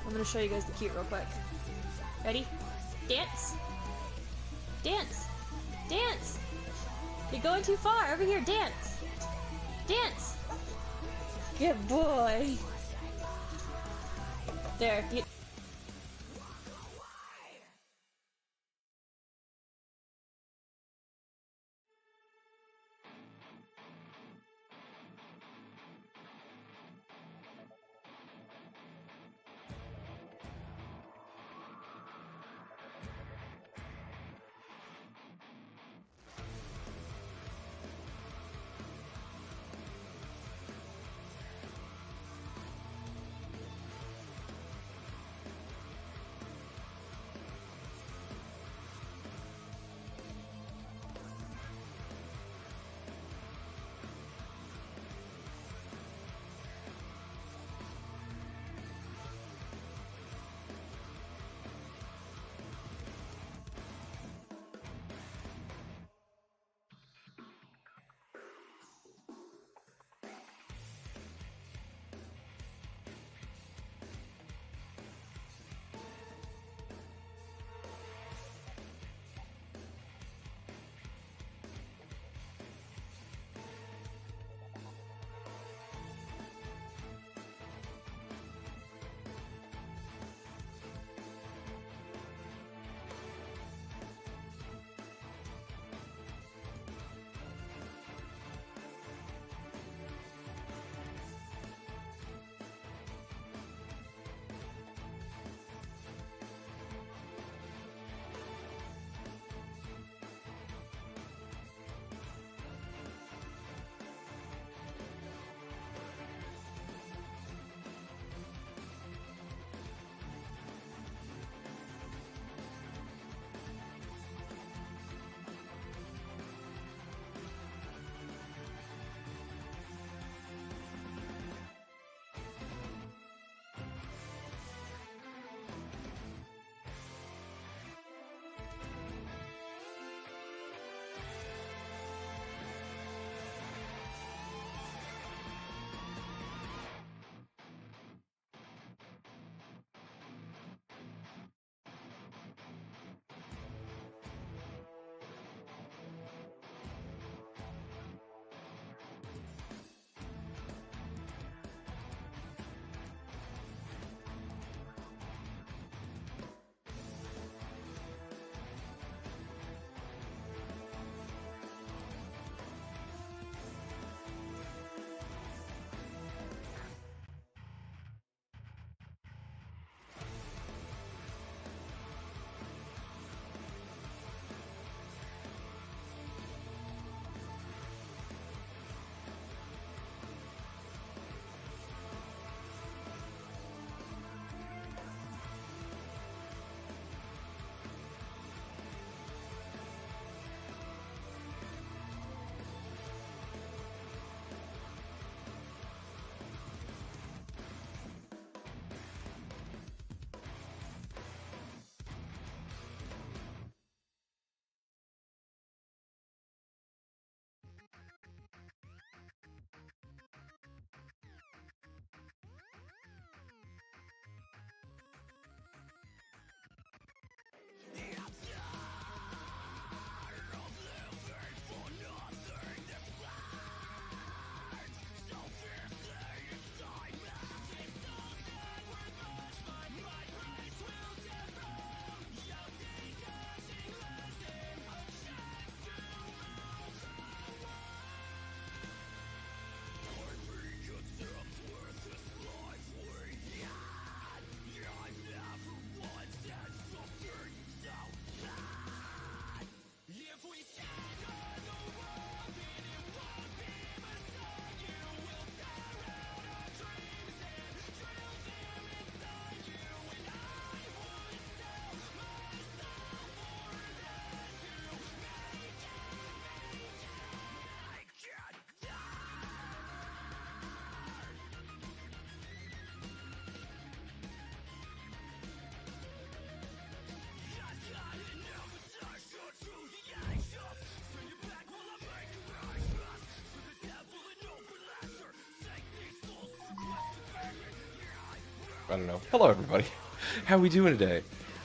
I'm gonna show you guys the cute real quick. Ready? Dance! Dance! Dance! You're going too far! Over here, dance! Dance! Good boy! There. I don't know. Hello, everybody. How we doing today?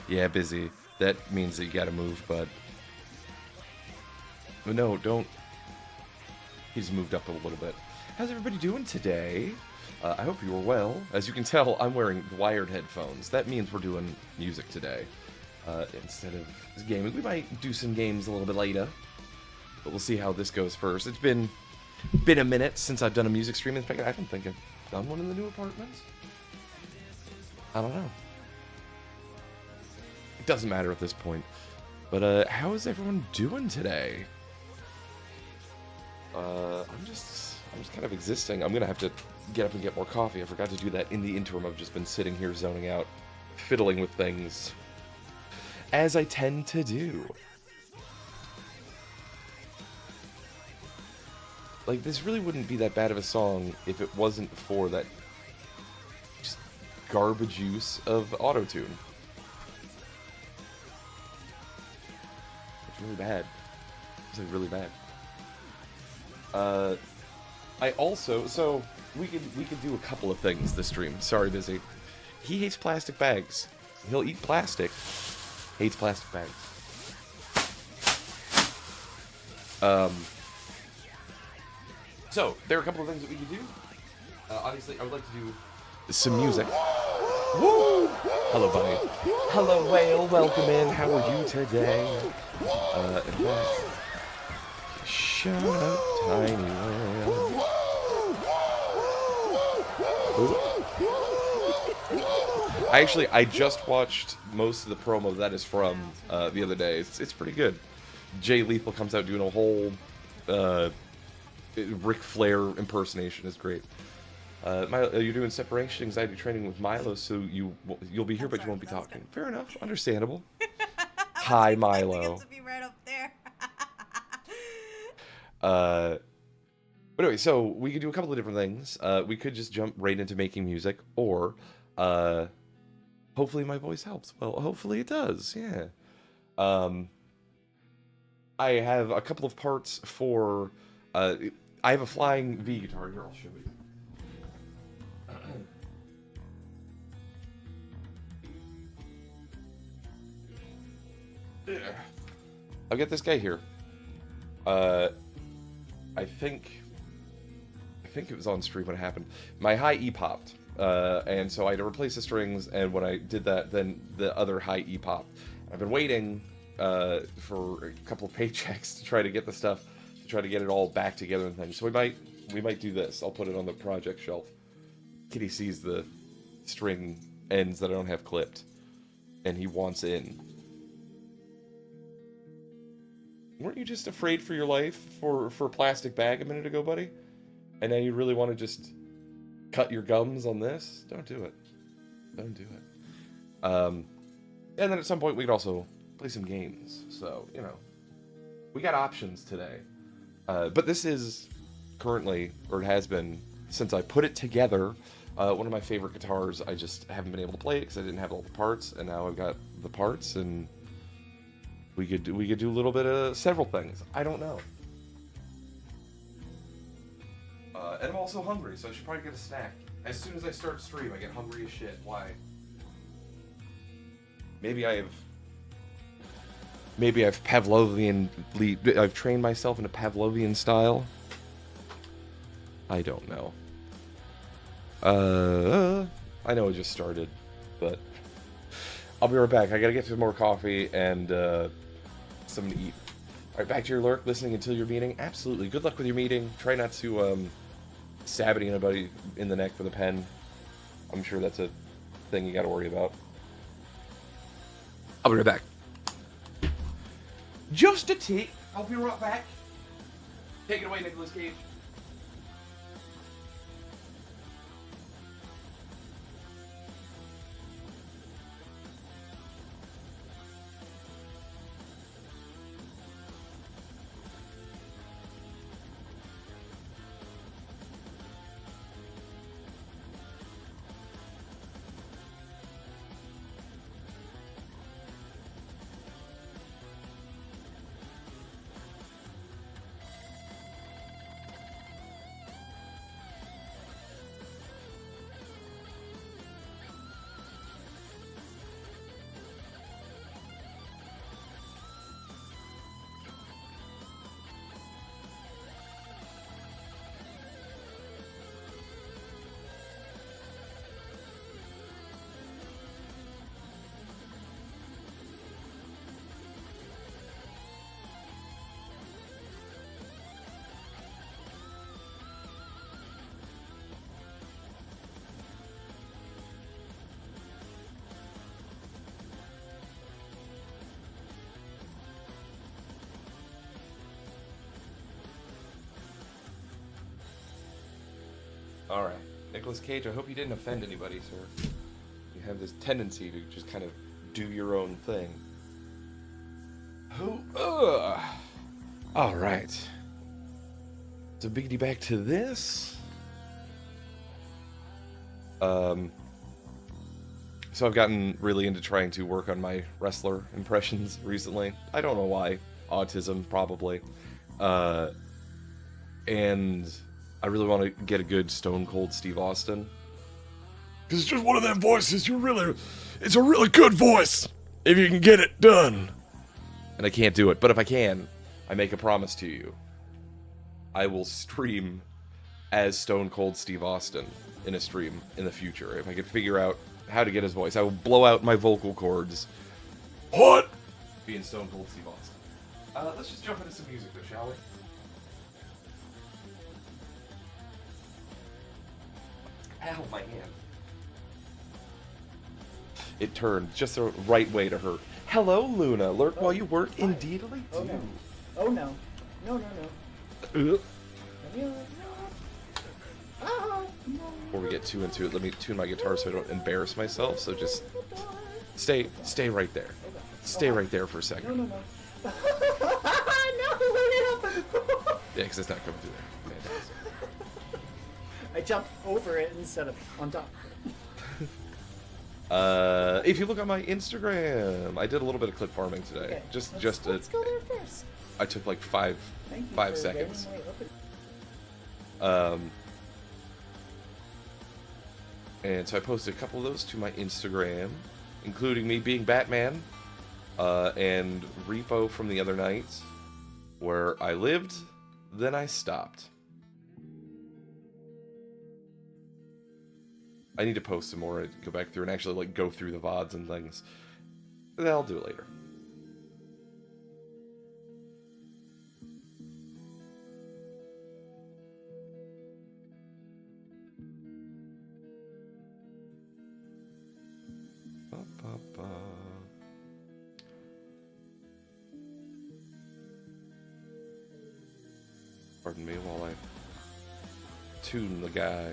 Yeah, busy. That means that you gotta move, but... No, don't... He's moved up a little bit. How's everybody doing today? I hope you are well. As you can tell, I'm wearing wired headphones. That means we're doing music today. Instead of gaming. We might do some games a little bit later. But we'll see how this goes first. It's been a minute since I've done a music stream. In fact, I don't think I've done one in the new apartments. I don't know. It doesn't matter at this point. But how is everyone doing today? I'm just kind of existing. I'm gonna have to get up and get more coffee. I forgot to do that in the interim. I've just been sitting here zoning out, fiddling with things, as I tend to do. Like, this really wouldn't be that bad of a song if it wasn't for that just garbage use of autotune. It's really bad. It's like really bad. I also, so we could do a couple of things this stream. Sorry, Busy. He hates plastic bags. He'll eat plastic. Hates plastic bags. So there are a couple of things that we could do. Obviously, I would like to do some music. Woo! Hello, buddy. Hello, whale. Welcome in. How are you today? Shut up, tiny whale. I just watched most of the promo that is from the other day. It's pretty good. Jay Lethal comes out doing a whole Ric Flair impersonation. Is great. You're doing separation anxiety training with Milo, so you'll be here, but you won't be talking. Fair enough, understandable. Hi, Milo. To be right up there. But anyway, so we could do a couple of different things. We could just jump right into making music, or hopefully my voice helps. Well, hopefully it does. Yeah. I have a couple of parts for. I have a flying V guitar here. I'll show you. I've got this guy here. I think it was on stream when it happened. My high E popped, and so I had to replace the strings. And when I did that, then the other high E popped. I've been waiting for a couple of paychecks to try to get the stuff, to try to get it all back together and things. So we might do this. I'll put it on the project shelf. Kitty sees the string ends that I don't have clipped, and he wants in. Weren't you just afraid for your life for a plastic bag a minute ago, buddy? And now you really want to just cut your gums on this? Don't do it. Don't do it. And then at some point we could also play some games. So, you know, we got options today. But this is currently, or it has been, since I put it together, one of my favorite guitars. I just haven't been able to play it because I didn't have all the parts, and now I've got the parts, and we could do a little bit of several things. I don't know. And I'm also hungry, so I should probably get a snack. As soon as I start stream, I get hungry as shit. Why? Maybe I've I've trained myself in a Pavlovian style. I don't know. I know it just started, but I'll be right back. I gotta get some more coffee and something to eat. Alright, back to your lurk, listening until your meeting. Absolutely. Good luck with your meeting. Try not to stab anybody in the neck with a pen. I'm sure that's a thing you gotta worry about. I'll be right back. Just a tick. I'll be right back. Take it away, Nicolas Cage. All right, Nicolas Cage. I hope you didn't offend anybody, sir. You have this tendency to just kind of do your own thing. All right. So biggity back to this. So I've gotten really into trying to work on my wrestler impressions recently. I don't know why. Autism, probably. And I really want to get a good Stone Cold Steve Austin. Because it's just one of them voices. It's a really good voice. If you can get it done. And I can't do it. But if I can, I make a promise to you. I will stream as Stone Cold Steve Austin in a stream in the future. If I could figure out how to get his voice, I will blow out my vocal cords. What? Being Stone Cold Steve Austin. Let's just jump into some music though, shall we? Ow, my hand. It turned just the right way to hurt. Hello, Luna. Lurk while you work. Indeedly do. Oh no. Oh no. No, no, no. Before we get too into it, let me tune my guitar so I don't embarrass myself. So just stay right there. Stay right there for a second. No, no, no. No, Yeah, because it's not coming through there. Fantastic. I jumped over it instead of on top. If you look on my Instagram, I did a little bit of clip farming today. Okay, Just let's go there first. I took like five seconds. And so I posted a couple of those to my Instagram, including me being Batman, and Repo from the other night, where I lived, then I stopped. I need to post some more, go back through and actually like go through the VODs and things. I'll do it later. Pardon me while I tune the guy.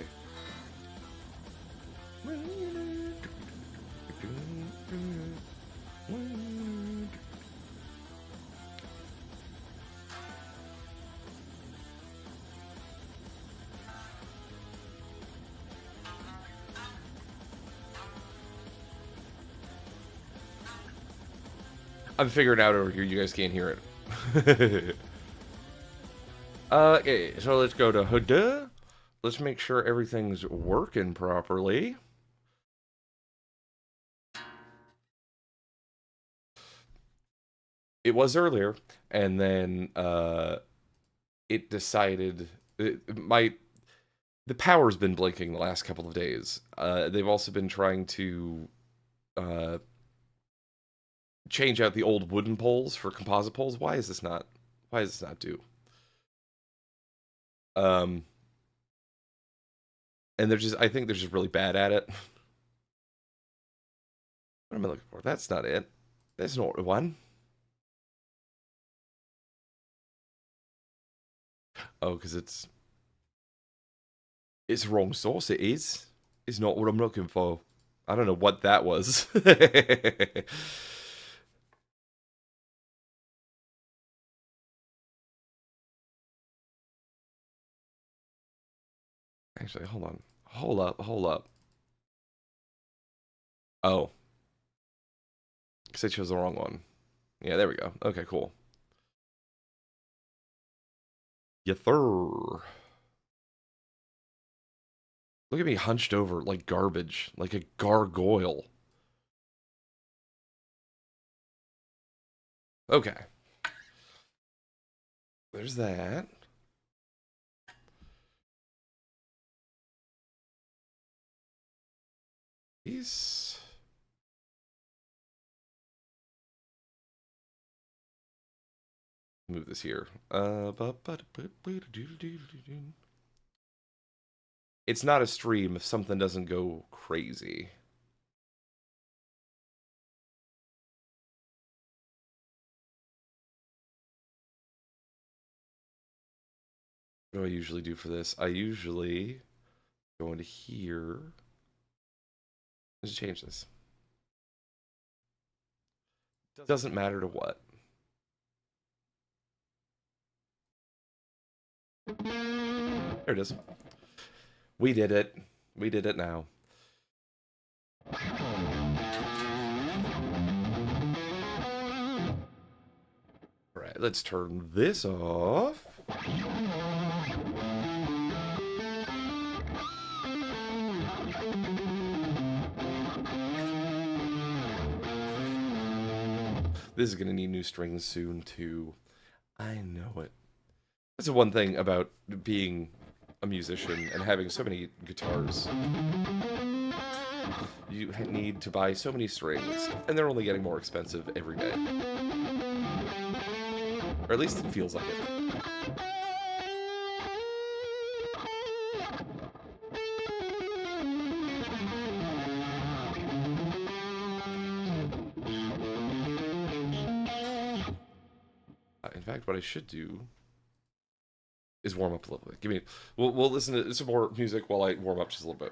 I'm figuring out over here. You guys can't hear it. Okay, so let's go to Huda. Let's make sure everything's working properly. It was earlier, and then it decided the power's been blinking the last couple of days. They've also been trying to change out the old wooden poles for composite poles. Why is this not due? And I think they're just really bad at it. What am I looking for? That's not it. That's not the one. Oh, because it's wrong source. It is. It's not what I'm looking for. I don't know what that was. Actually, hold on. Hold up. Oh. Because I chose the wrong one. Yeah, there we go. Okay, cool. Yather. Look at me hunched over like garbage. Like a gargoyle. Okay. There's that. These... Move this here. It's not a stream if something doesn't go crazy. What do I usually do for this? I usually Go into here. Let's change this. Doesn't matter to what. There it is. We did it. We did it now. Alright, let's turn this off. This is going to need new strings soon, too. I know it. That's the one thing about being a musician and having so many guitars. You need to buy so many strings, and they're only getting more expensive every day. Or at least it feels like it. In fact, what I should do is warm up a little bit. We'll listen to some more music while I warm up just a little bit.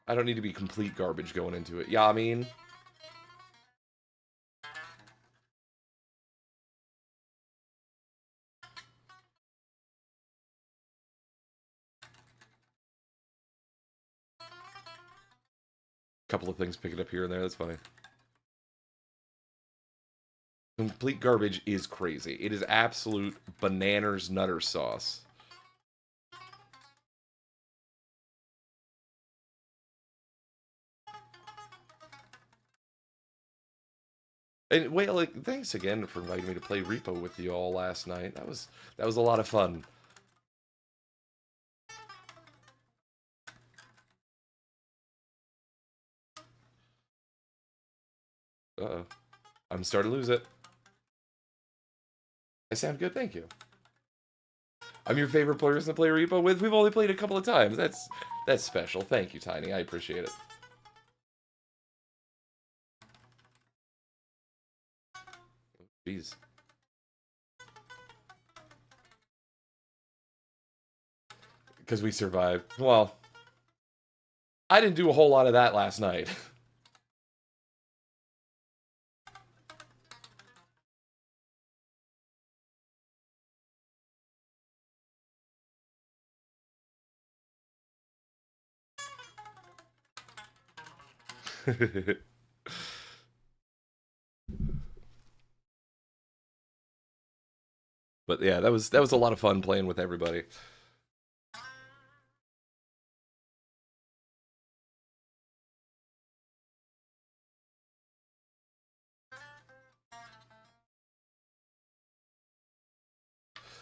I don't need to be complete garbage going into it. Yeah, I mean. Couple of things picking up here and there. That's funny. Complete garbage is crazy. It is absolute bananas nutter sauce. And wait, like, thanks again for inviting me to play Repo with you all last night. That was a lot of fun. Uh-oh. I'm starting to lose it. I sound good, thank you. I'm your favorite person to play Repo with. We've only played a couple of times. That's special. Thank you, Tiny. I appreciate it. Jeez. Because we survived. Well, I didn't do a whole lot of that last night. But yeah, that was a lot of fun playing with everybody.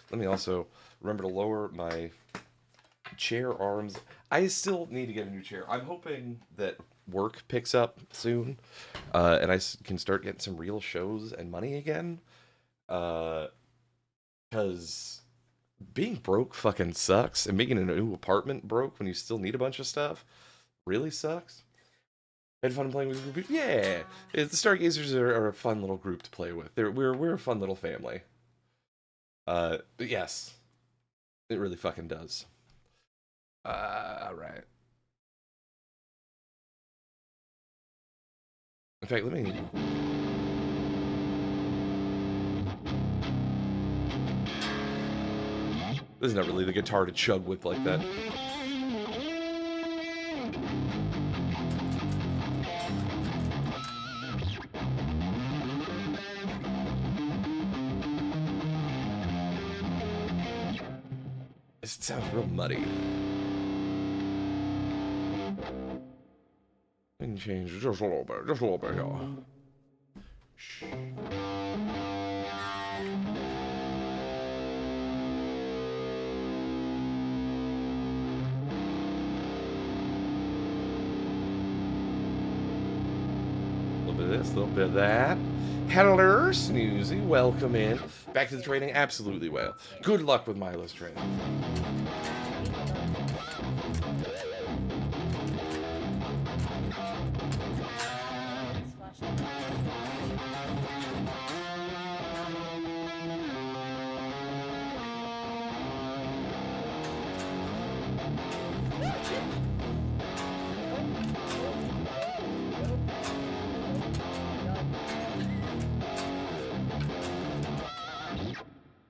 Let me also remember to lower my chair arms. I still need to get a new chair. I'm hoping that work picks up soon, and I can start getting some real shows and money again. Because being broke fucking sucks, and making a new apartment broke when you still need a bunch of stuff really sucks. Had fun playing with group. Yeah, the Stargazers are a fun little group to play with. We're a fun little family. But yes, it really fucking does. Right. In fact, let me. This is not really the guitar to chug with like that. It sounds real muddy. And change just a little bit, yeah. Shh. A little bit of this, a little bit of that. Hello, Snoozy. Welcome in. Back to the training? Absolutely well. Good luck with Milo's training.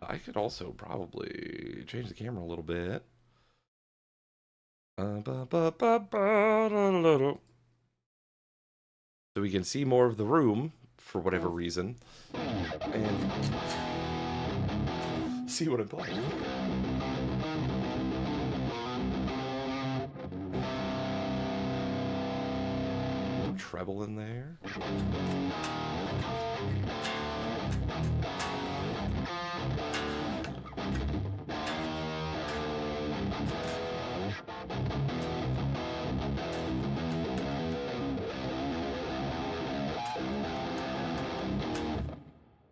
I could also probably change the camera a little bit. So we can see more of the room for whatever reason. And see what I'm playing. Treble in there.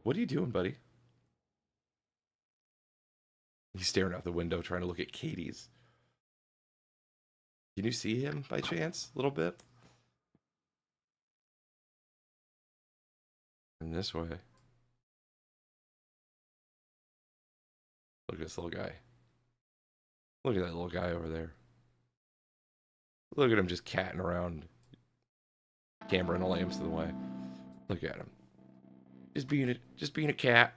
What are you doing, buddy? He's staring out the window trying to look at Katie's. Can you see him by chance a little bit? And this way. Look at this little guy. Look at that little guy over there. Look at him just catting around. Camera and lamps to the way. Look at him. Just being a cat.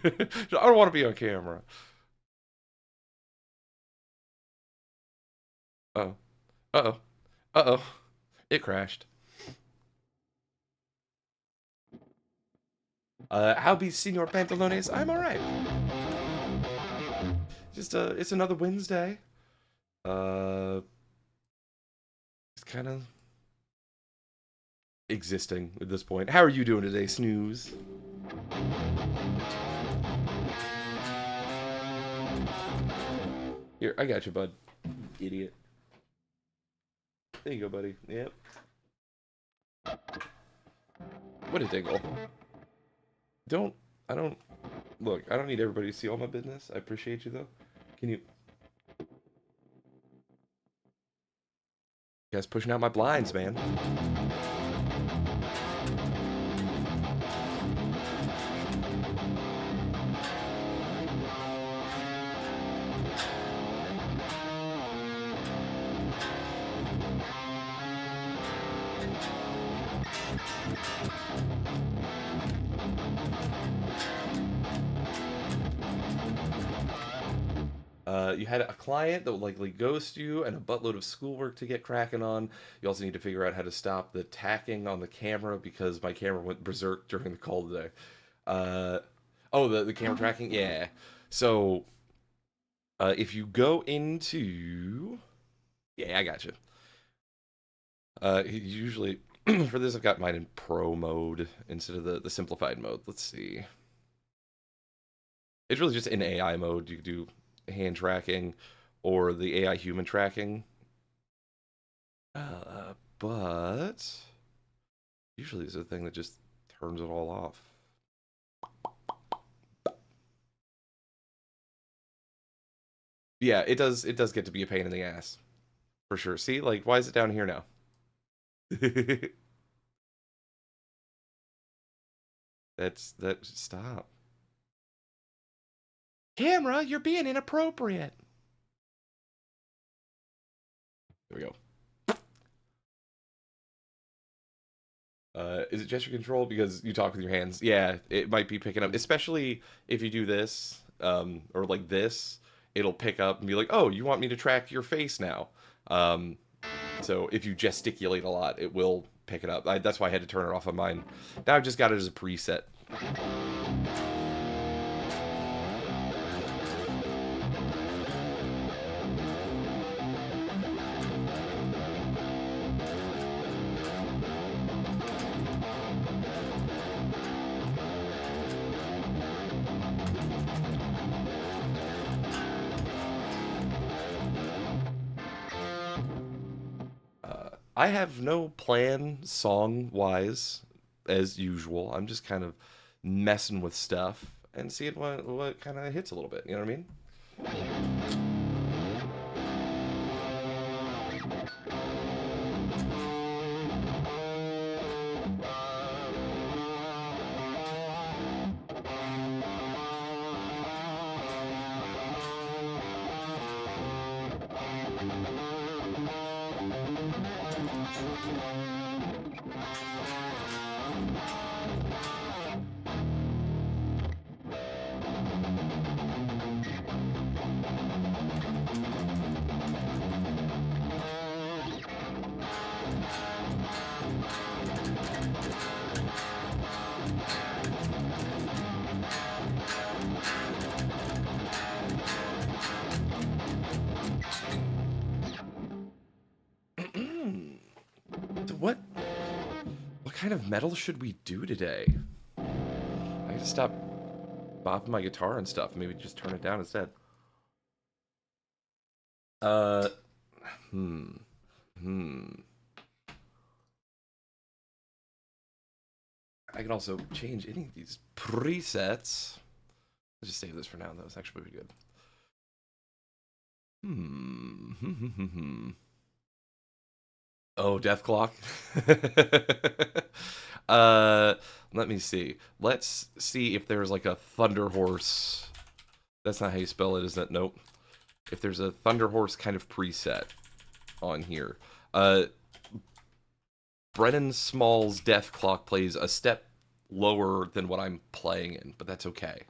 I don't want to be on camera. Uh-oh. Uh-oh. Uh-oh. It crashed. How be Senor Pantalones? I'm alright. Just, it's another Wednesday. It's kind of existing at this point. How are you doing today, Snooze? Here, I got you, bud. Idiot. There you go, buddy. Yep. What a dingle. Look, I don't need everybody to see all my business. I appreciate you, though. Can you... You guys pushing out my blinds, man. You had a client that would likely ghost you and a buttload of schoolwork to get cracking on. You also need to figure out how to stop the tacking on the camera because my camera went berserk during the call today. Oh, the camera tracking? Yeah. So, if you go into... Yeah, I got you. Usually, for this, I've got mine in Pro mode instead of the simplified mode. Let's see. It's really just in AI mode. You can do hand tracking or the AI human tracking. But usually there's a thing that just turns it all off. Yeah, it does get to be a pain in the ass. For sure. See, like, why is it down here now? Stop. Camera, you're being inappropriate. There we go. Is it gesture control because you talk with your hands? Yeah, it might be picking up, especially if you do this, or like this, it'll pick up and be like, oh, you want me to track your face now. So if you gesticulate a lot, it will pick it up. That's why I had to turn it off on mine. Now I've just got it as a preset. I have no plan song-wise, as usual. I'm just kind of messing with stuff and seeing what kind of hits a little bit. You know what I mean? what kind of metal should we do today? I gotta stop bopping my guitar and stuff. Maybe just turn it down instead. Hmm. I can also change any of these presets. Let's just save this for now, though. It's actually pretty good. Oh, Death Clock. Let me see. Let's see if there's like a Thunder Horse. That's not how you spell it, isn't it? Nope. If there's a Thunder Horse kind of preset on here. Brennan Small's Death Clock plays a step lower than what I'm playing in, but that's okay.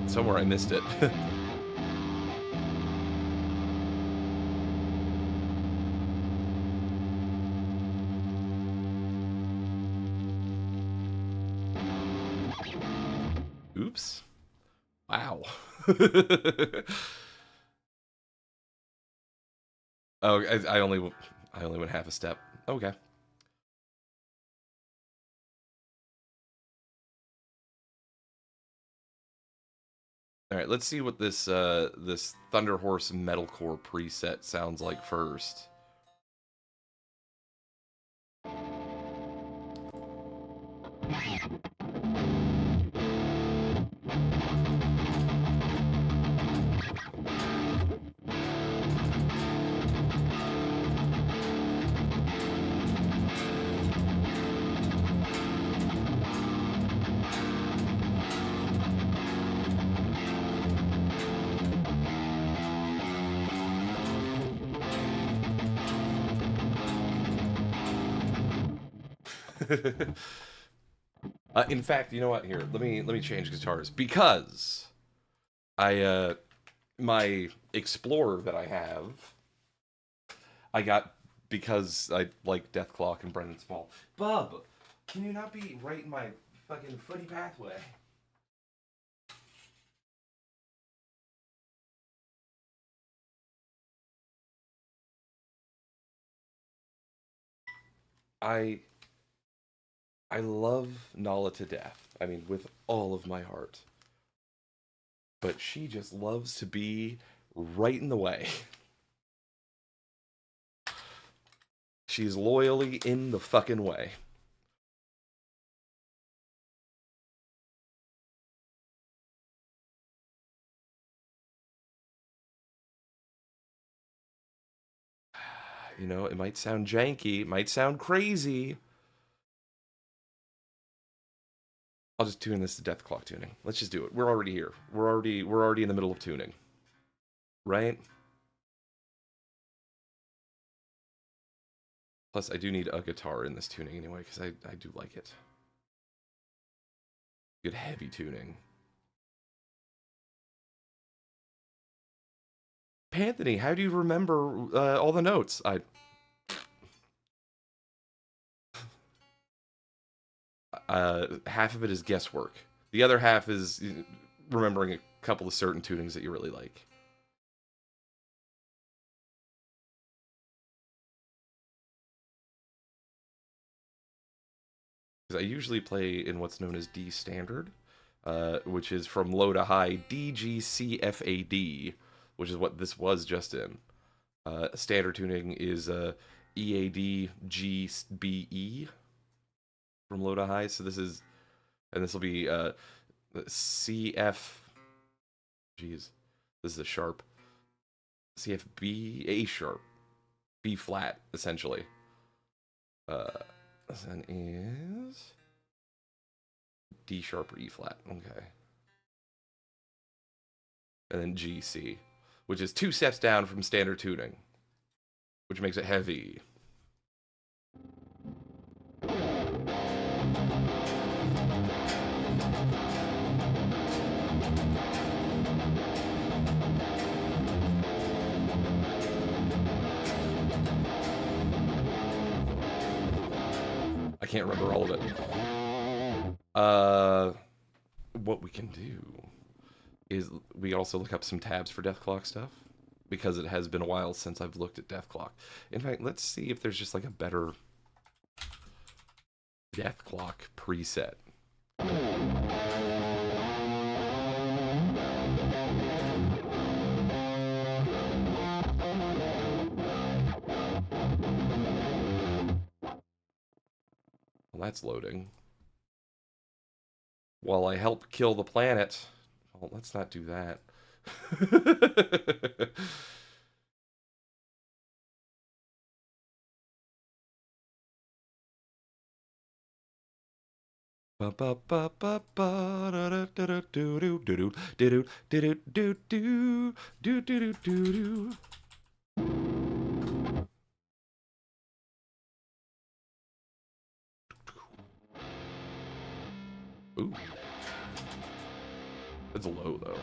Somewhere I missed it. Oops. Wow. Oh, I only went half a step. Okay. All right, let's see what this this Thunder Horse Metalcore preset sounds like first. In fact, you know what? Here, let me change guitars because I my Explorer that I got because I like Death Clock and Brendan Small. Bub, can you not be right in my fucking footy pathway? I love Nala to death. I mean, with all of my heart. But she just loves to be right in the way. She's loyally in the fucking way. You know, it might sound janky, it might sound crazy. I'll just tune this to Death Clock tuning. Let's just do it. We're already here. We're already in the middle of tuning. Right? Plus, I do need a guitar in this tuning anyway, because I do like it. Good heavy tuning. Panthony, how do you remember all the notes? Half of it is guesswork. The other half is remembering a couple of certain tunings that you really like. Because I usually play in what's known as D standard, which is from low to high D, G, C, F, A, D, which is what this was just in. Standard tuning is E, A, D, G, B, E from low to high. So this is, and this will be C, F, geez, this is a sharp. C, F, B, A sharp, B flat, essentially. This then is D sharp or E flat. Okay. and then GC, which is 2 steps down from standard tuning, which makes it heavy. I can't remember all of it. What we can do is we also look up some tabs for Deathclock stuff, because it has been a while since I've looked at Deathclock. In fact, let's see if there's just like a better Deathclock preset. Well, that's loading. While I help kill the planet. Well, let's not do that. Ooh. It's low, though.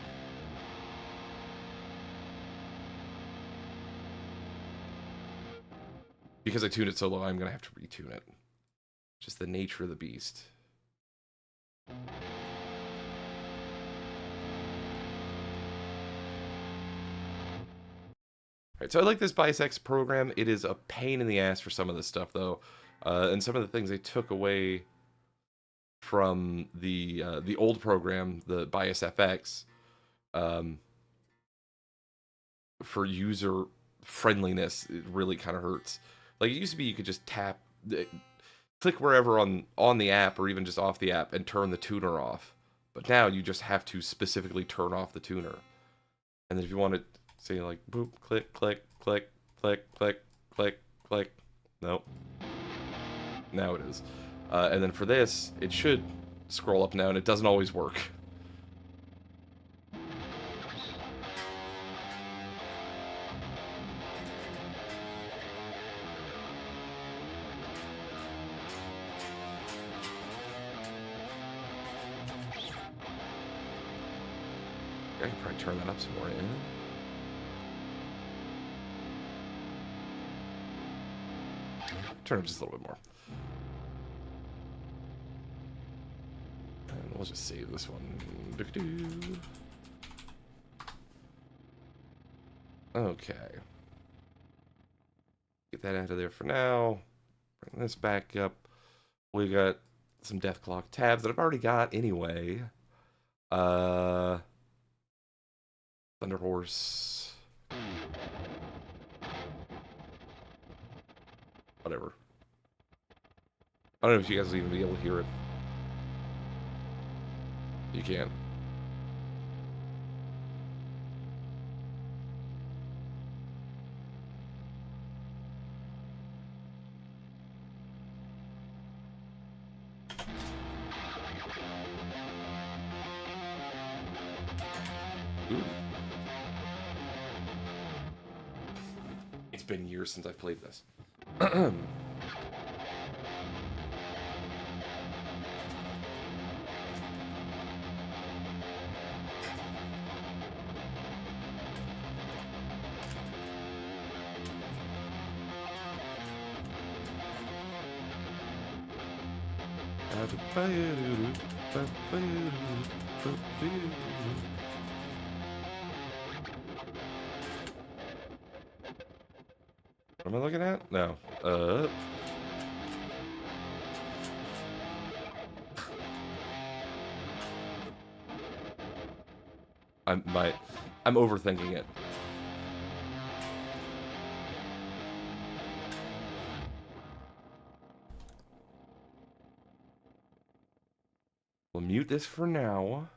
Because I tuned it so low, I'm going to have to retune it. Just the nature of the beast. Alright, so I like this Bisex program. It is a pain in the ass for some of this stuff, though. And some of the things they took away from the old program, the BiasFX, for user friendliness, it really kind of hurts. Like, it used to be you could just click wherever on the app or even just off the app and turn the tuner off. But now you just have to specifically turn off the tuner. And then if you want to say like, boop, click, click, click, click, click, click, click. Nope. Now it is. And then for this, it should scroll up and down. It doesn't always work. I can probably turn that up some more. Yeah. Turn up just a little bit more. And we'll just save this one. Okay. Get that out of there for now. Bring this back up. We got some Deathclock tabs that I've already got anyway. Thunder Horse. Whatever. I don't know if you guys will even be able to hear it. You can. Ooh. It's been years since I've played this. What am I looking at? No. I'm overthinking it. We'll mute this for now.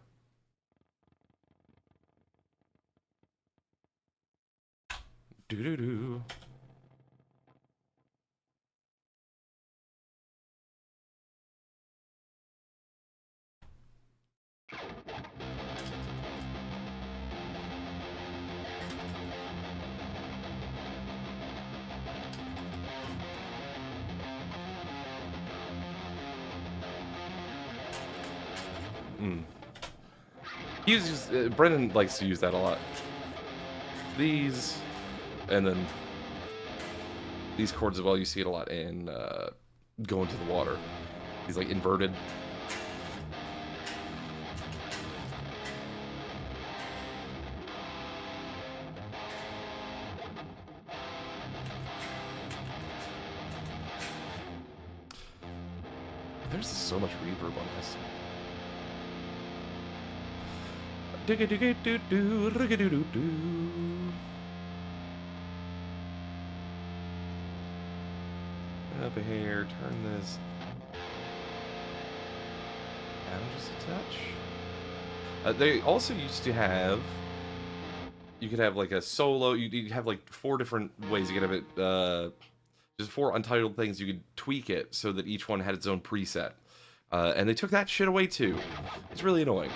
Doo-doo-doo. He uses, Brennan likes to use that a lot. These, and then these chords as well. You see it a lot in Going to the Water. He's like inverted. There's so much reverb on this. Up here, turn this down just a touch. They also used to have, you could have like a solo, you'd have like 4 different ways you could have it, just 4 untitled things you could tweak it so that each one had its own preset. And they took that shit away too. It's really annoying.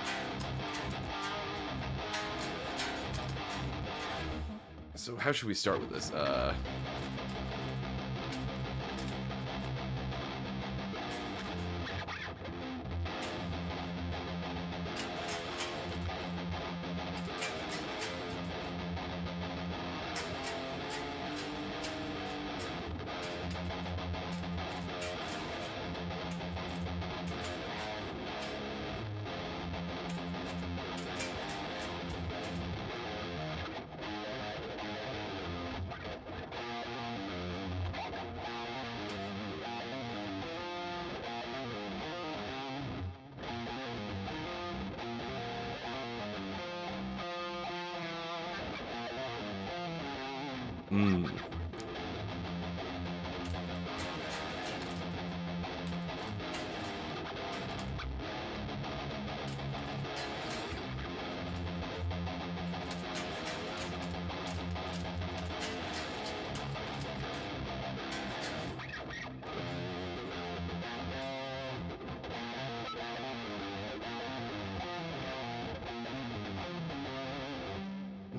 So how should we start with this?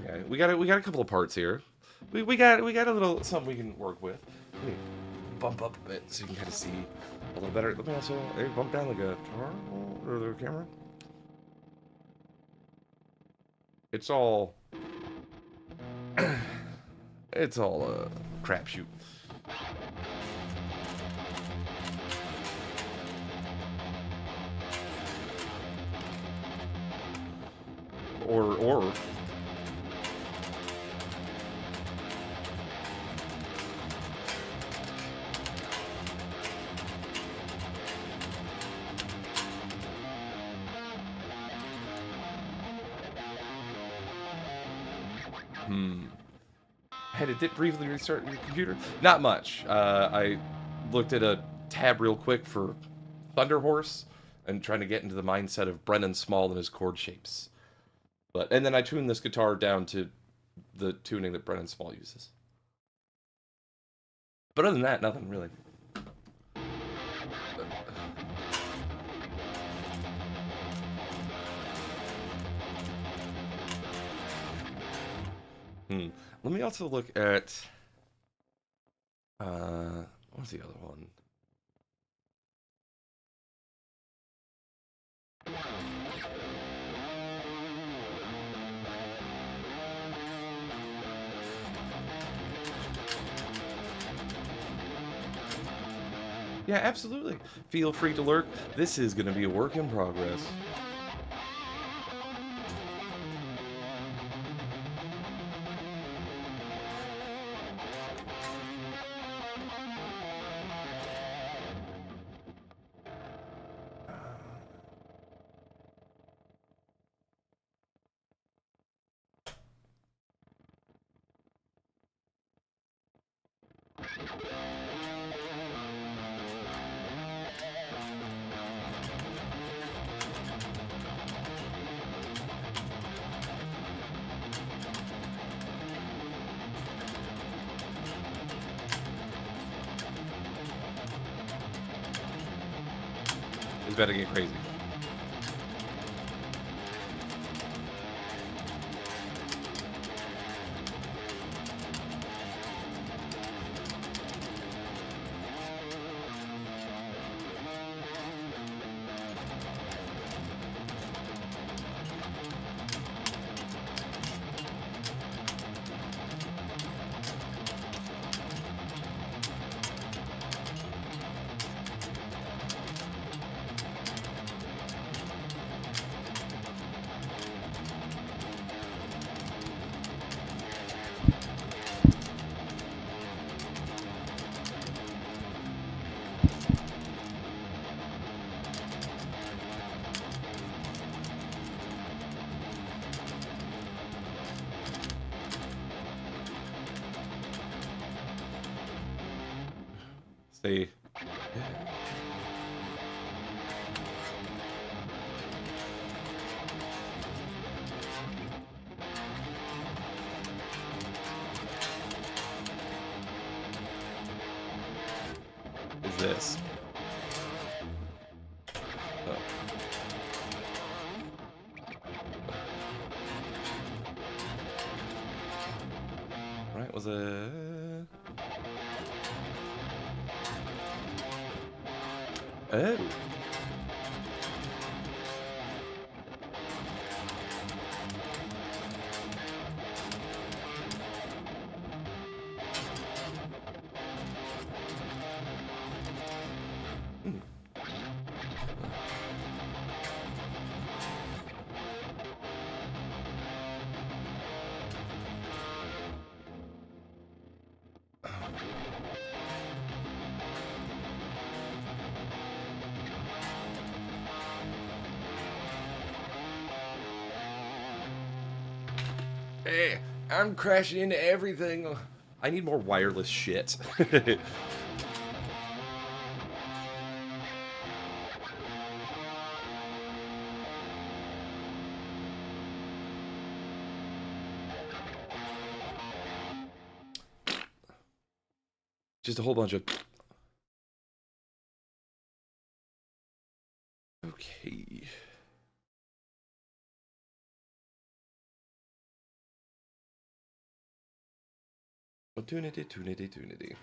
Okay, we got a couple of parts here. We got a little something we can work with. Let me bump up a bit so you can kind of see a little better. Let me also bump down the guitar or the camera. It's all it's all a crapshoot. Or had it briefly restart your computer? Not much. I looked at a tab real quick for Thunder Horse and trying to get into the mindset of Brennan Small and his chord shapes. And then I tuned this guitar down to the tuning that Brennan Small uses. But other than that, nothing really. Let me also look at what's the other one? Yeah, absolutely. Feel free to lurk. This is going to be a work in progress. It's about to get crazy. they... Is this? Oh. Right, was it? Oh. Hey, I'm crashing into everything. I need more wireless shit. Just a whole bunch of... Okay. Tunity.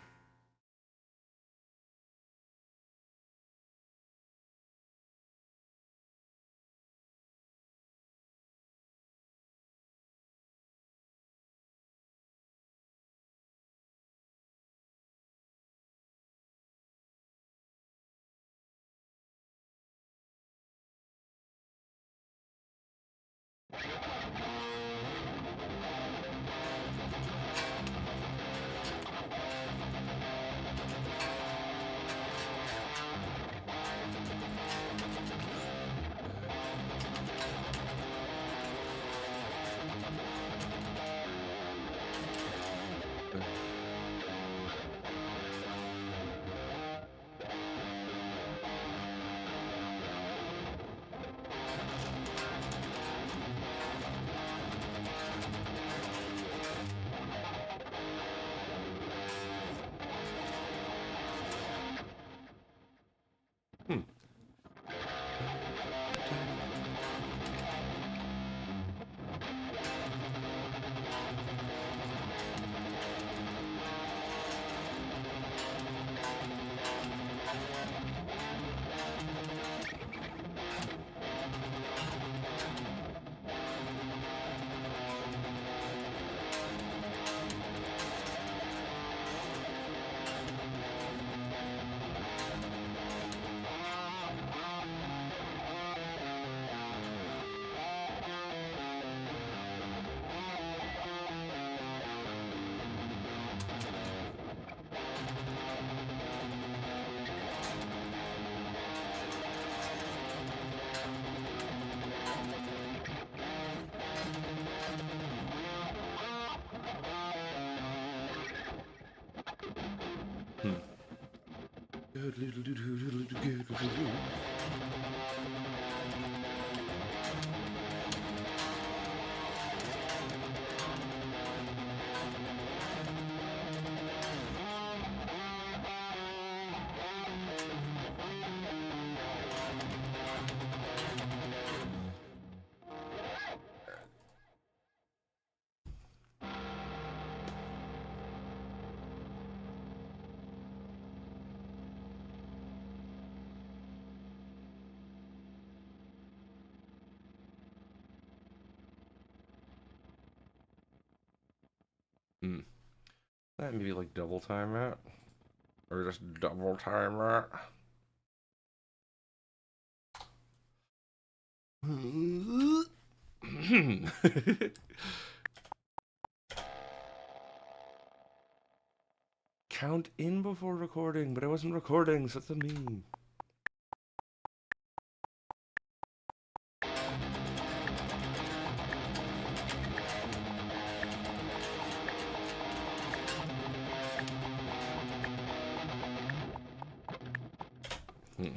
That maybe like double time that, or just double time that. Count in before recording, but I wasn't recording, so that's on me. Hmm.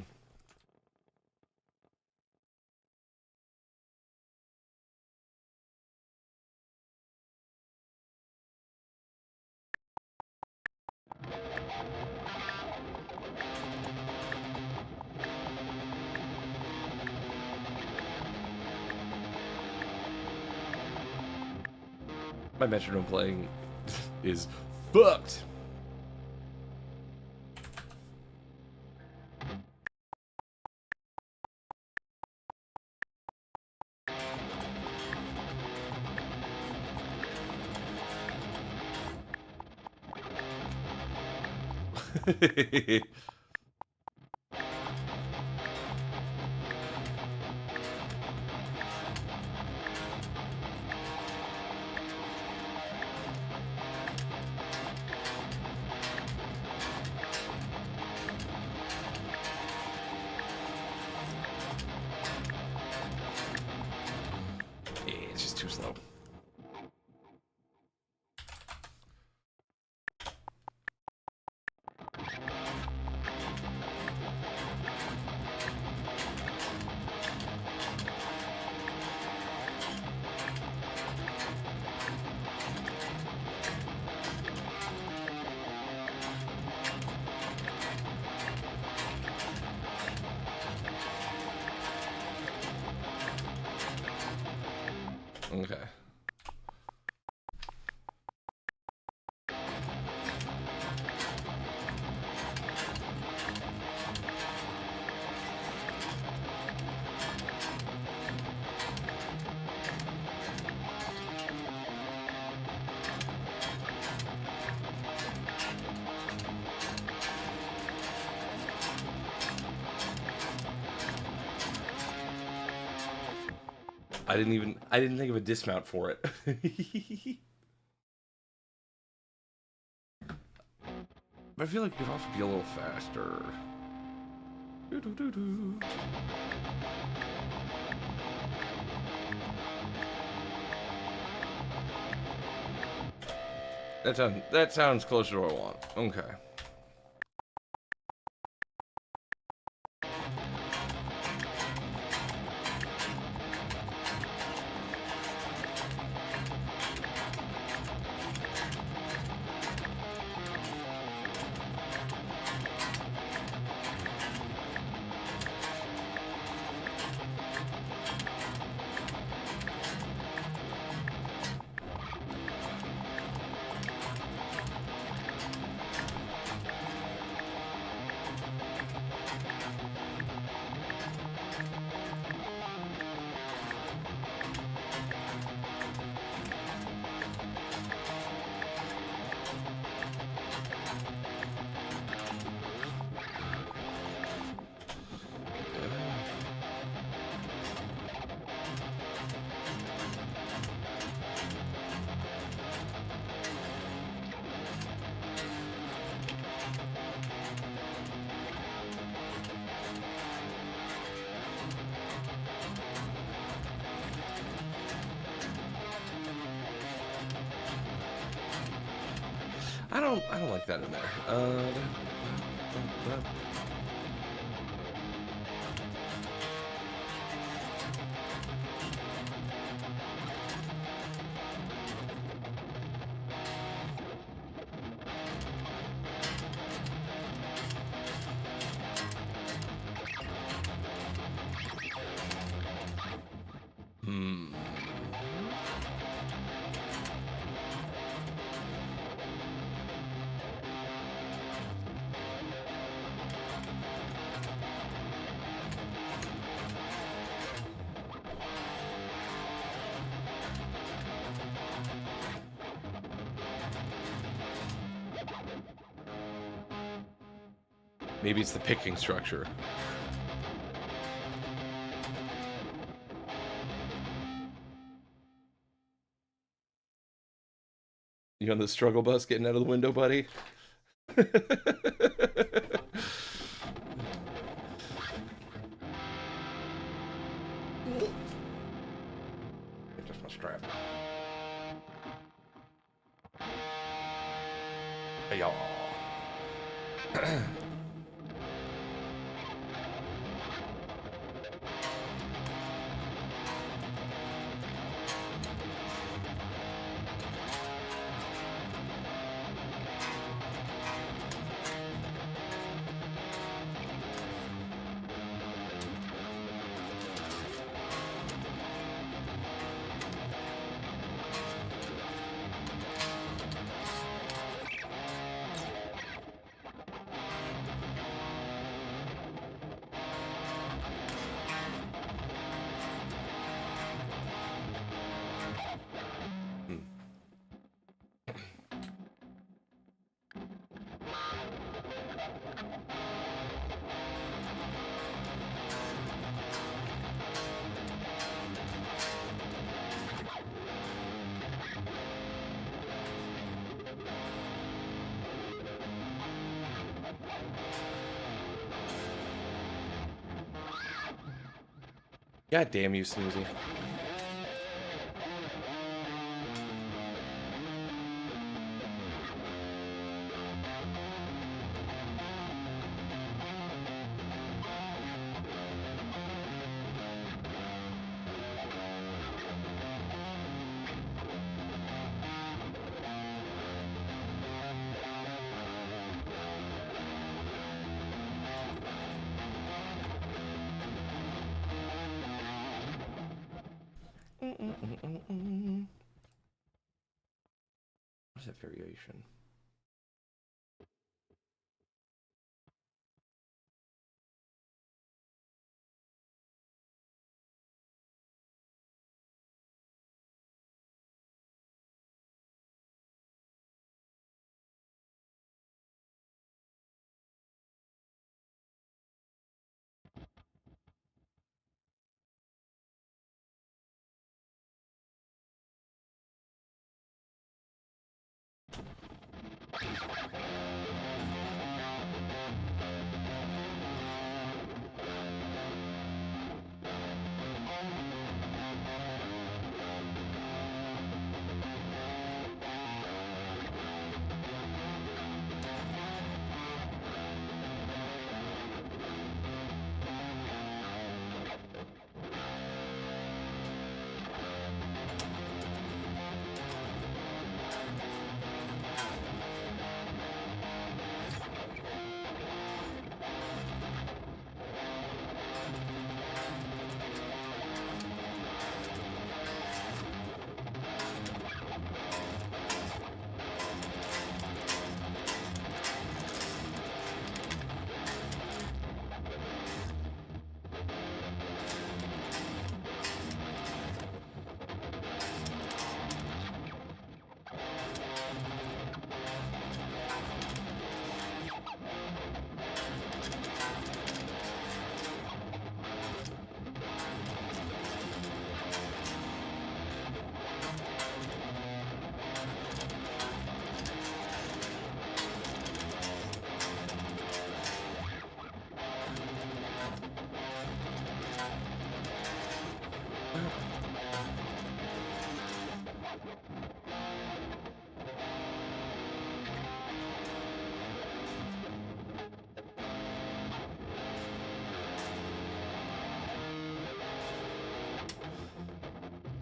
My metronome playing is fucked. It's just too slow. Okay. I didn't think of a dismount for it. But I feel like it could also be a little faster. Doo-doo-doo-doo. That sounds closer to what I want. Okay. I don't like that in there. Hmm. Maybe it's the picking structure. You on the struggle bus getting out of the window, buddy? Just my strap. Hey, y'all. God damn you, Snoozy. What's that variation?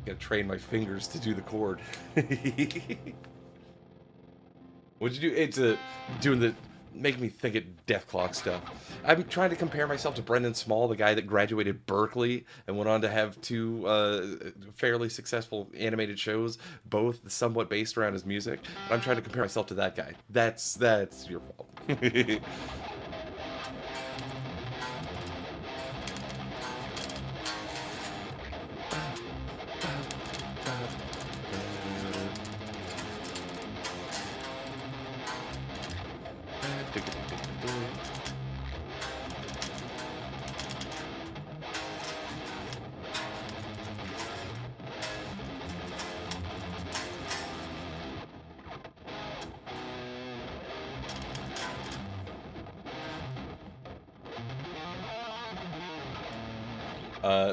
Gotta train my fingers to do the chord. What'd you do? It's doing the making me think at Death Clock stuff. I'm trying to compare myself to Brendan Small, the guy that graduated Berkeley and went on to have two fairly successful animated shows, both somewhat based around his music. And I'm trying to compare myself to that guy. That's your fault.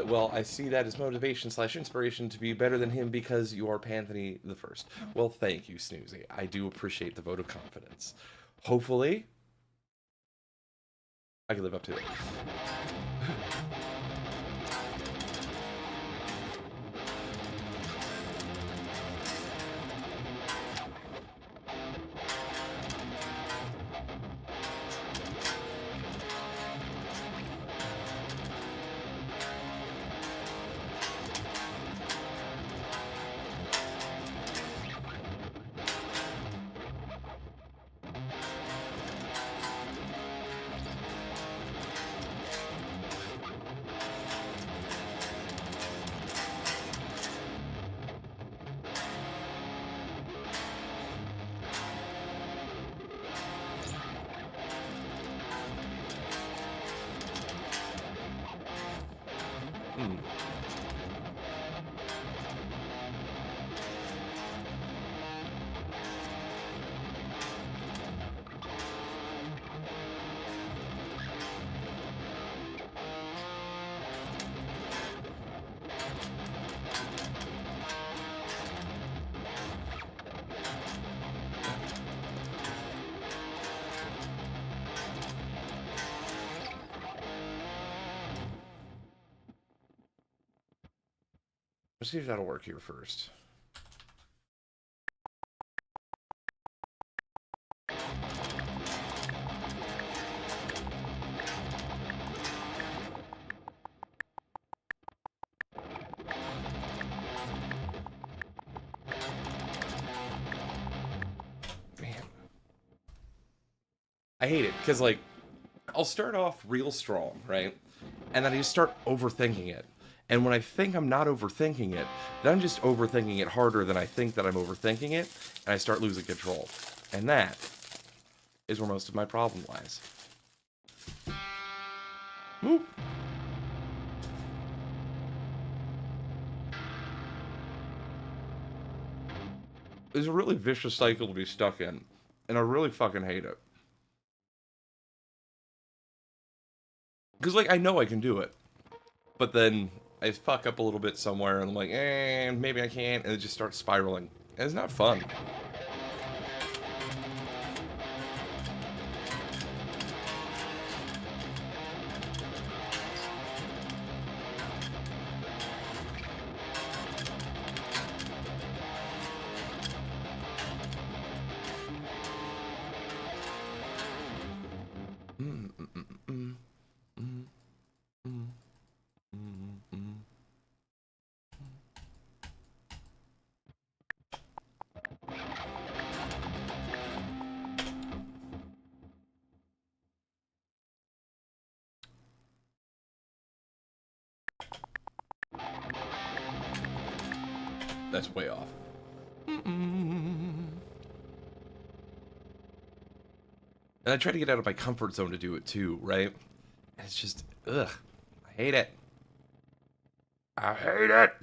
Well, I see that as motivation / inspiration to be better than him because you are Panthony the First. Well, thank you, Snoozy. I do appreciate the vote of confidence. Hopefully, I can live up to it. Hmm. Let's see if that'll work here first. Man. I hate it, because, like, I'll start off real strong, right? And then I just start overthinking it. And when I think I'm not overthinking it, then I'm just overthinking it harder than I think that I'm overthinking it, and I start losing control. And that is where most of my problem lies. Woo. It's a really vicious cycle to be stuck in, and I really fucking hate it. Because, like, I know I can do it, but then I fuck up a little bit somewhere, and I'm like, maybe I can't, and it just starts spiraling. And it's not fun. That's way off. And I try to get out of my comfort zone to do it too, right? And it's just, ugh. I hate it. I hate it!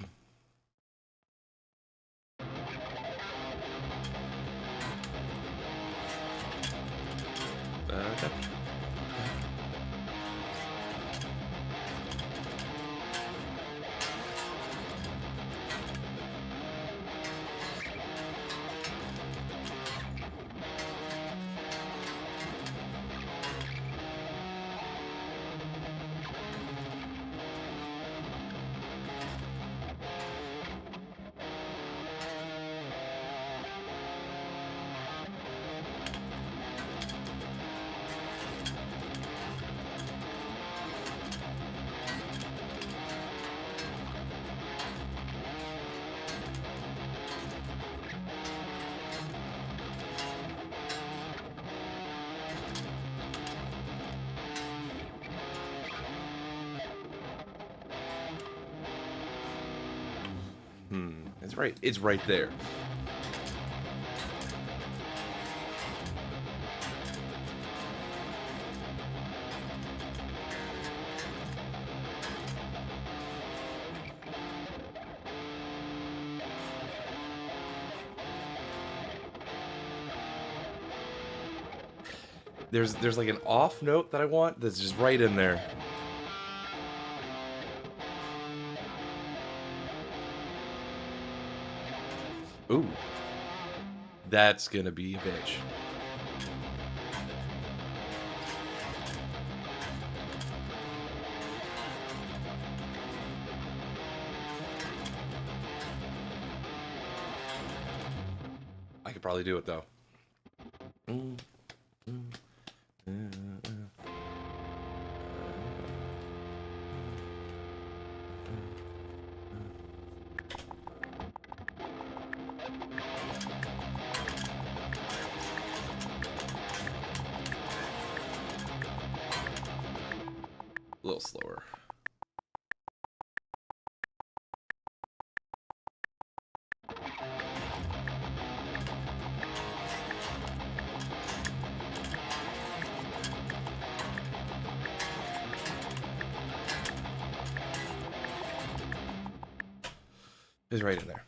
It's right. It's right there. There's like an off note that I want that's just right in there. Ooh. That's gonna be a bitch. I could probably do it though. A little slower. is right in there.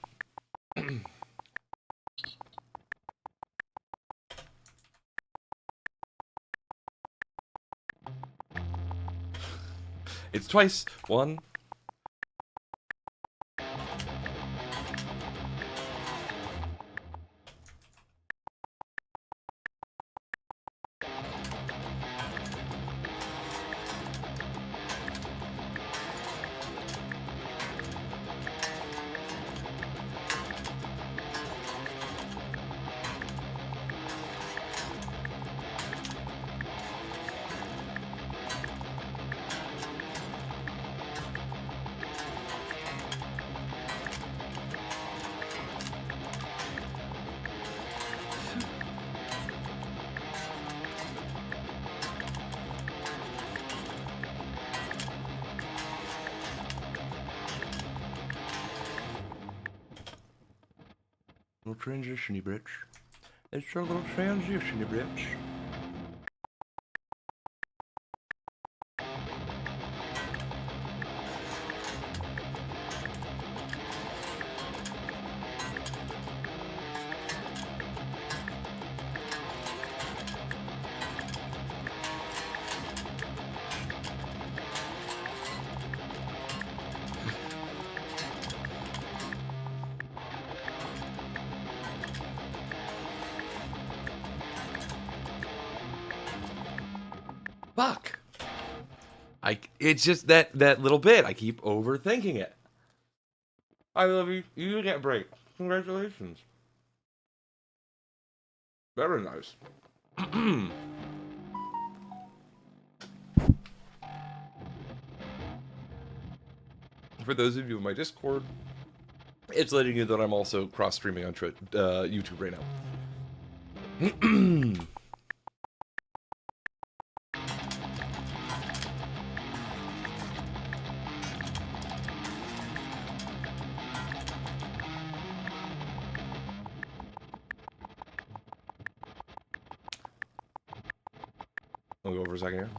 It's twice. One. Little transition-y bitch. It's a little transition-y bitch. Fuck. It's just that little bit. I keep overthinking it. I love you. You get break. Congratulations. Very nice. For those of you in my Discord, it's letting you know that I'm also cross-streaming on YouTube right now. I'll go over a second here.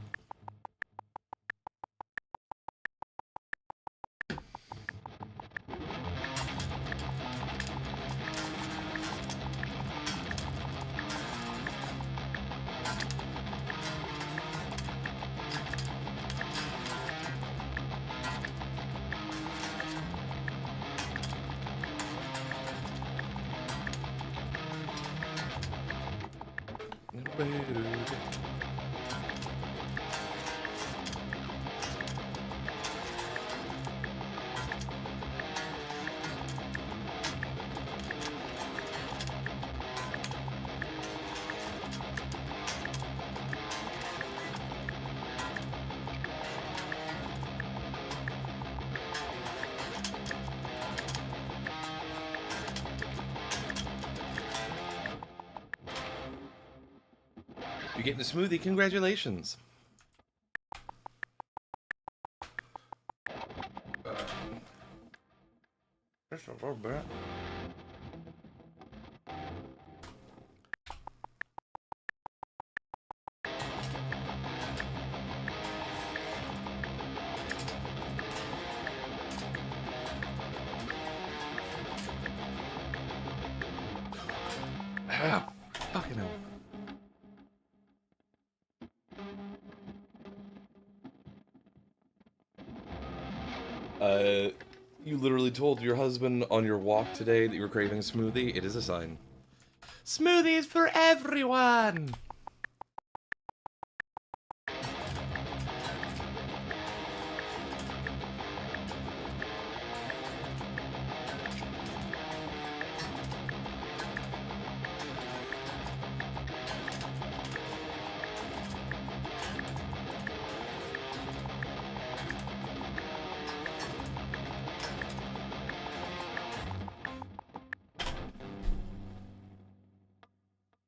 You're getting a smoothie. Congratulations. Just a little bit. Ah, fucking hell. You literally told your husband on your walk today that you were craving a smoothie. It is a sign. Smoothies for everyone!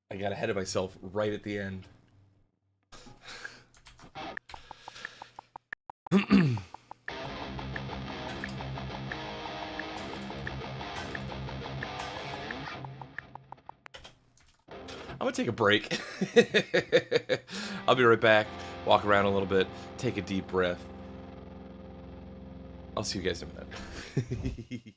I got ahead of myself right at the end. I'm gonna take a break. I'll be right back. Walk around a little bit. Take a deep breath. I'll see you guys in a minute.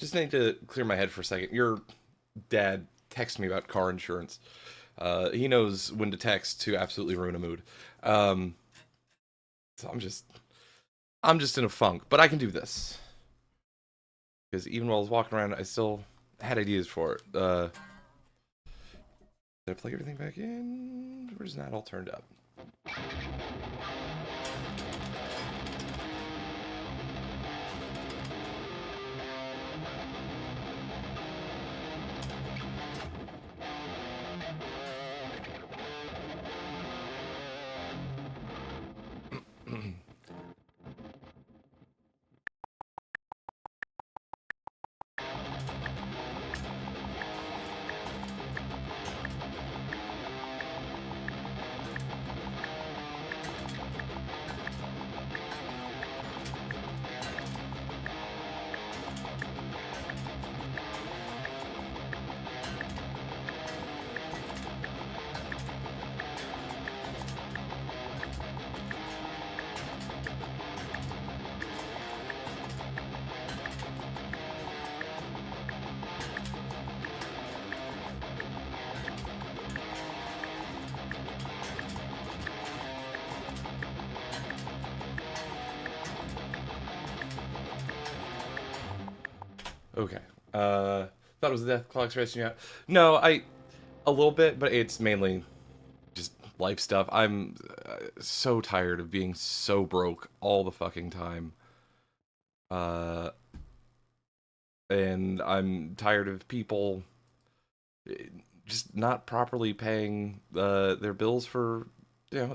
just need to clear my head for a second. Your dad texted me about car insurance. He knows when to text to absolutely ruin a mood. So I'm just in a funk, but I can do this. Because even while I was walking around, I still had ideas for it. Did I plug everything back in? Where's that all turned up? Okay. Thought it was the death clock stressing you out. No, a little bit, but it's mainly just life stuff. I'm so tired of being so broke all the fucking time. And I'm tired of people just not properly paying their bills for,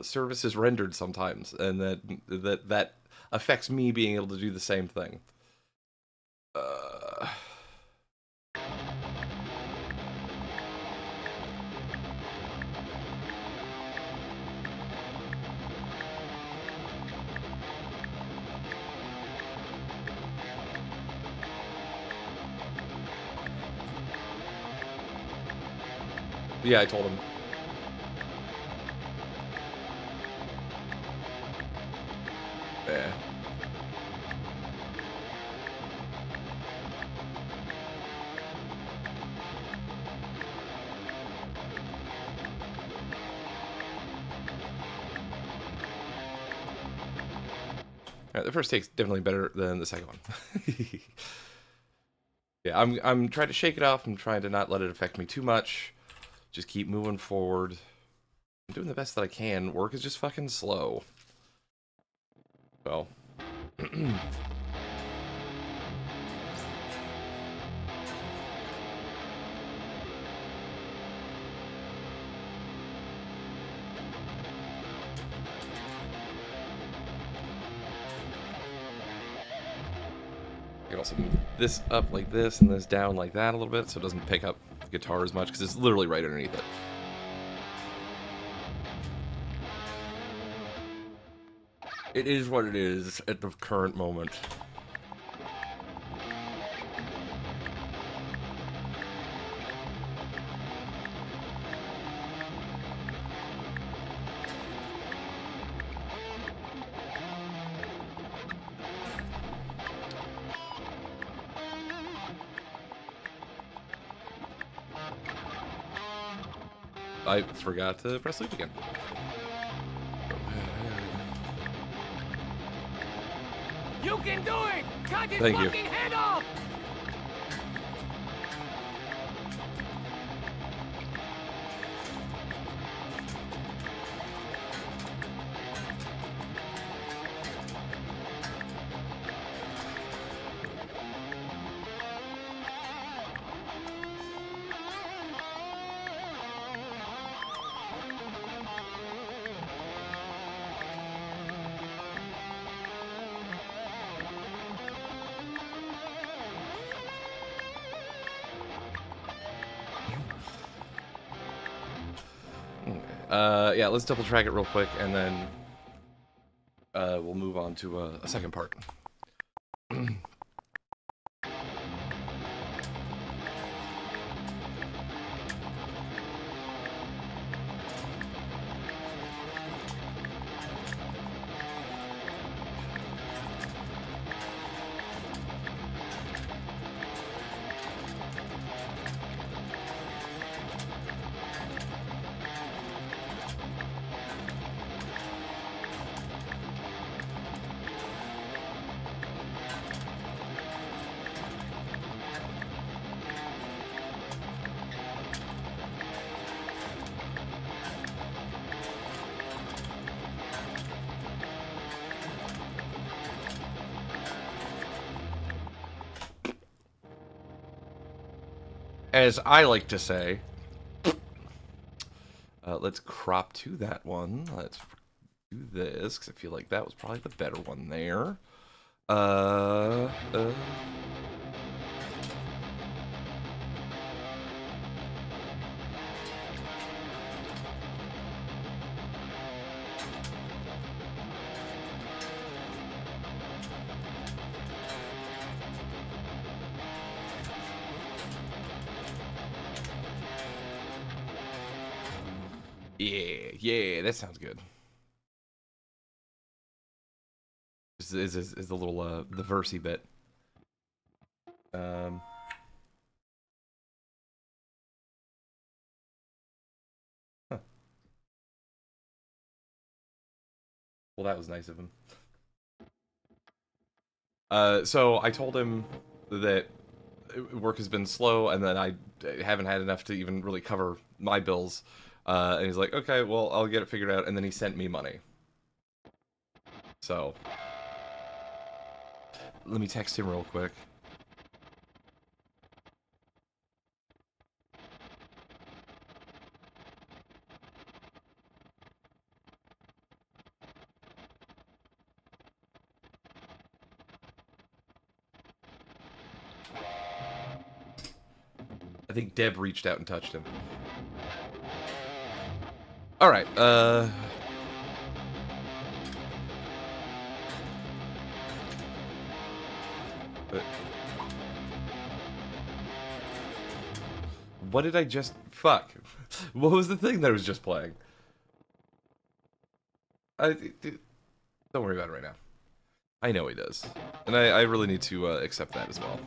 services rendered sometimes, and that affects me being able to do the same thing. Yeah, I told him. Yeah. The first take's definitely better than the second one. Yeah, I'm trying to shake it off. I'm trying to not let it affect me too much. Just keep moving forward. I'm doing the best that I can. Work is just fucking slow. Well. I can also move this up like this and this down like that a little bit so it doesn't pick up the guitar as much because it's literally right underneath it. It is what it is at the current moment. I forgot to press loop again. You can do it! Cut his Thank you. fucking head off! Yeah, let's double track it real quick, and then we'll move on to a second part. as I like to say. Let's crop to that one. Let's do this, because I feel like that was probably the better one there. Yeah, that sounds good. Is the little the versey bit. Huh. Well, that was nice of him. So I told him that work has been slow and that I haven't had enough to even really cover my bills. And he's like, okay, well, I'll get it figured out. And then he sent me money. So let me text him real quick. I think Deb reached out and touched him. All right. What did I just... Fuck. What was the thing that I was just playing? Don't worry about it right now. I know he does. And I really need to accept that as well.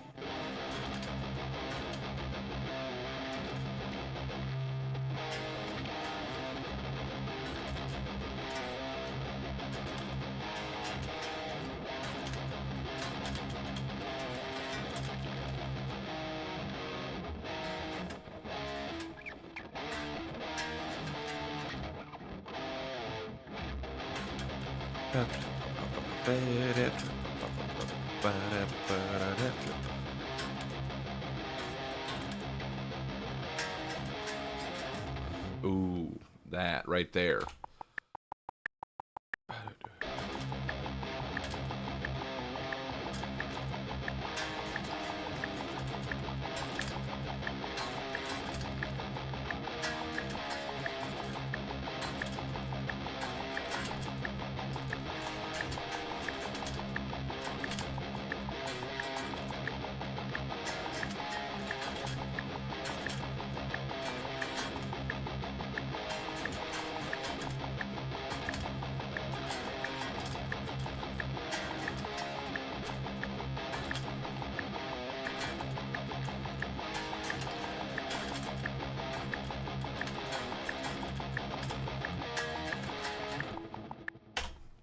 Ooh, that right there.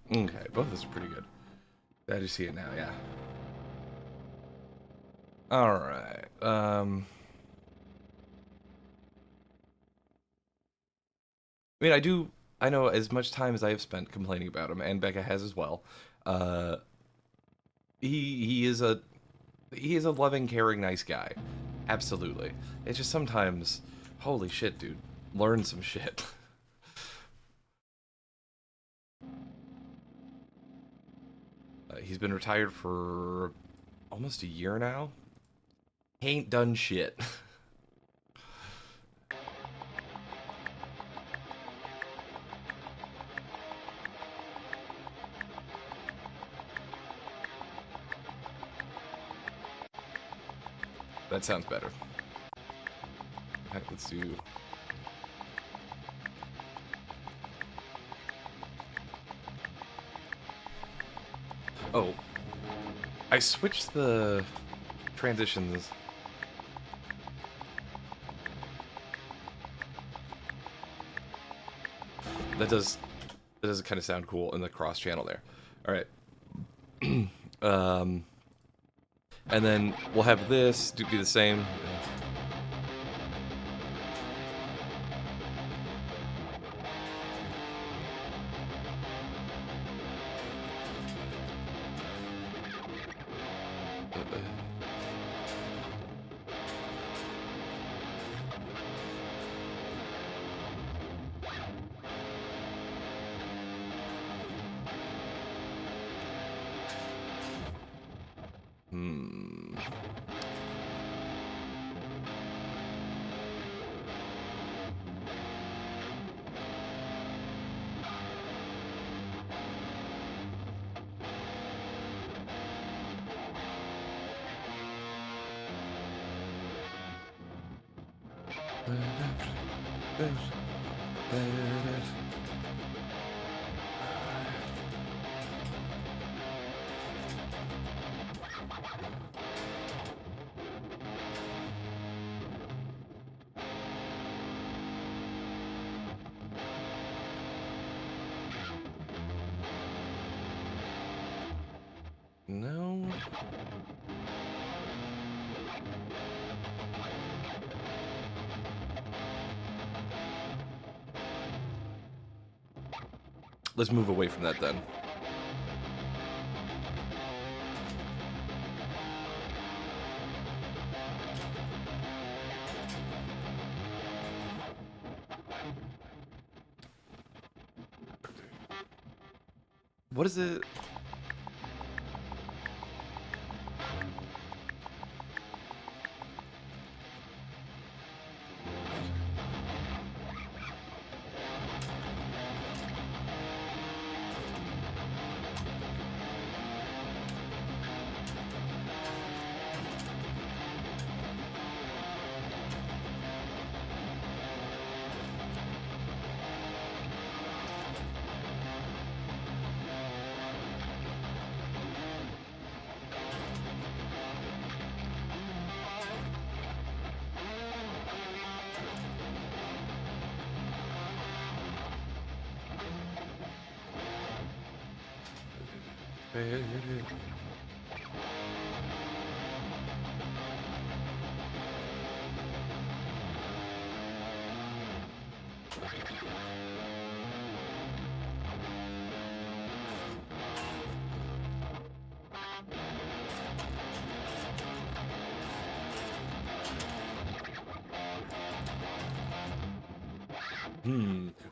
Okay, both of those are pretty good. I just see it now, yeah. Alright, I mean, I know as much time as I have spent complaining about him, and Becca has as well, he is a loving, caring, nice guy. Absolutely. It's just sometimes, holy shit, dude, learn some shit. He's been retired for almost a year now. He ain't done shit. That sounds better. Alright, let's do... Oh, I switched the transitions. That does kind of sound cool in the cross channel there. All right. And then we'll have this be the same. No. Let's move away from that then. What is it?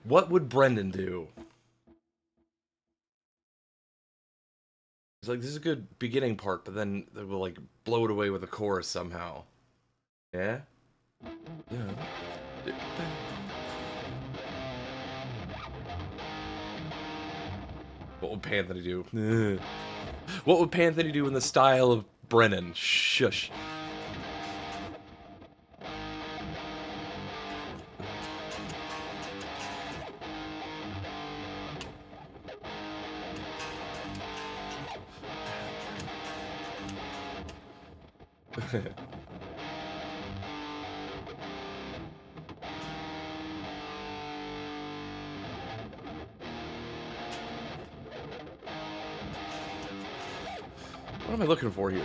What would Brendan do? It's like, this is a good beginning part, but then they will, like, blow it away with a chorus somehow. Yeah? Yeah. What would Panthony do? What would Panthony do in the style of Brennan? Shush. What am I looking for here?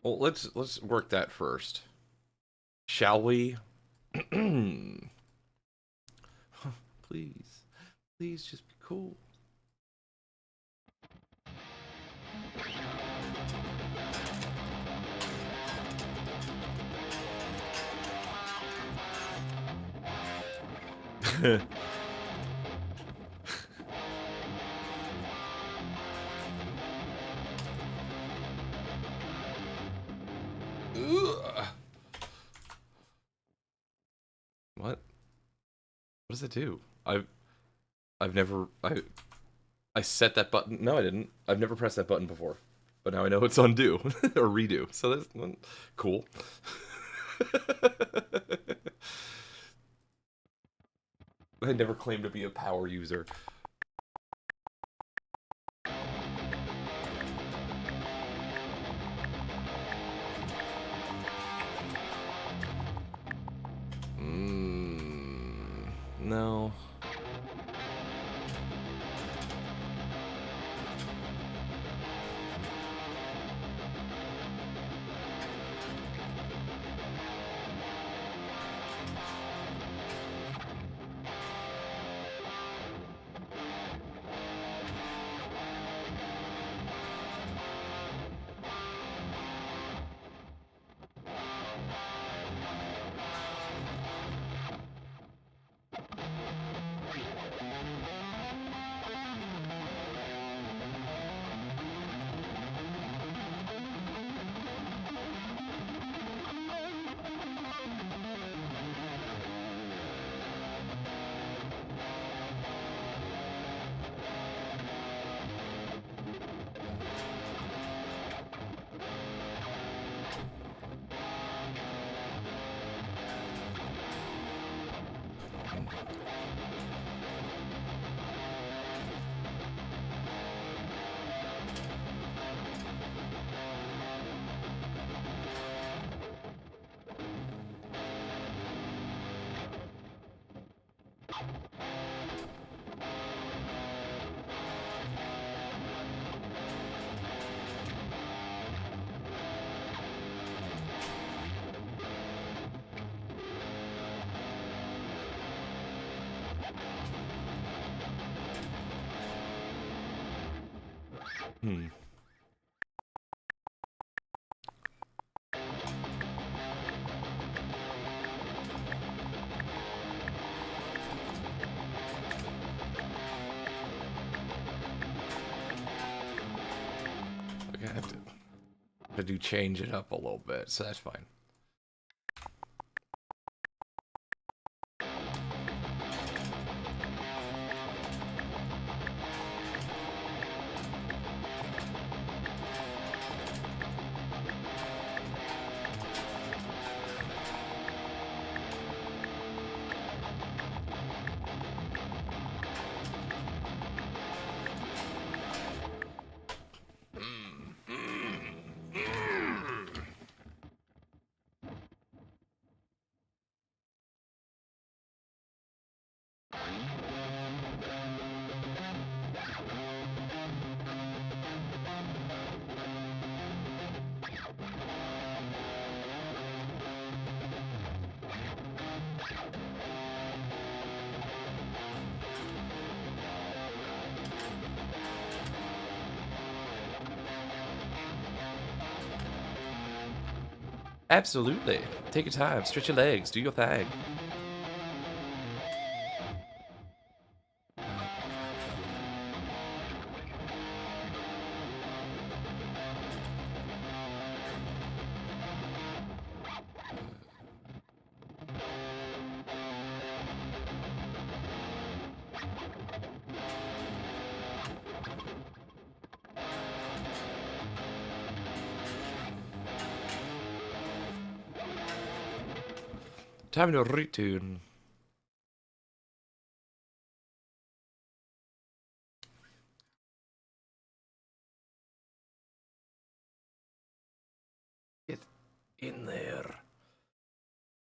Well, let's work that first. Shall we? Please. Please just be cool. What? What does it do? I've never I set that button. No, I didn't. I've never pressed that button before. But now I know it's undo or redo. So that's cool. I never claimed to be a power user. No. Hmm. Okay, I have to do change it up a little bit, so that's fine. Absolutely. Take your time, stretch your legs, do your thing. Time to retune. Get in there.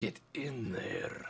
Get in there.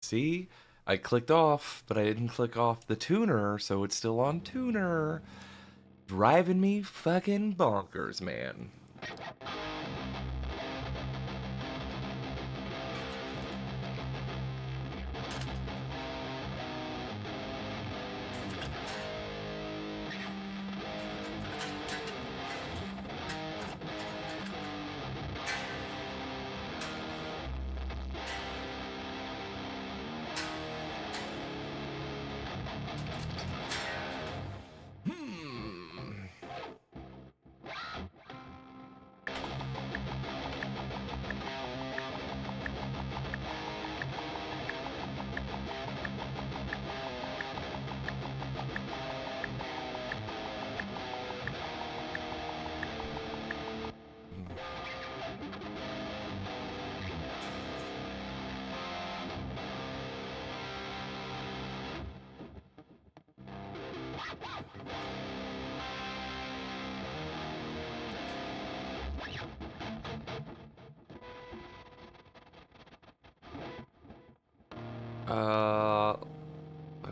See? I clicked off, but I didn't click off the tuner, so it's still on tuner. Driving me fucking bonkers, man.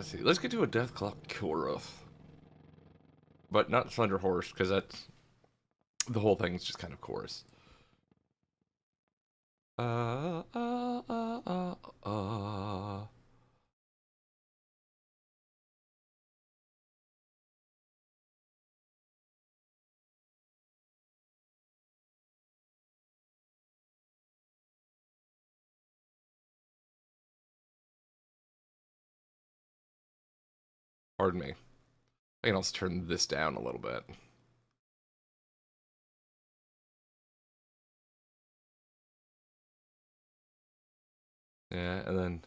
Let's see. Let's get to a Deathclaw Kilroth. But not Thunder Horse, because that's... the whole thing's just kind of chorus. Pardon me. I can also turn this down a little bit. Yeah, and then...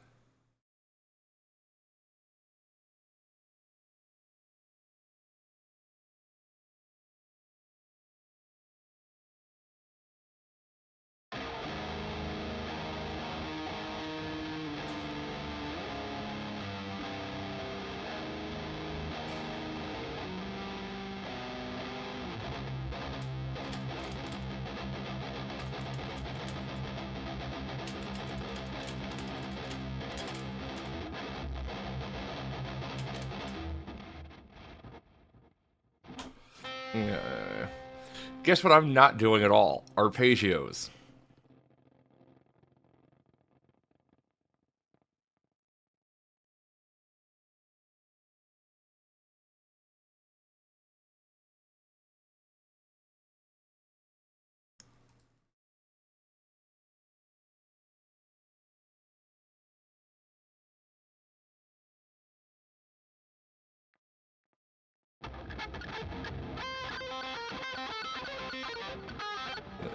Guess what I'm not doing at all? Arpeggios.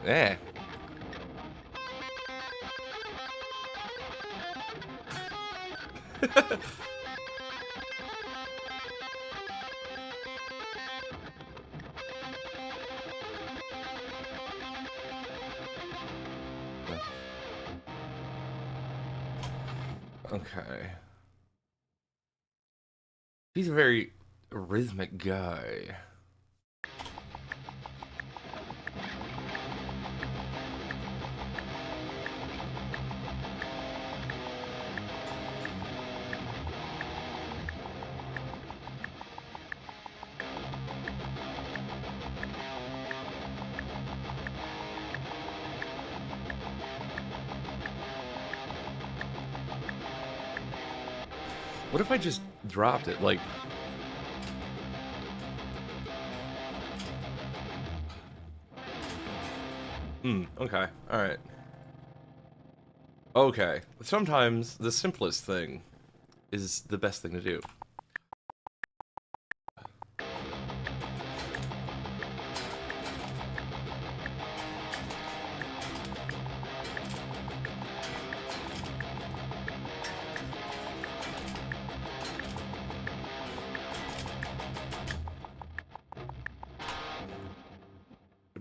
Eh. Okay. He's a very rhythmic guy. What if I just dropped it? Like... okay. Alright. Okay. Sometimes the simplest thing is the best thing to do.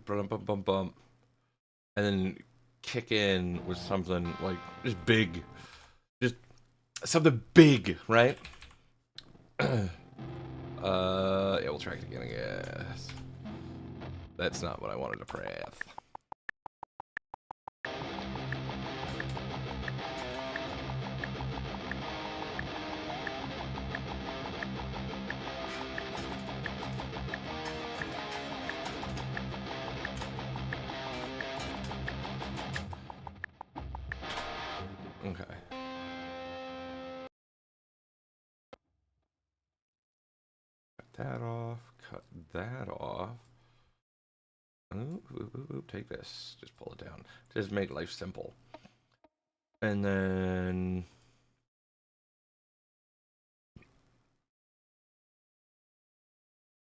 Bum, bum, bum. And then kick in with something like just big, just something big, right? Yeah, we'll try it again, I guess. That's not what I wanted to press. Okay. Cut that off. Cut that off. Ooh, take this. Just pull it down. Just make life simple. And then...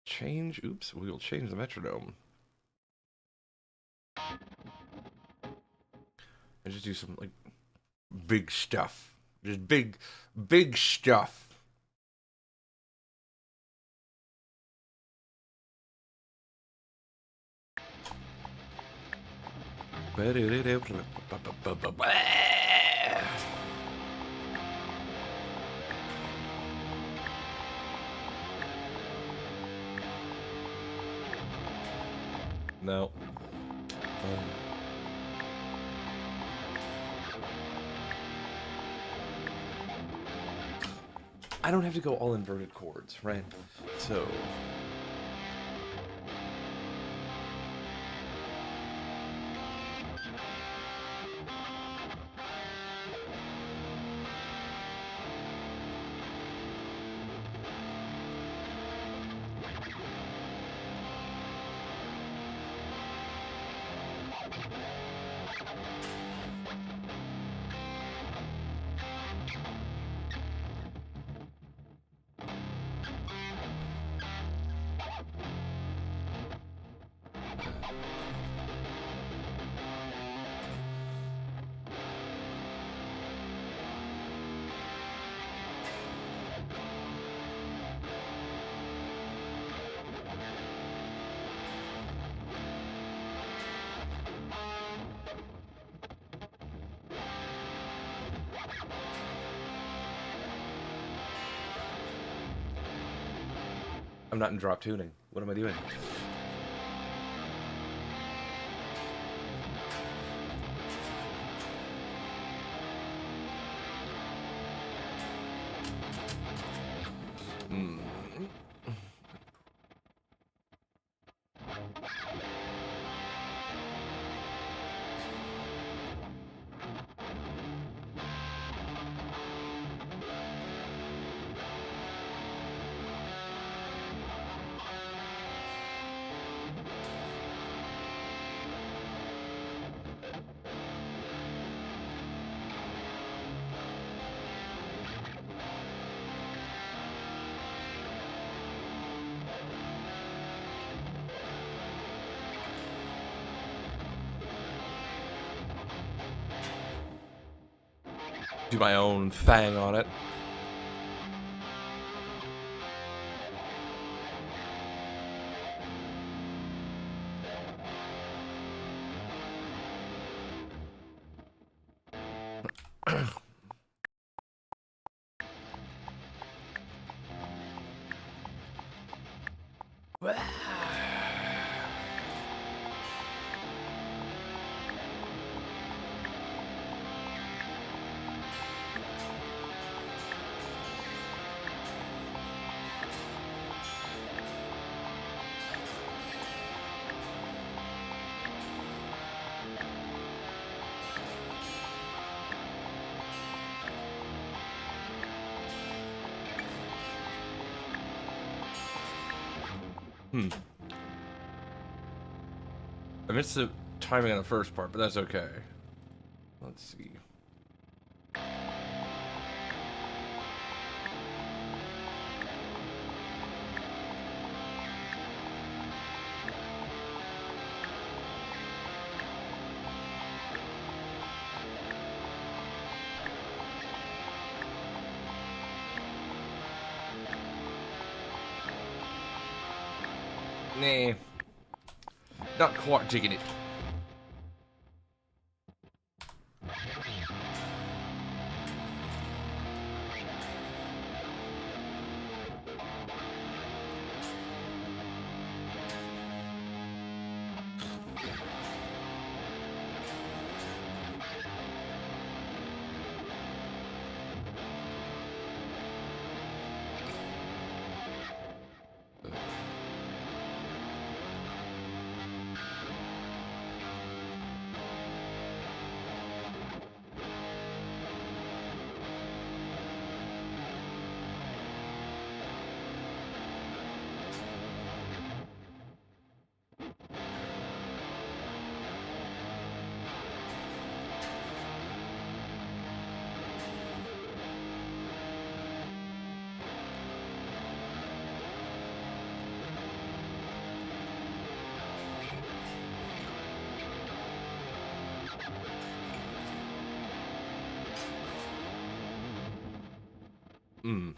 change... Oops, we will change the metronome. And just do some, like, big stuff. Just big stuff. No. I don't have to go all inverted chords, right? So... I'm not in drop tuning. What am I doing? Do my own thing on it. I missed the timing on the first part, but that's okay. Let's see. Nah. Not quite digging it. Hmm.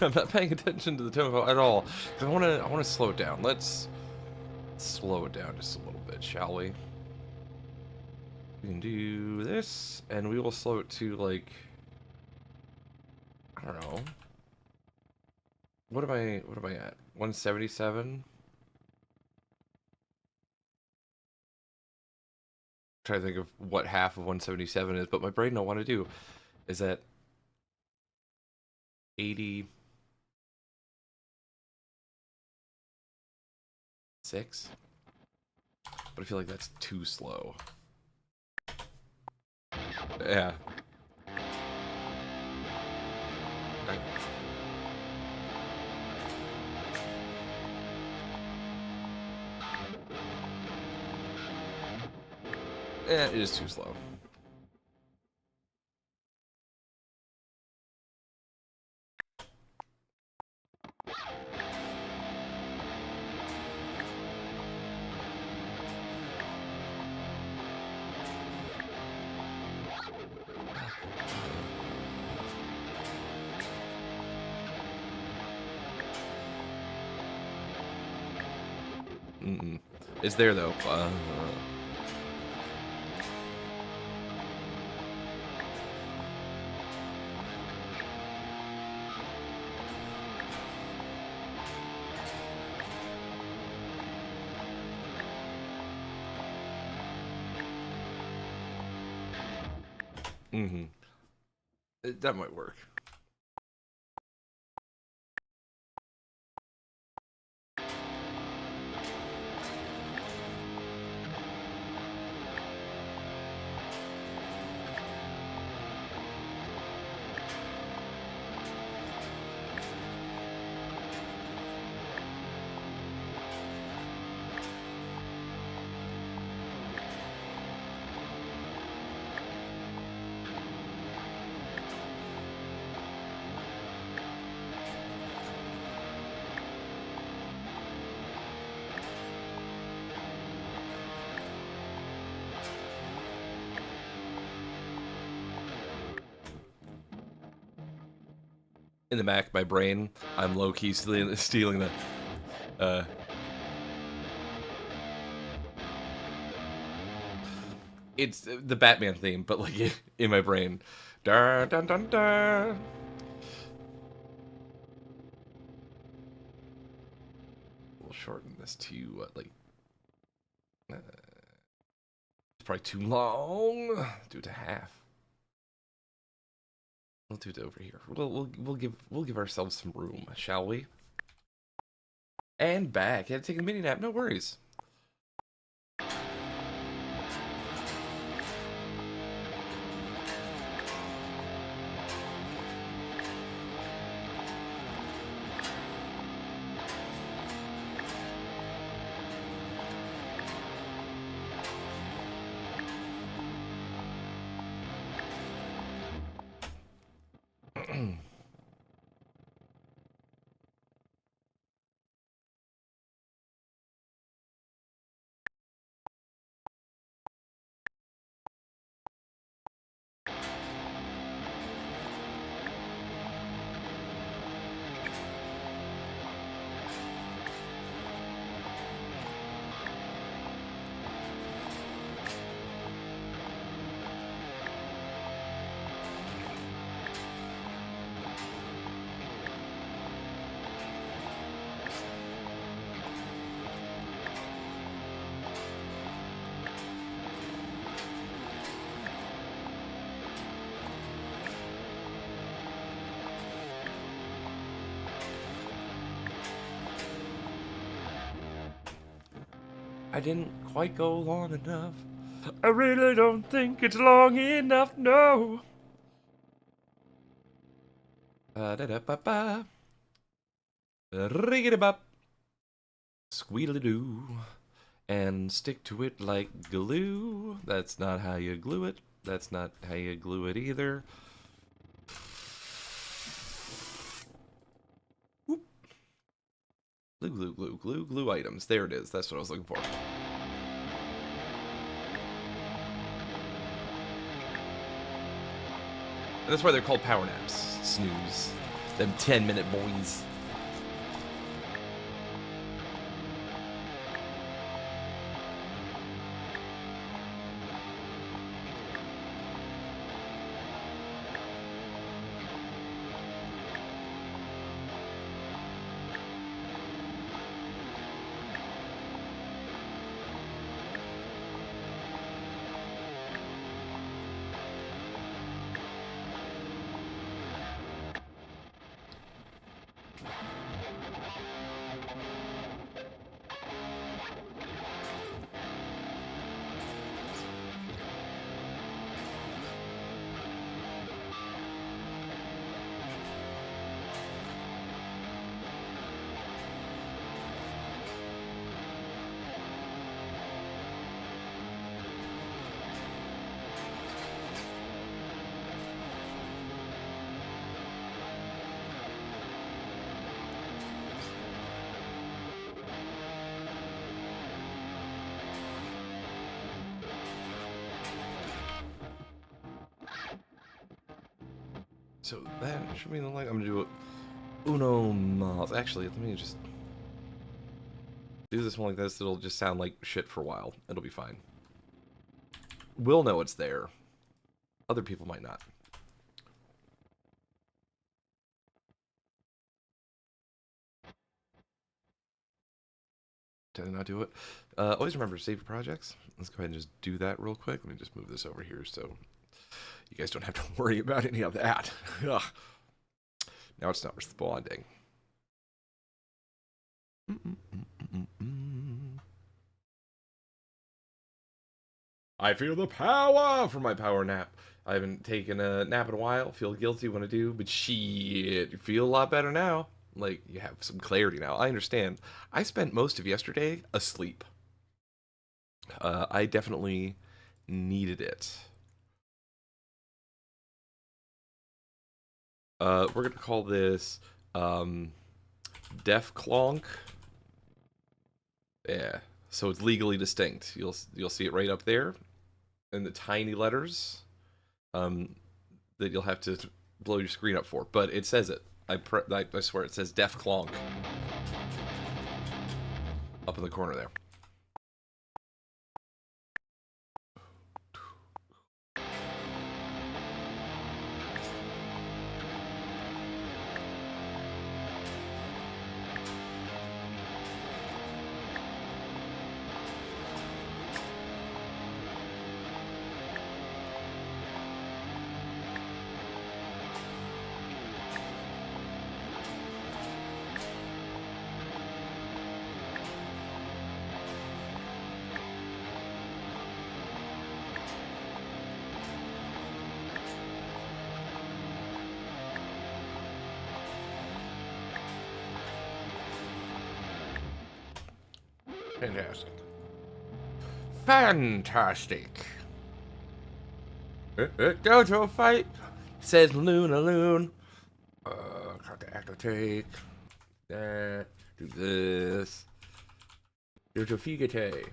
I'm not paying attention to the tempo at all. 'Cause I want to slow it down. Let's slow it down just a little bit, shall we? We can do this, and we will slow it to like, I don't know. What am I at? 177? Trying to think of what half of 177 is, but my brain don't want to do is at 86. But I feel like that's too slow. Yeah. Okay. It is too slow. It's there though. That might work. in the back of my brain, I'm low-key stealing the, it's the Batman theme, but like in my brain. Dun, dun, dun, dun. We'll shorten this to what, like, it's probably too long. Do it to half. We'll do it over here. We'll give ourselves some room, shall we? And back. Had to take a mini nap. No worries. I didn't quite go long enough. I really don't think it's long enough, no. Da-da-ba-ba. Rig-a-da-bop. Squeedly-doo. And stick to it like glue. That's not how you glue it. That's not how you glue it either. Whoop. Glue, glue, glue, glue, glue items. There it is. That's what I was looking for. And that's why they're called power naps. Snooze. Them 10-minute boys. So that should be the light. I'm gonna do it. Uno mas. Actually, let me just do this one like this. It'll just sound like shit for a while. It'll be fine. We'll know it's there. Other people might not. Did I not do it? Always remember to save your projects. Let's go ahead and just do that real quick. Let me just move this over here so you guys don't have to worry about any of that. Ugh. Now it's not responding. I feel the power for my power nap. I haven't taken a nap in a while. Feel guilty when I do, but shit, you feel a lot better now. Like, you have some clarity now. I understand. I spent most of yesterday asleep. I definitely needed it. We're going to call this Def Clonk. Yeah, so it's legally distinct. You'll see it right up there in the tiny letters that you'll have to blow your screen up for. But it says it. I swear it says Def Clonk up in the corner there. Fantastic. Fantastic. Dojo fight, says Luna Loon. Got the active take. That. Do this. Dojo Figate.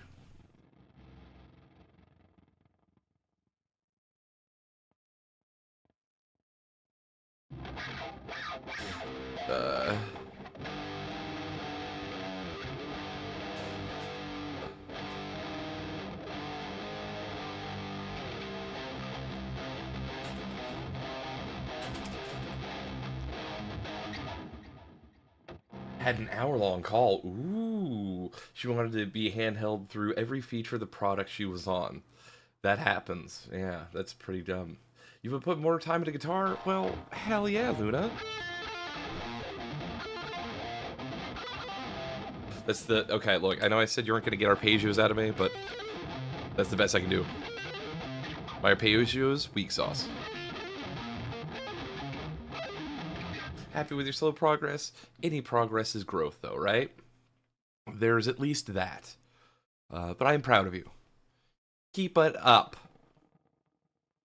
Had an hour-long call. Ooh. She wanted to be handheld through every feature of the product she was on. That happens. Yeah, that's pretty dumb. You would put more time into guitar? Well, hell yeah, Luna. That's the... Okay, look, I know I said you weren't going to get arpeggios out of me, but that's the best I can do. My arpeggios, weak sauce. Happy with your slow progress? Any progress is growth, though, right? There's at least that. But I'm proud of you. Keep it up.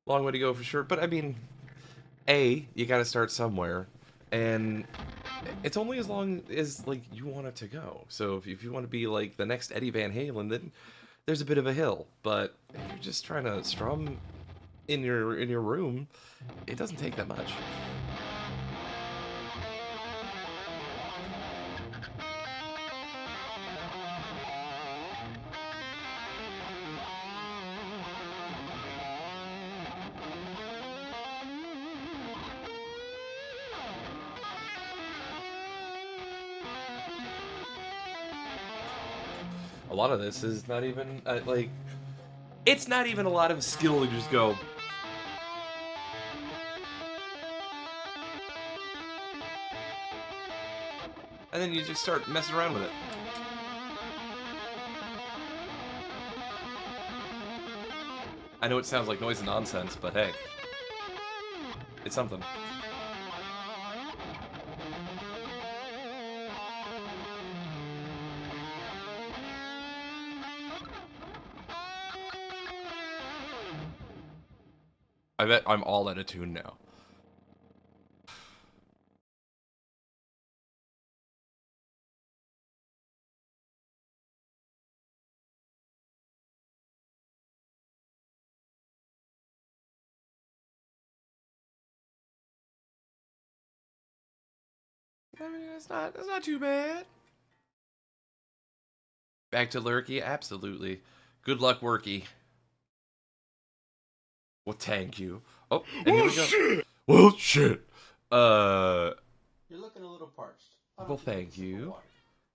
Long way to go for sure, but I mean, you gotta start somewhere, and it's only as long as, like, you want it to go. So if you want to be, like, the next Eddie Van Halen, then there's a bit of a hill, but if you're just trying to strum in your room, it doesn't take that much. A lot of this is not even, like, it's not even a lot of skill to just go. And then you just start messing around with it. I know it sounds like noise and nonsense, but hey, it's something. I bet I'm all out of tune now. I mean, it's not too bad. Back to Lurky, absolutely. Good luck, Worky. Well, thank you. Oh, and here we go. Shit. Well, shit. You're looking a little parched. Well, thank you.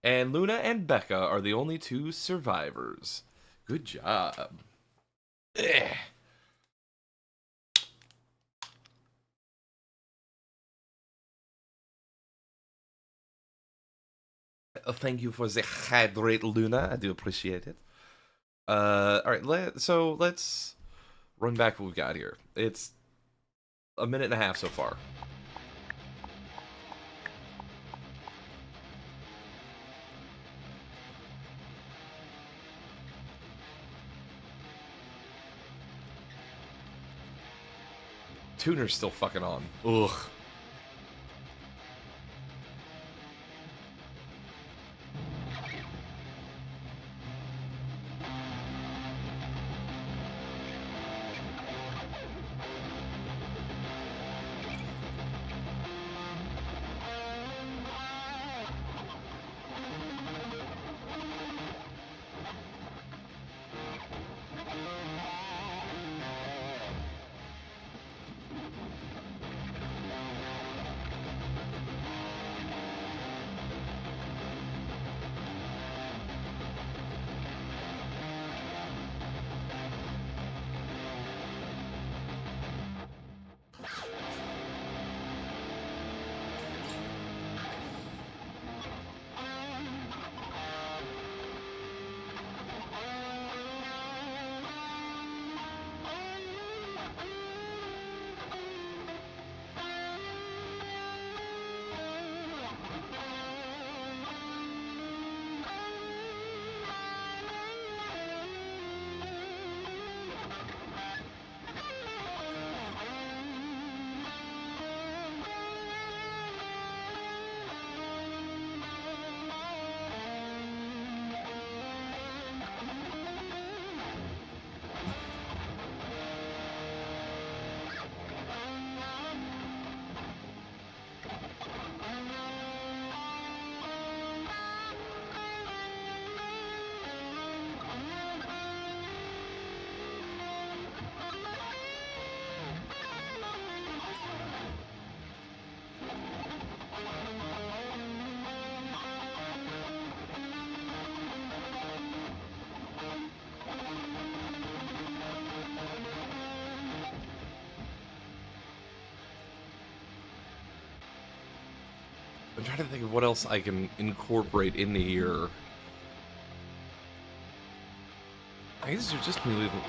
And Luna and Becca are the only two survivors. Good job. Ugh. Thank you for the hydrate, Luna. I do appreciate it. All right, let's run back what we've got here. It's a minute and a half so far. Tuner's still fucking on. Ugh. trying to think of what else I can incorporate into here. I guess it's just me leaving.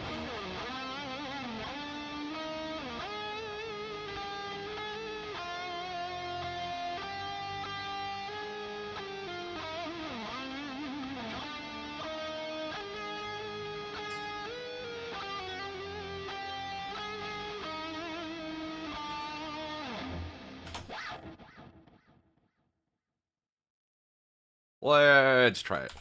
Let's try it.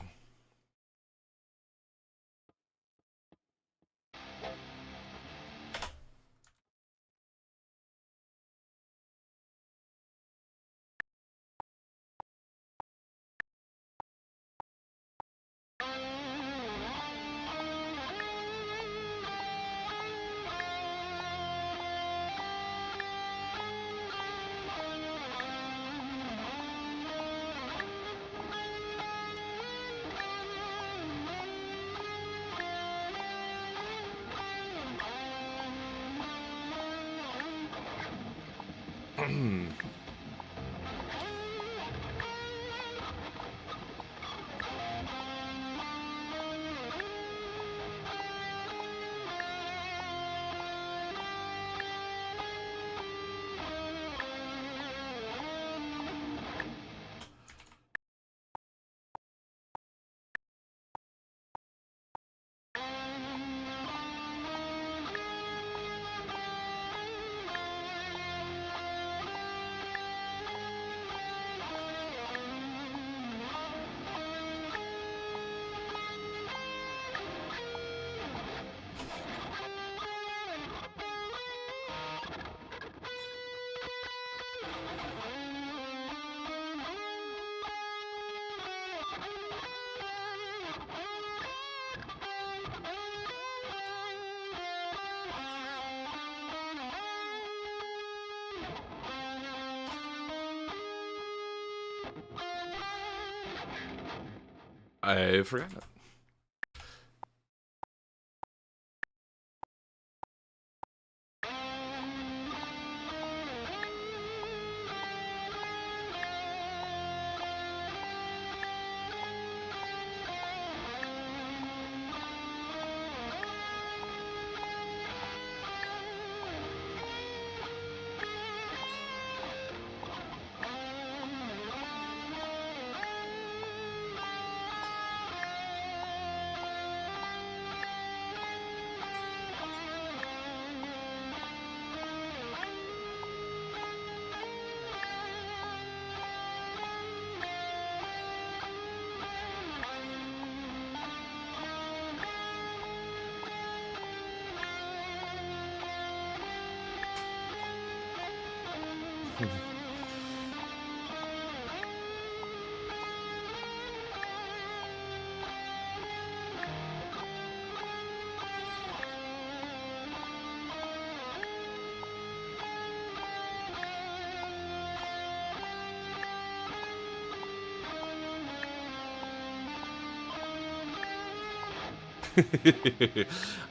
I forgot it.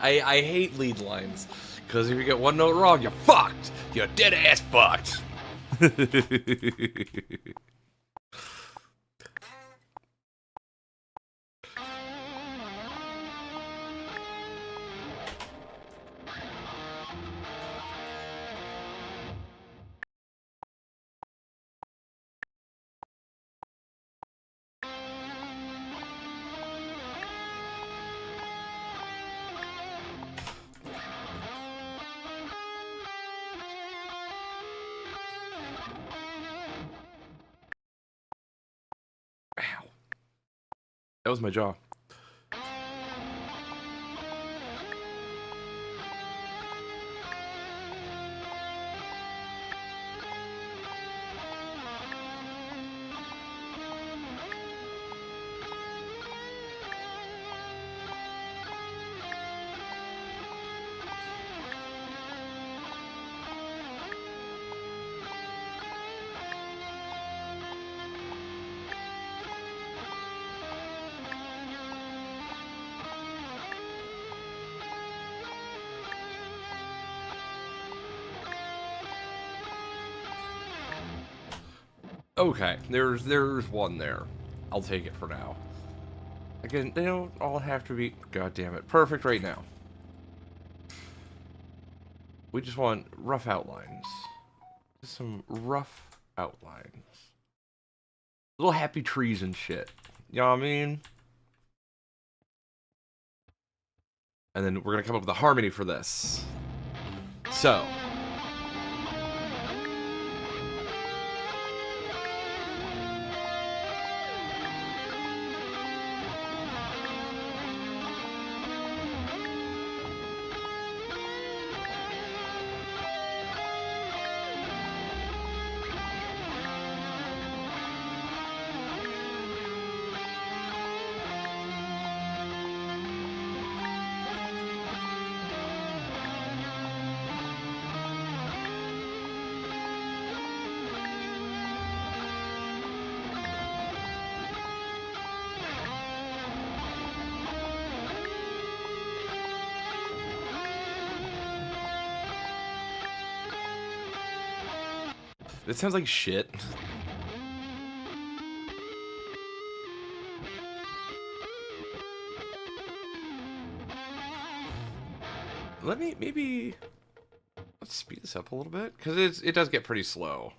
I hate lead lines, because if you get one note wrong, you're fucked. You're dead ass fucked. Ow. That was my jaw. Okay, there's one there. I'll take it for now. Again, they don't all have to be, god damn it, perfect right now. We just want rough outlines. Just some rough outlines. Little happy trees and shit. You know what I mean? And then we're gonna come up with a harmony for this. So. It sounds like shit. Let me let's speed this up a little bit because it does get pretty slow.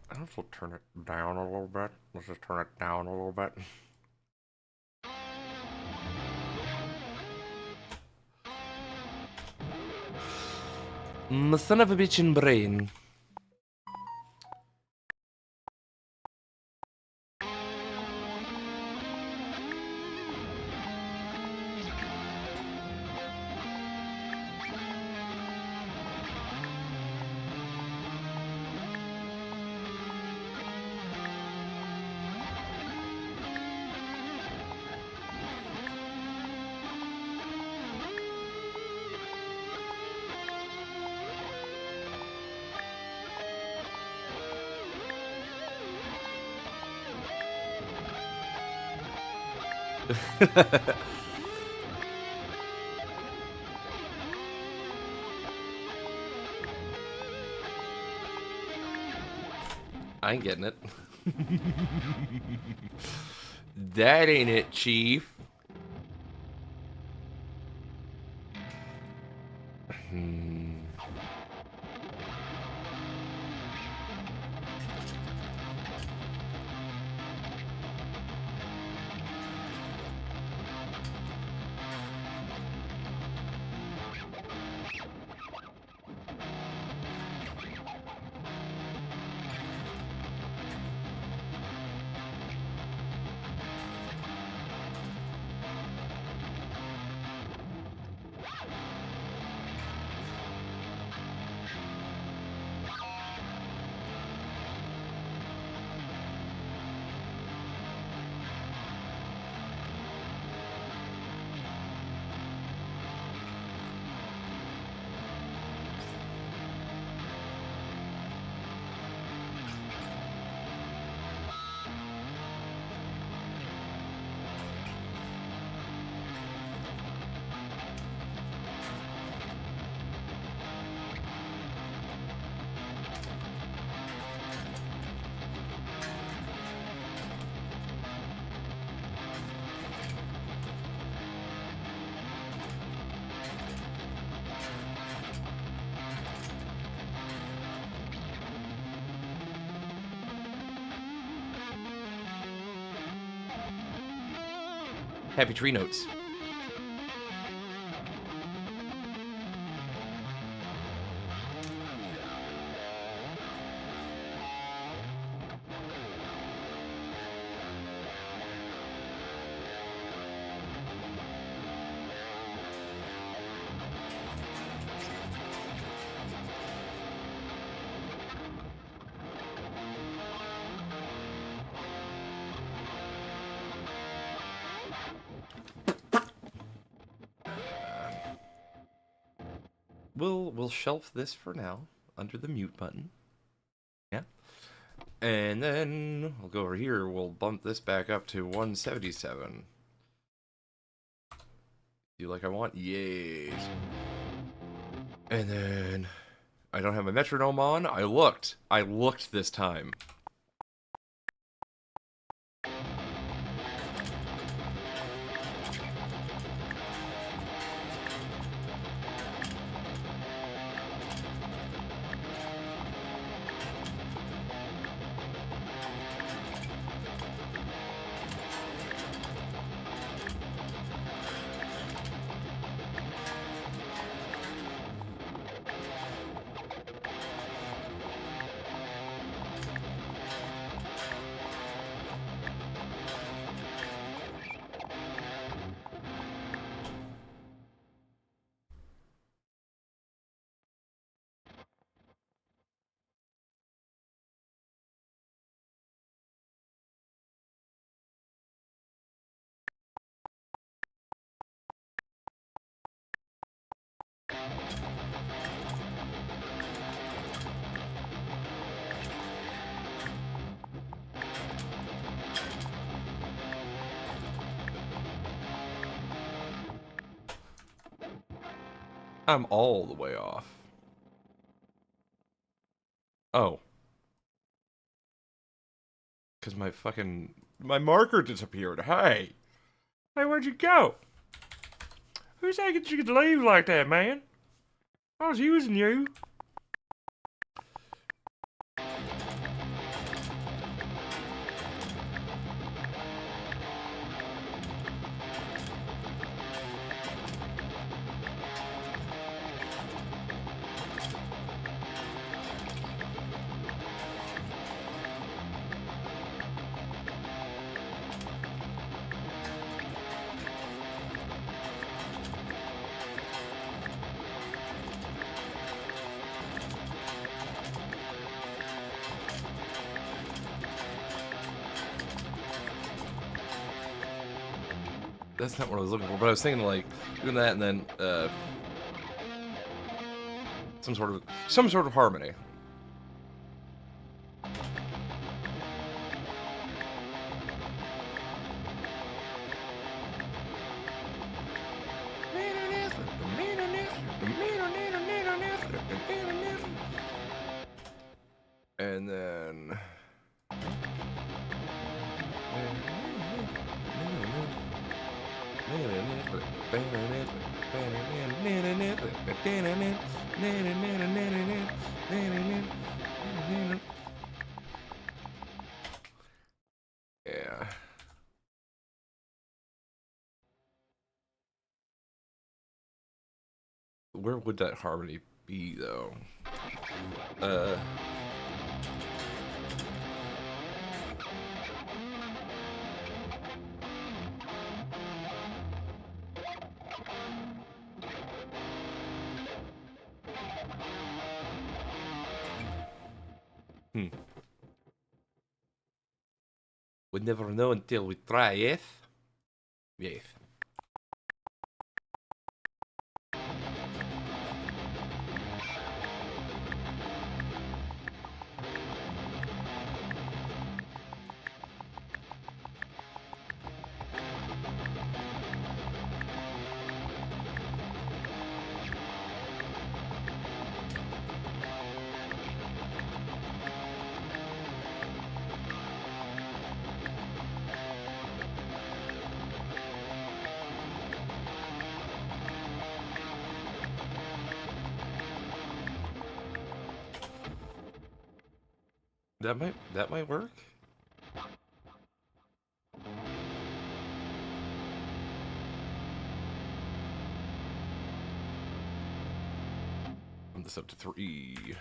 I don't know if we'll turn it down a little bit. Let's just turn it down a little bit. Son of a bitchin' brain. I ain't getting it. That ain't it, Chief. Happy tree notes. we'll shelf this for now under the mute button. Yeah. And then we'll go over here. We'll bump this back up to 177. Do like I want? Yes. And then I don't have my metronome on. I looked this time. I'm all the way off. Oh. Because my marker disappeared. Hey! Hey, where'd you go? Who said you could leave like that, man? I was using you. That's not what I was looking for, but I was thinking like doing that and then some sort of harmony. And then yeah. Where would that harmony be, though? We never know until we try, yes? Yes. That might work. Bump this up to 3.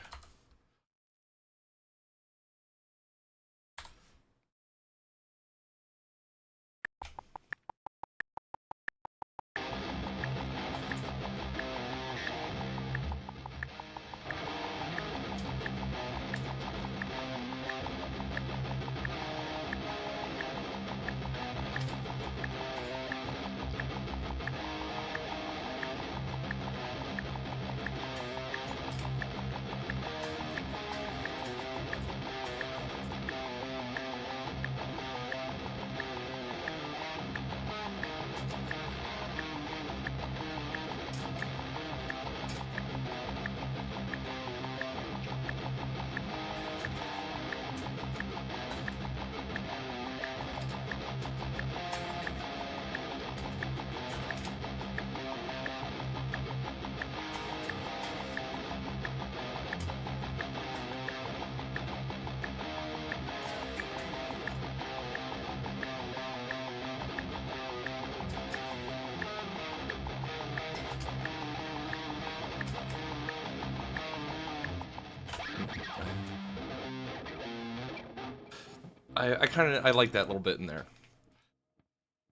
I like that little bit in there.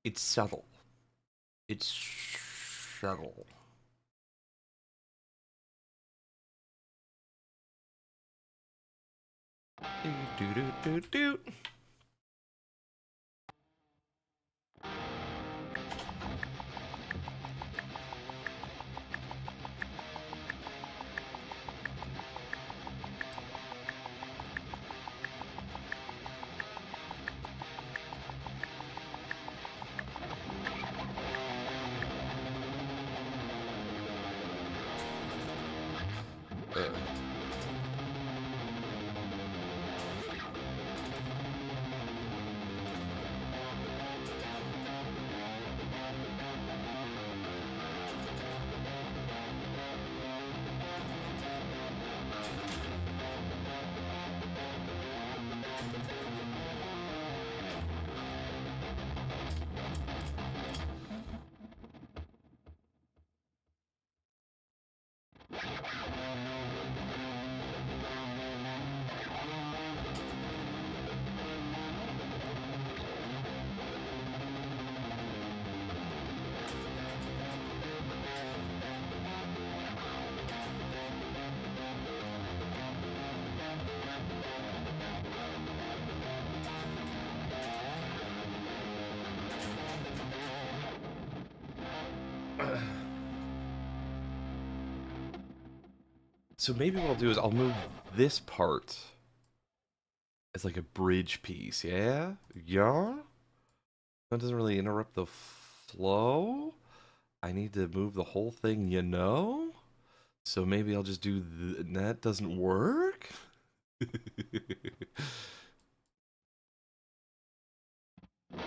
It's subtle. It's subtle. Do do do do. So maybe what I'll do is I'll move this part as like a bridge piece, yeah? Yeah? That doesn't really interrupt the flow. I need to move the whole thing, you know? So maybe I'll just do that doesn't work?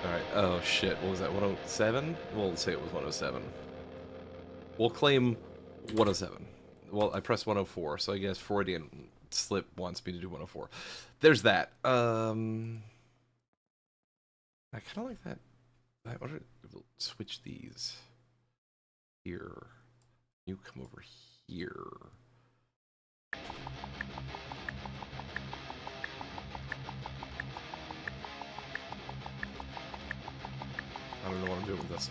Alright, oh shit, what was that, 107? We'll say it was 107. We'll claim 107. Well, I pressed 104, so I guess Freudian slip wants me to do 104. There's that. I kind of like that. I want to switch these. Here. You come over here. I don't know what I'm doing with this.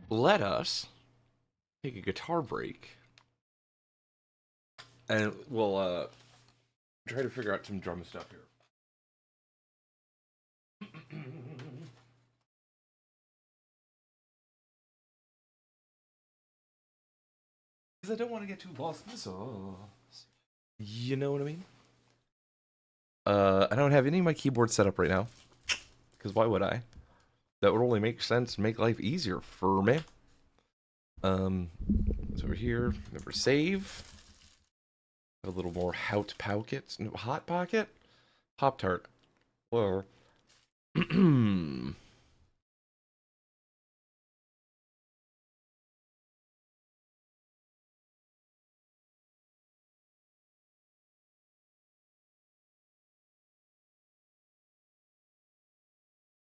Let us take a guitar break, and we'll try to figure out some drum stuff here. Because I don't want to get too lost in the sauce. You know what I mean? I don't have any of my keyboards set up right now. Because why would I? That would only make sense and make life easier for me. It's over here. Remember, save. A little more Hot Pocket. No, Hot Pocket? Pop Tart. Or.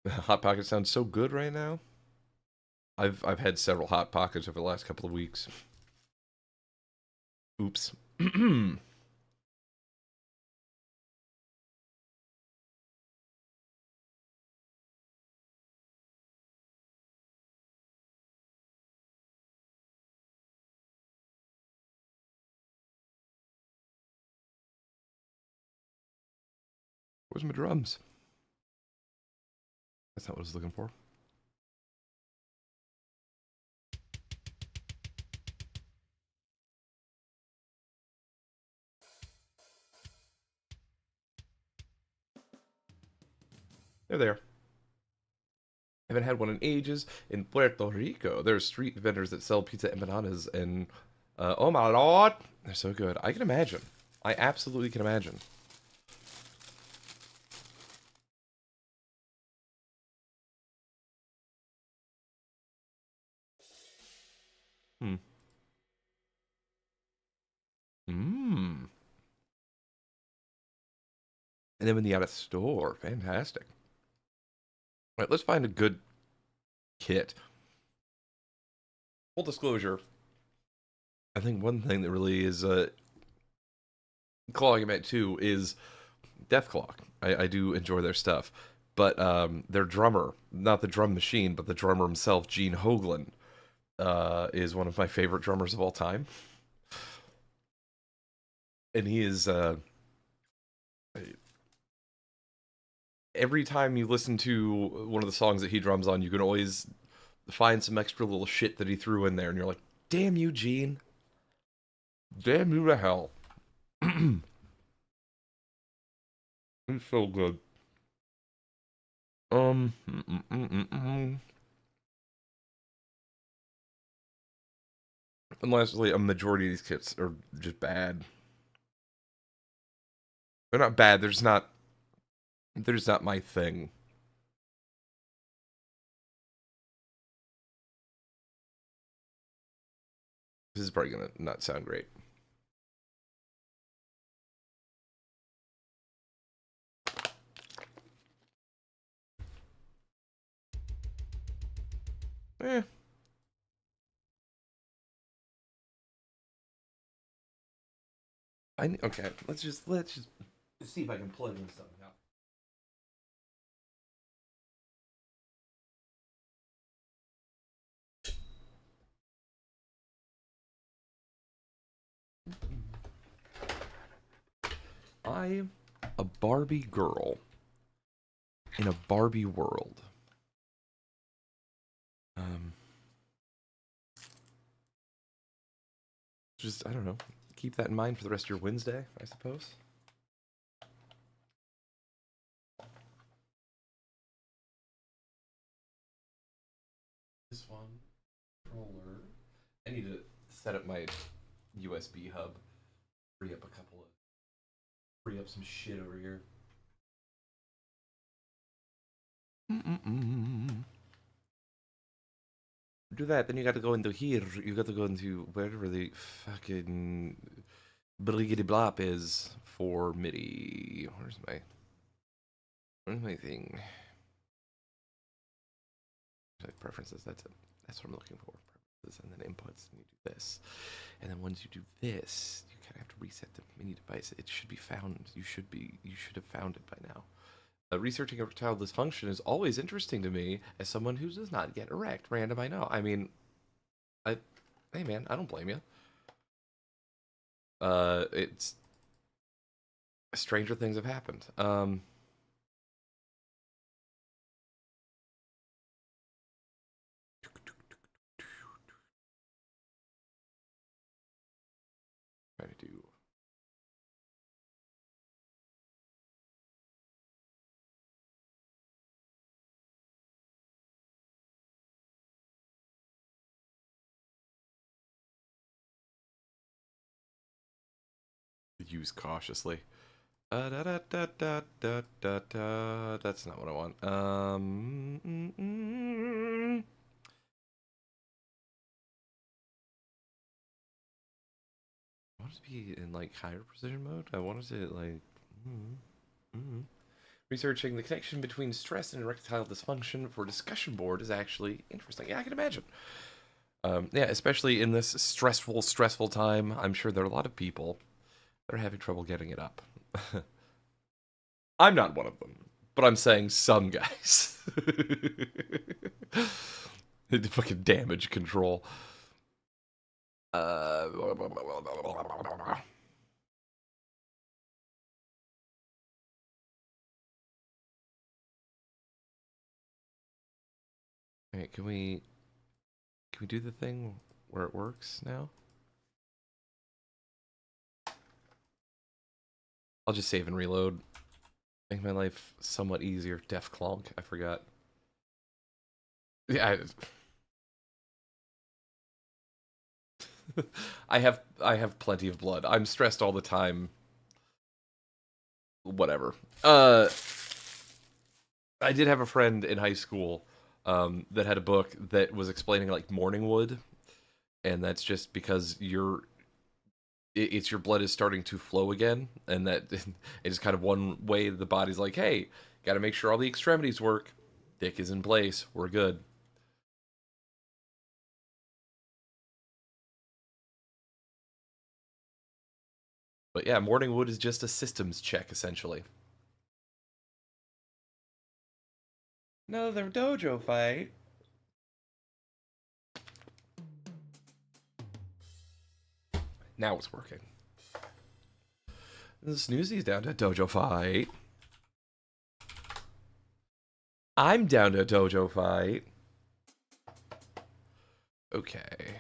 Hot Pocket sounds so good right now. I've had several Hot Pockets over the last couple of weeks. Oops. Where's my drums? That's not what I was looking for. They're there. Haven't had one in ages. In Puerto Rico, there's street vendors that sell pizza empanadas, and oh my lord, they're so good. I can imagine. I absolutely can imagine. Mmm. And then when you got a store, fantastic. All right, let's find a good kit. Full disclosure, I think one thing that really is clawing him at too is Deathclaw. I do enjoy their stuff, but their drummer, not the drum machine, but the drummer himself, Gene Hoglan, is one of my favorite drummers of all time. And he is every time you listen to one of the songs that he drums on, you can always find some extra little shit that he threw in there, and you're like, damn you, Gene. Damn you to hell. It's so good. And lastly, a majority of these kits are just bad. They're not bad, they're just not my thing. This is probably gonna not sound great. Okay, let's just see if I can plug this something out. I'm a Barbie girl in a Barbie world. Just, I don't know, keep that in mind for the rest of your Wednesday, I suppose. This one, controller. I need to set up my USB hub, free up some shit over here. Do that, then you got to go into here. You got to go into wherever the fucking bliggity blop is for MIDI. Where's my thing? Preferences. That's it. That's what I'm looking for. Preferences, and then inputs, and you do this. And then once you do this, you kind of have to reset the MIDI device. It should be found. You should have found it by now. Researching erectile dysfunction is always interesting to me as someone who does not get erect. Random, I know. I mean, hey man, I don't blame you. It's stranger things have happened. Trying to do. Use cautiously. That's not what I want. I want it to be in like higher precision mode. I wanted to like researching the connection between stress and erectile dysfunction for discussion board is actually interesting. Yeah, I can imagine. Yeah, especially in this stressful time, I'm sure there are a lot of people that are having trouble getting it up. I'm not one of them, but I'm saying some guys. Fucking damage control. Alright, can we do the thing where it works now? I'll just save and reload. Make my life somewhat easier. Def Clonk, I forgot. Yeah, I have plenty of blood. I'm stressed all the time. Whatever. I did have a friend in high school that had a book that was explaining like morning wood, and that's just because it's your blood is starting to flow again, and that it's kind of one way the body's like, hey, got to make sure all the extremities work. Dick is in place. We're good. But yeah, morning wood is just a systems check, essentially. Another dojo fight. Now it's working. Snoozy's down to dojo fight. I'm down to dojo fight. Okay.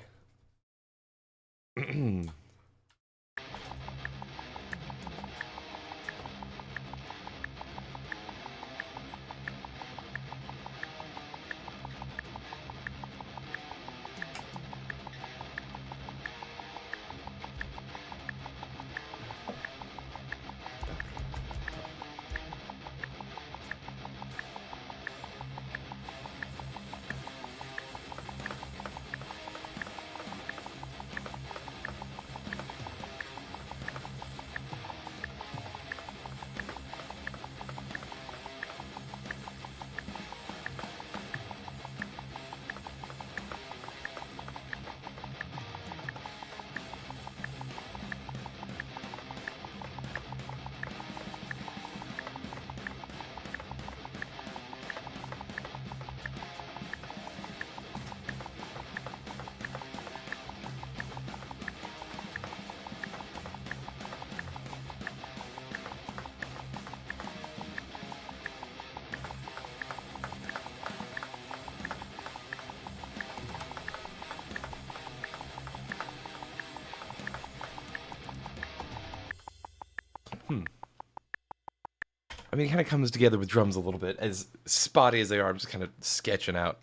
I mean, it kind of comes together with drums a little bit. As spotty as they are, I'm just kind of sketching out.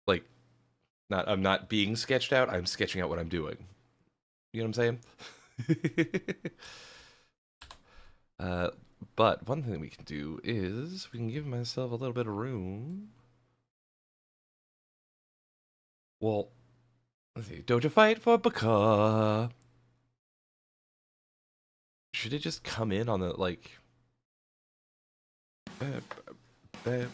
Like, I'm not being sketched out, I'm sketching out what I'm doing. You know what I'm saying? But one thing we can do is we can give myself a little bit of room. Well, let's see. Dojo fight for Baka. Should it just come in on the, like... Bep. There.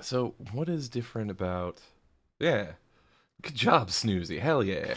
So, what is different about... Yeah. Good job, Snoozy. Hell yeah.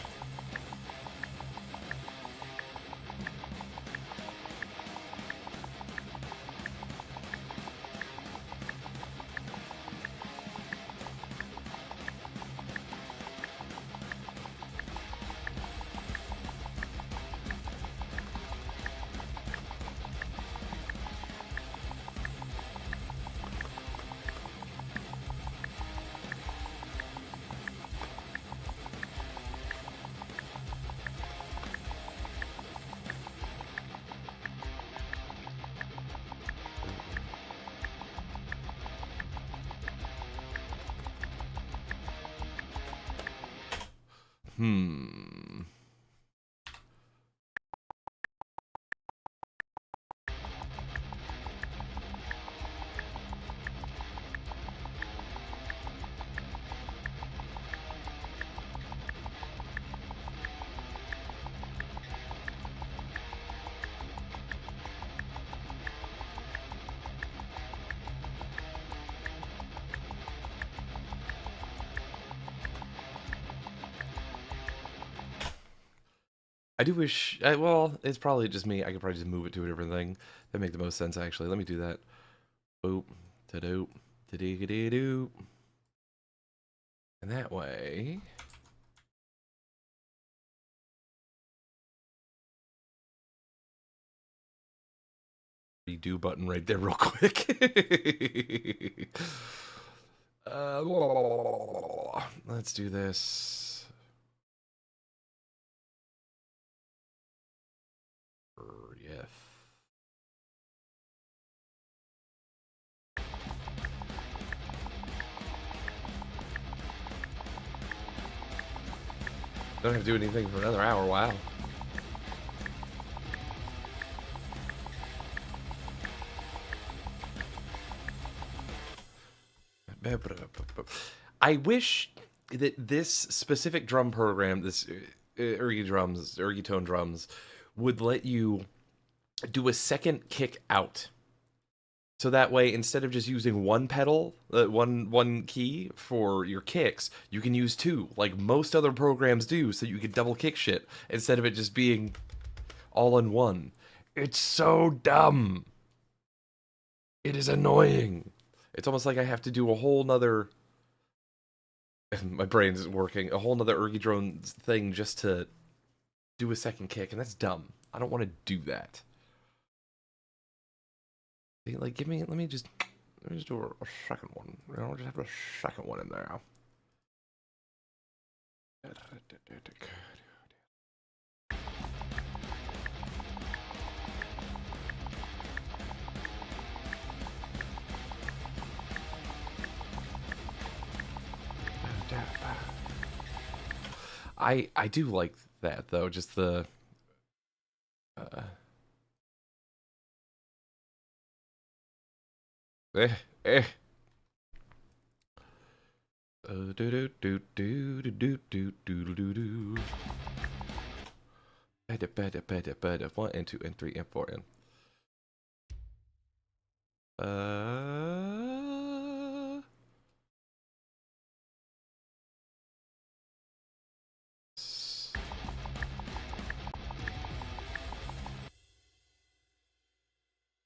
I do wish, well, it's probably just me. I could probably just move it to a different thing. That'd make the most sense, actually. Let me do that. Boop, ta-doop, ta-dee-ga-dee-doop. And that way... redo button right there real quick. Let's do this. Yes. Don't have to do anything for another hour. Wow. I wish that this specific drum program, this Ergitone drums, would let you do a second kick out. So that way, instead of just using one pedal, one key for your kicks, you can use two, like most other programs do, so you can double kick shit, instead of it just being all in one. It's so dumb. It is annoying. It's almost like I have to do a whole nother... my brain's working. A whole nother Ergidrone thing just to do a second kick, and that's dumb. I don't want to do that. Like, let me just do a second one. You know, just have a second one in there. I do like that though, just the do do do do do do do do do do. Better 1 and 2 and 3 and 4 and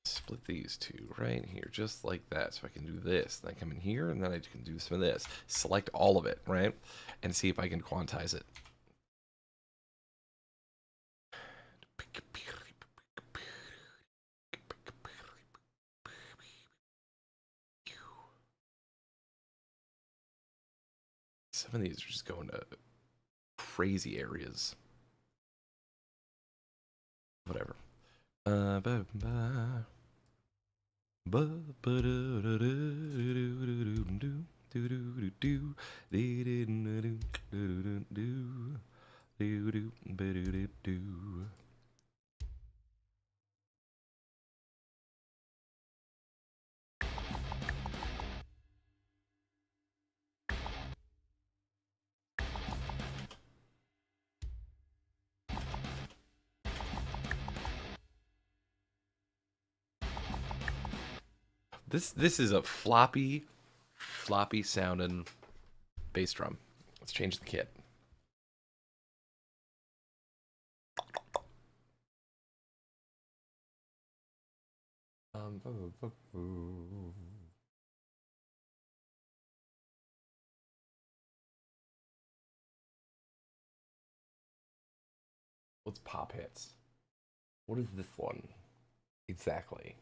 split these two right here, just like that. So I can do this, then I come in here, and then I can do some of this. Select all of it, right? And see if I can quantize it. Some of these are just going to crazy areas. Whatever. This is a floppy sounding bass drum. Let's change the kit. What's pop hits? What is this one exactly?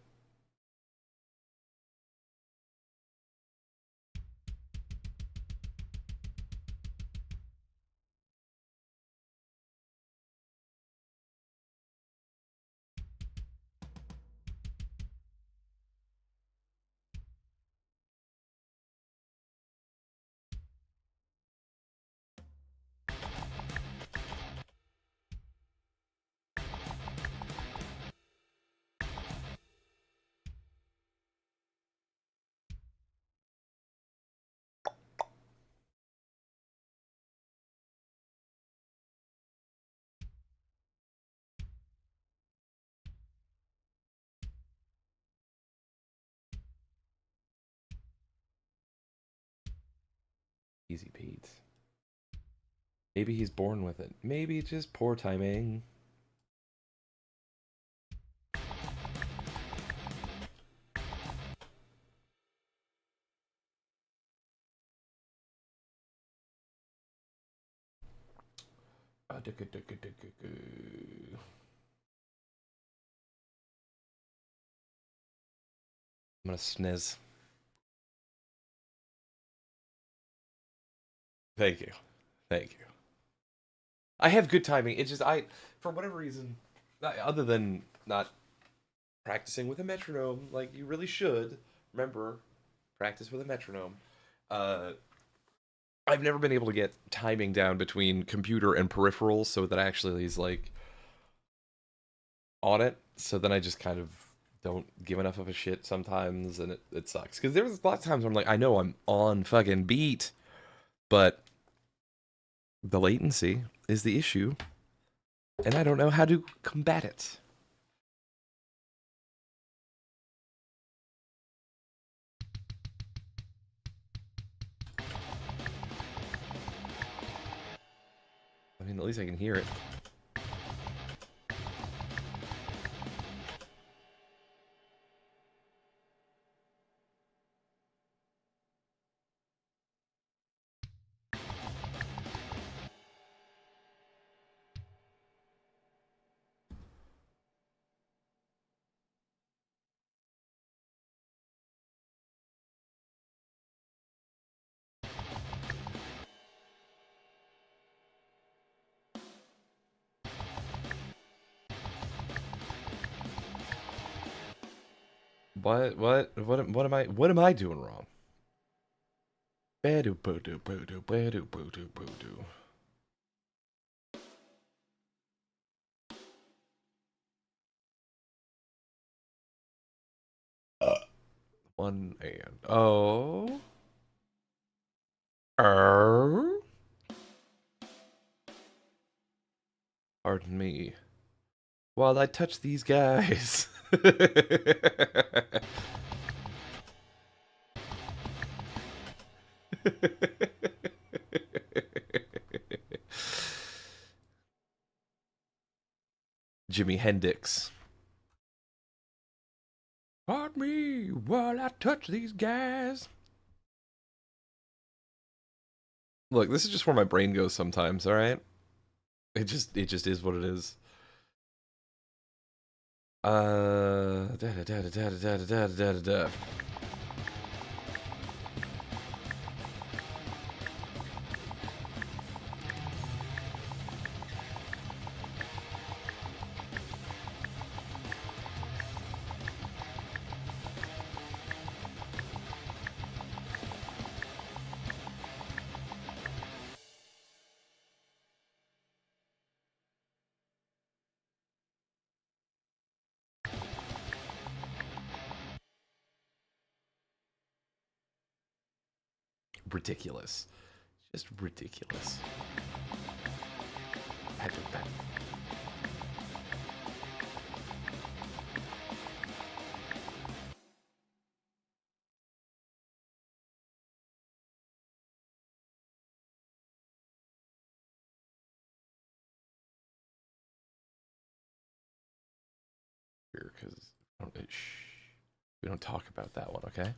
Easy Pete. Maybe he's born with it. Maybe just poor timing. I'm gonna sniz. Thank you. Thank you. I have good timing. It's just for whatever reason, other than not practicing with a metronome, like you really should. Remember, practice with a metronome. I've never been able to get timing down between computer and peripherals so that actually is like on it. So then I just kind of don't give enough of a shit sometimes, and it sucks. Because there's a lot of times where I'm like, I know I'm on fucking beat, but the latency is the issue, and I don't know how to combat it. I mean, at least I can hear it. What am I doing wrong? Badu boo-doo boo-doo badu boo-doo boo-doo. One and oh. Pardon me. While I touch these guys. Jimi Hendrix. Pardon me while I touch these guys. Look, this is just where my brain goes sometimes, alright? It just is what it is. Da da da da da da da da da da. Ridiculous. Just ridiculous. Because we don't talk about that one, okay?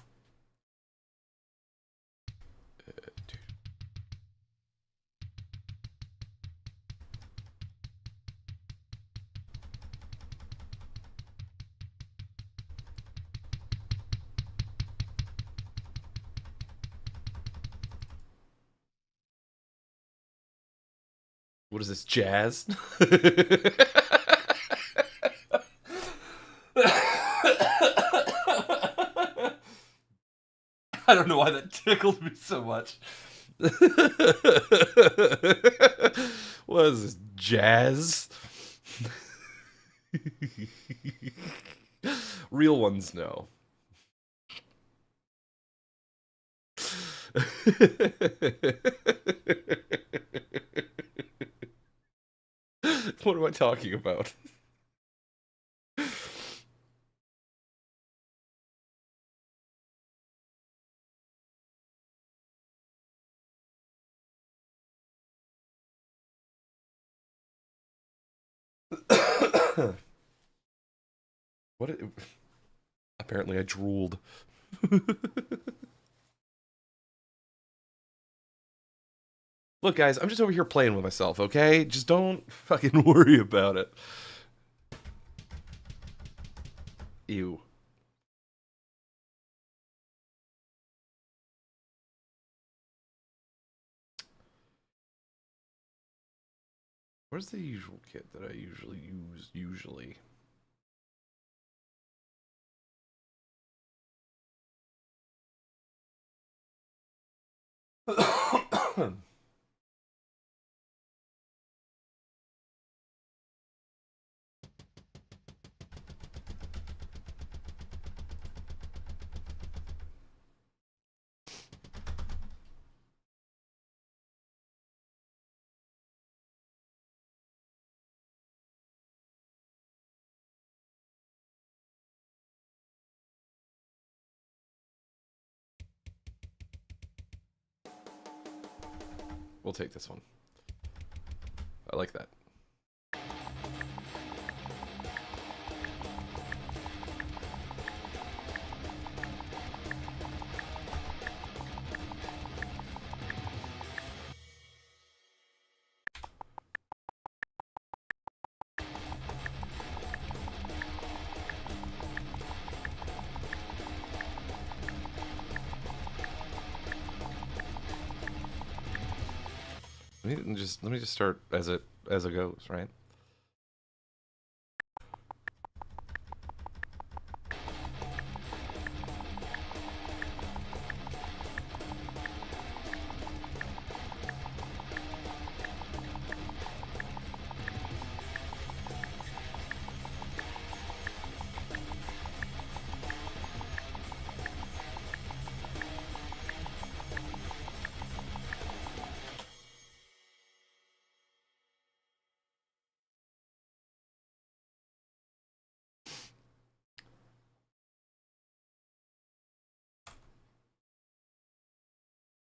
What is this, jazz? I don't know why that tickled me so much. What is this, jazz? Real ones know. What am I talking about? What? Apparently, I drooled. Look, guys, I'm just over here playing with myself, okay? Just don't fucking worry about it. Ew. Where's the usual kit that I usually use, We'll take this one. I like that. Let me just start as it goes, right?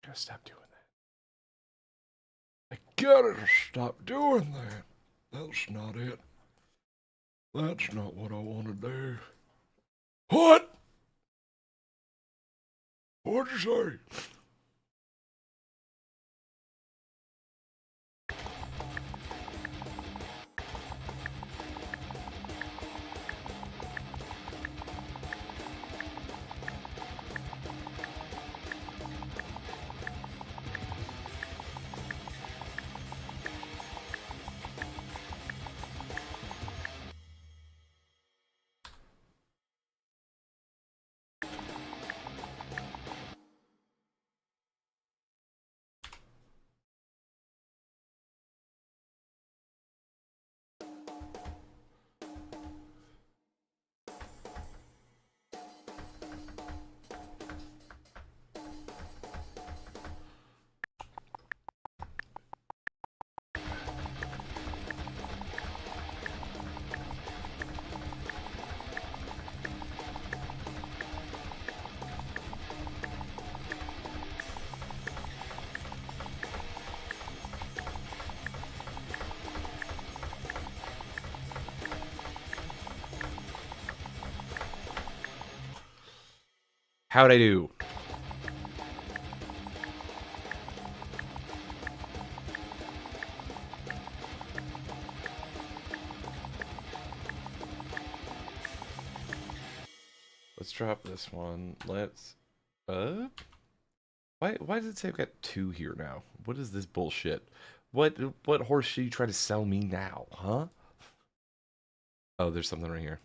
Gotta stop doing that. I gotta stop doing that. That's not it. That's not what I want to do. What? What'd you say? How'd I do? Let's drop this one. Let's why does it say I've got 2 here now? What is this bullshit? What horse should you try to sell me now, huh? Oh, there's something right here.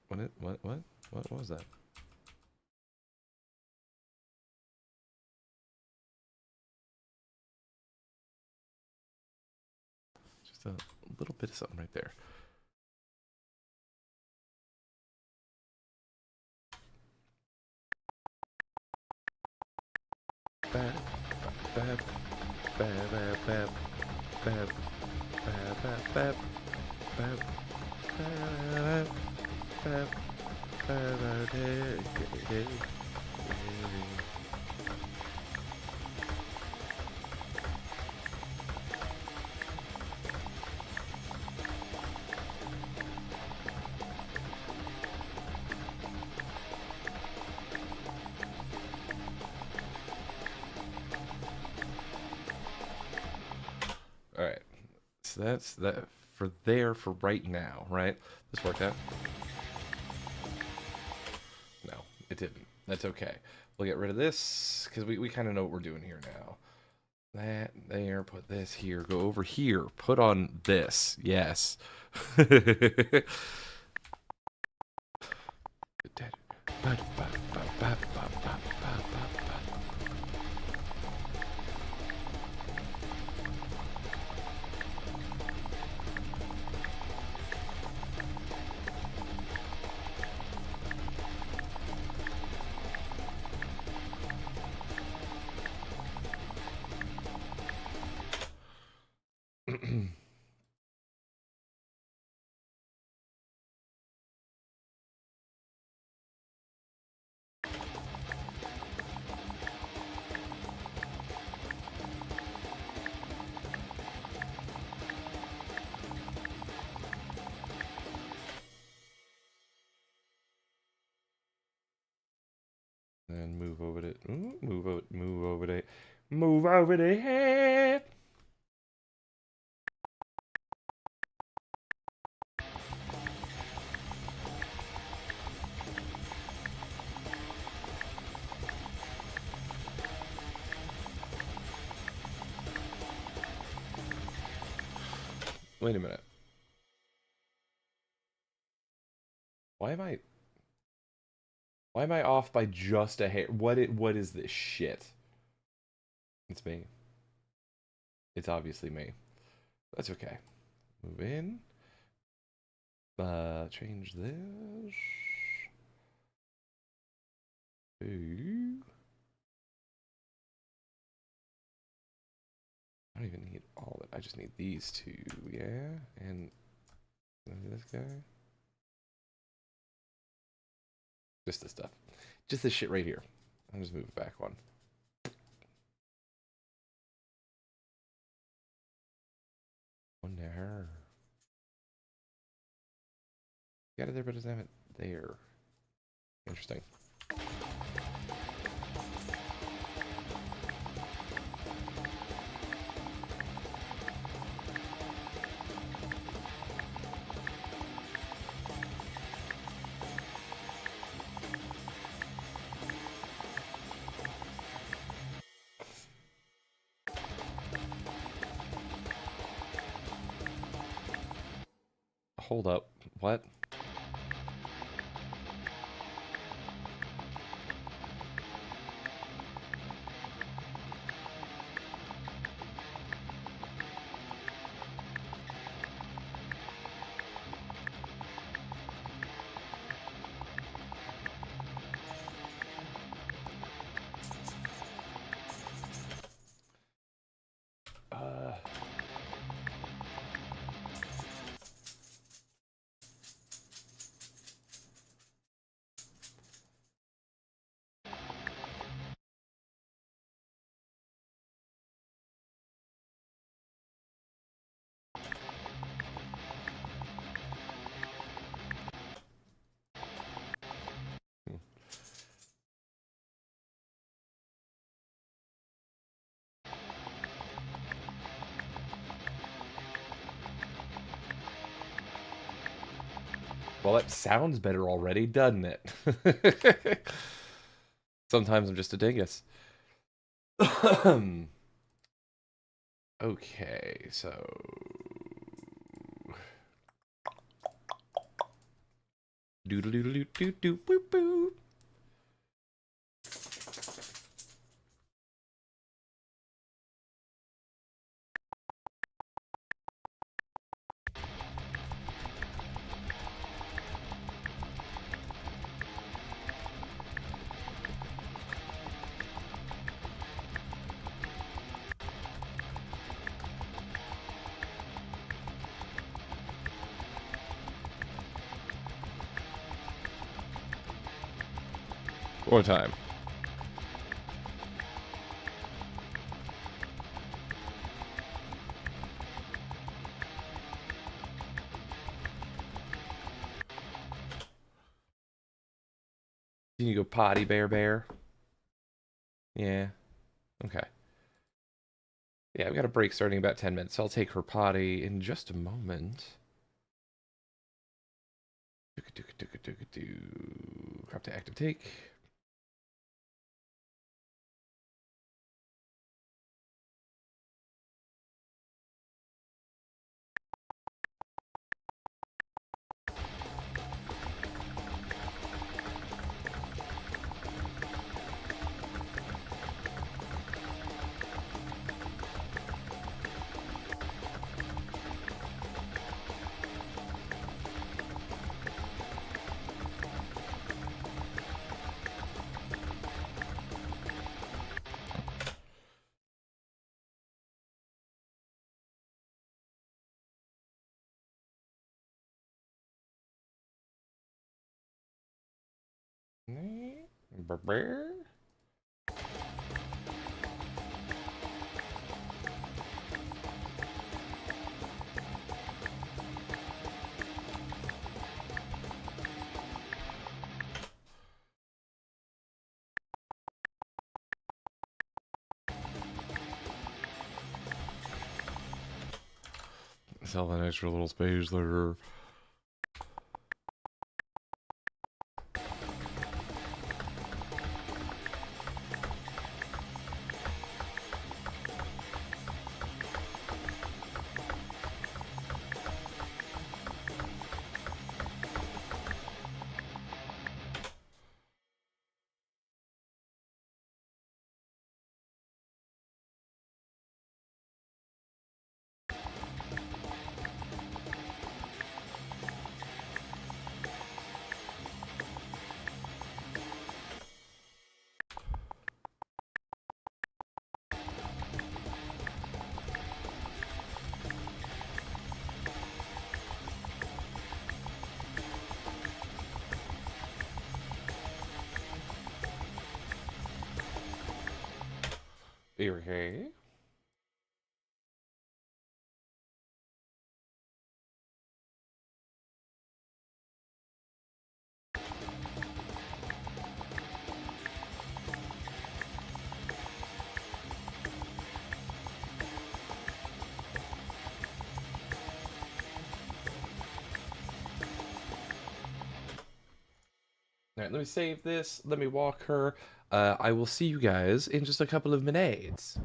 What was that? Just a little bit of something right there. Bab, bab, bab, bab, bab, bab, bab, bab, bab, bab, So that's that for there for right now, right? This worked out. No, it didn't. That's okay. We'll get rid of this because we kind of know what we're doing here now. That there, put this here, go over here, put on this. Yes. And move over to move over to here. Wait a minute. Why am I off by just a hair? What is this shit? It's me. It's obviously me. That's okay. Move in. Change this. Ooh. I don't even need all of it. I just need these two, yeah? And this guy. Just this stuff. Just this shit right here. I'll just move it back one. One to her. Got it there, but doesn't have it there. Interesting. Hold up. What? Well, that sounds better already, doesn't it? Sometimes I'm just a dingus. Okay, so... Doodle-doodle-doo-doo-doo-boop-boop. One more time. Can you go potty, bear? Yeah. Okay. Yeah, I've got a break starting in about 10 minutes. So I'll take her potty in just a moment. Crop to active take. Sell an extra little space there. Okay. All right, let me save this. Let me walk her. I will see you guys in just a couple of minutes.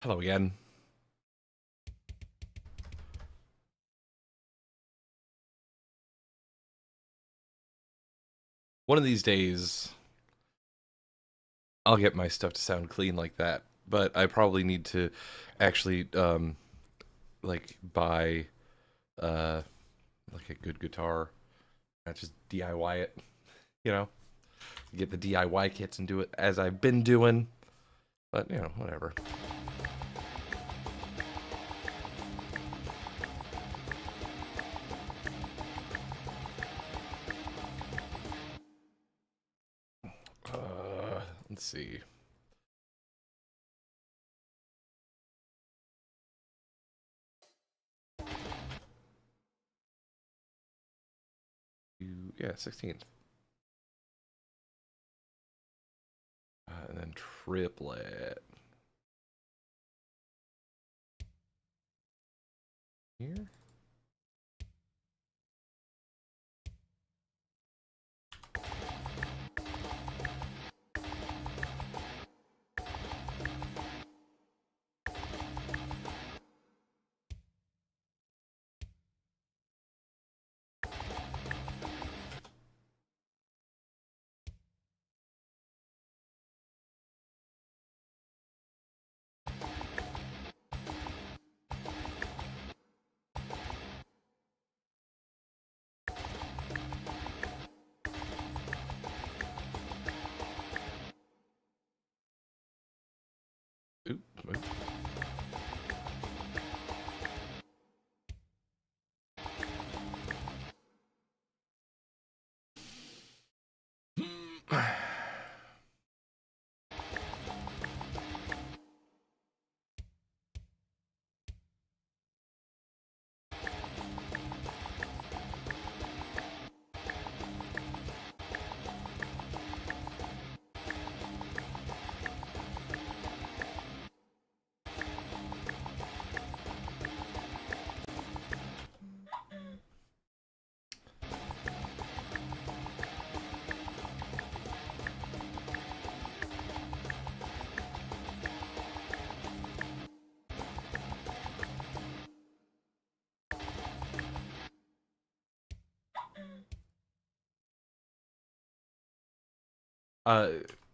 Hello again. One of these days, I'll get my stuff to sound clean like that, but I probably need to actually, like, buy, like a good guitar, not just DIY it, you know? Get the DIY kits and do it as I've been doing, but, you know, whatever. Let's see. Yeah, 16th. And then triplet. Here? Oop, oop.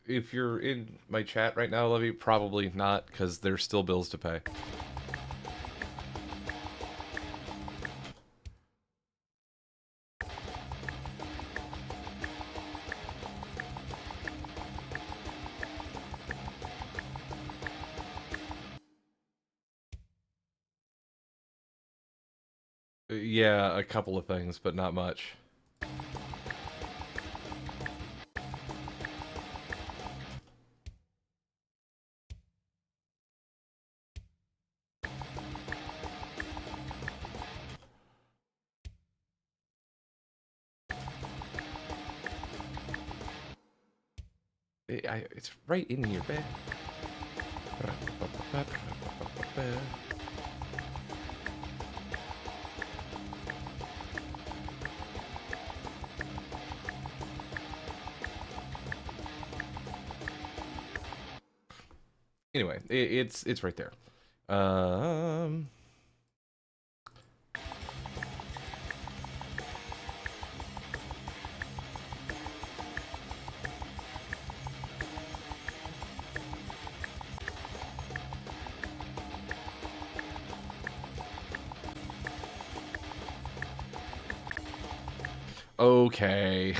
If you're in my chat right now, Levy, probably not, because there's still bills to pay. Yeah, a couple of things, but not much. It's right in here, man. Anyway, it's right there. Okay.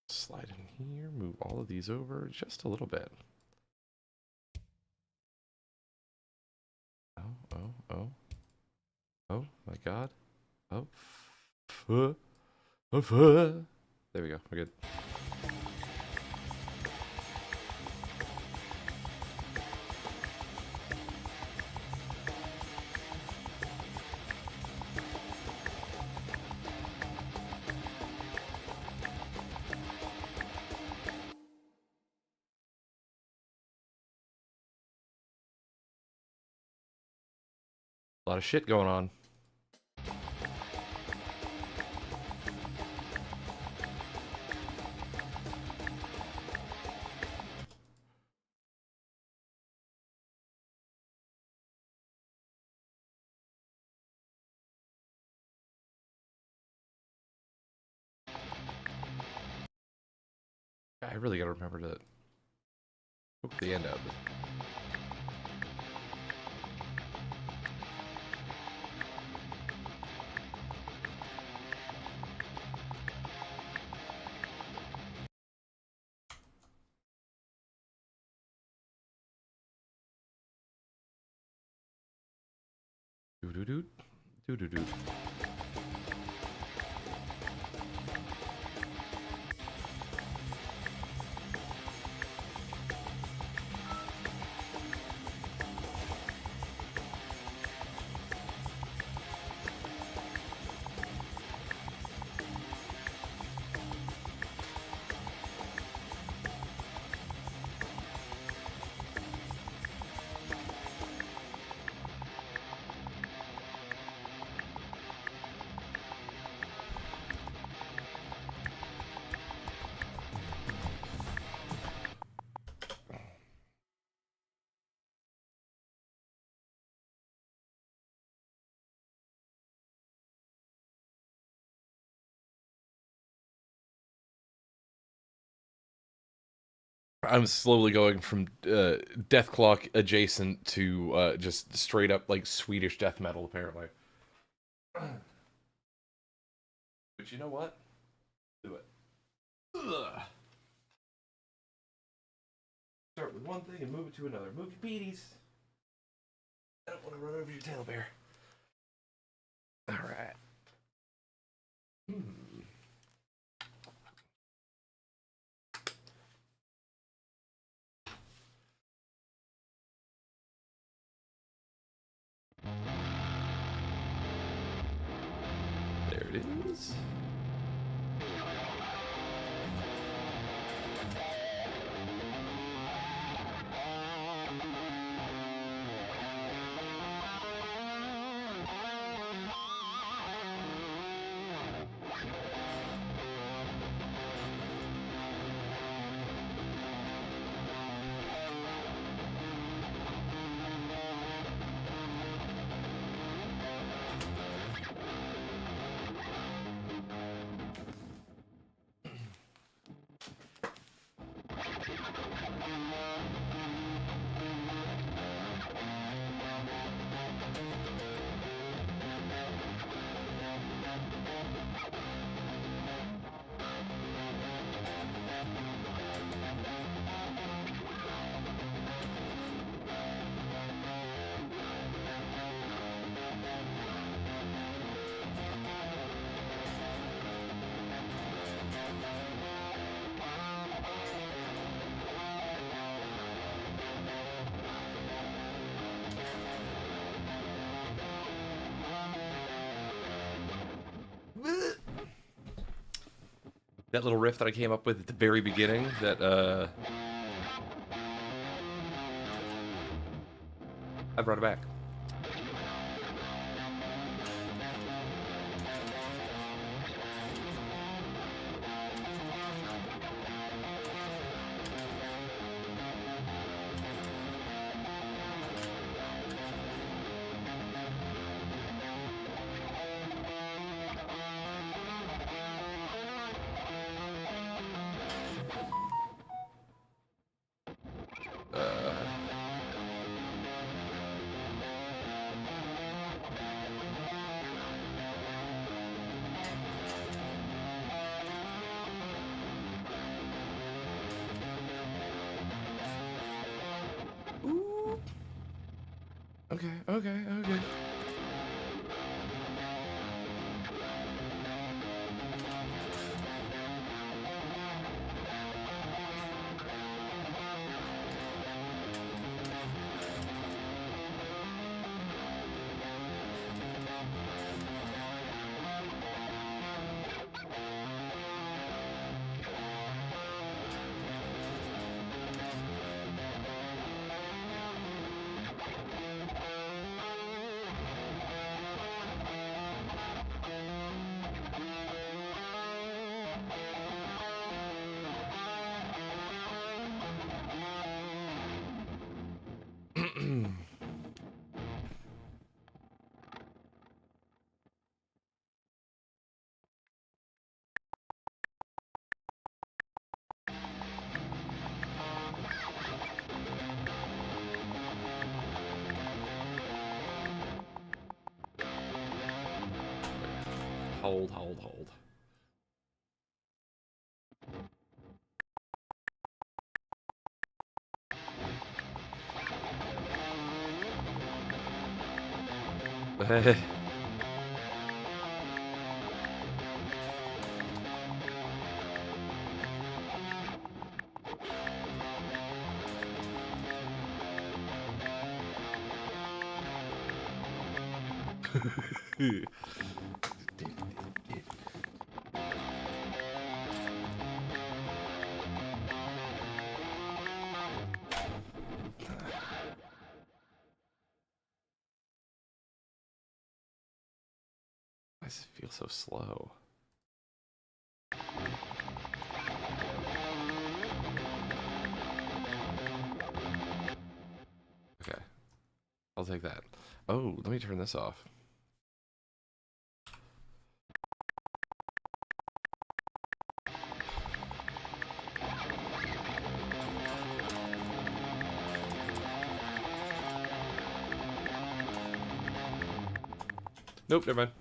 Slide in here, move all of these over just a little bit. Oh. Oh my god. Oh. There we go. We're good. A lot of shit going on. I really gotta remember to hook the end up. Doo-doo-doo. I'm slowly going from Deathclock adjacent to just straight up like Swedish death metal, apparently. But you know what? Do it. Ugh. Start with one thing and move it to another. Move your beaties. I don't want to run over your tail bear. All right. There it is. That little riff that I came up with at the very beginning that I brought it back. Okay, okay, okay. Hold, hold, hold. Why does it feel so slow? Okay, I'll take that. Oh, let me turn this off. Nope, never mind.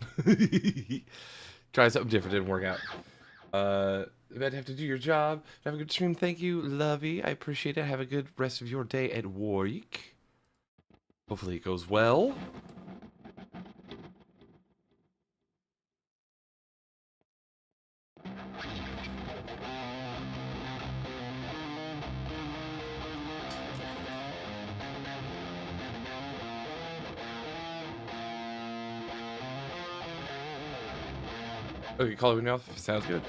Try something different, didn't work out. If I'd have to do your job, have a good stream. Thank you, Lovey. I appreciate it. Have a good rest of your day at work. Hopefully it goes well. Okay, call it now. Sounds good.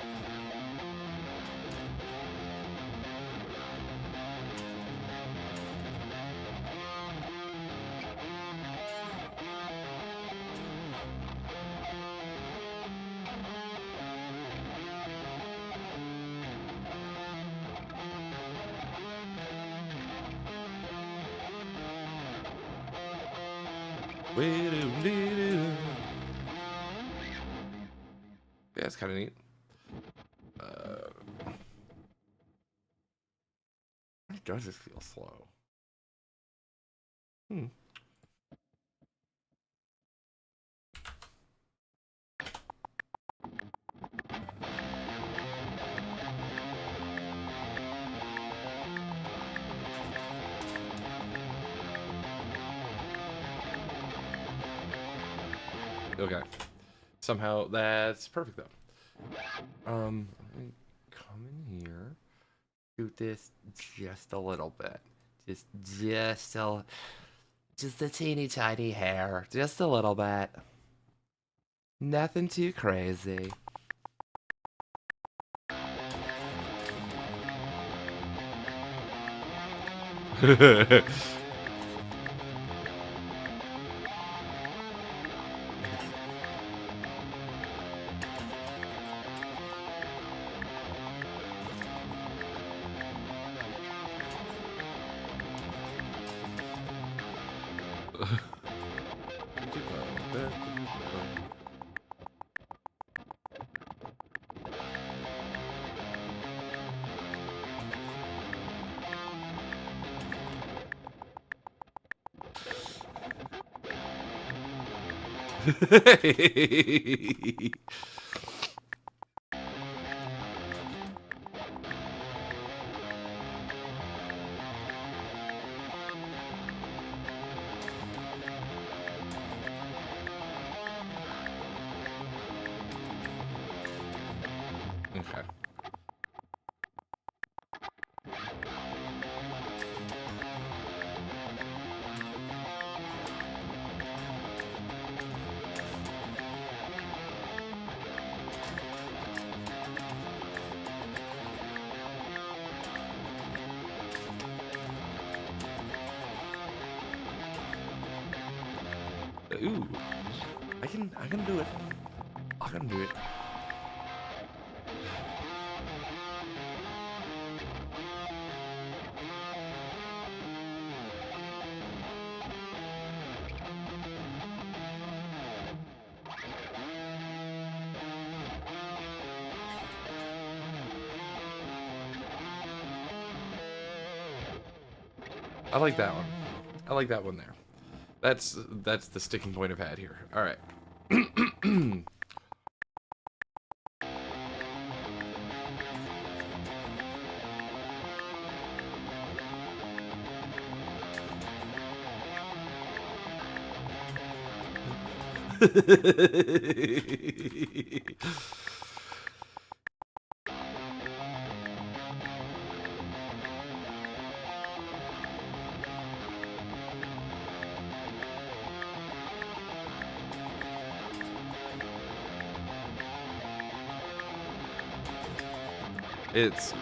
Yeah, it's kind of neat. Why does this feel slow? Okay. Somehow that's perfect though. Let me come in here. Do this just a little bit. Just a teeny tiny hair. Just a little bit. Nothing too crazy. Okay. Ooh, I can do it. I can do it. I like that one. I like that one there. That's the sticking point I've had here. All right. It's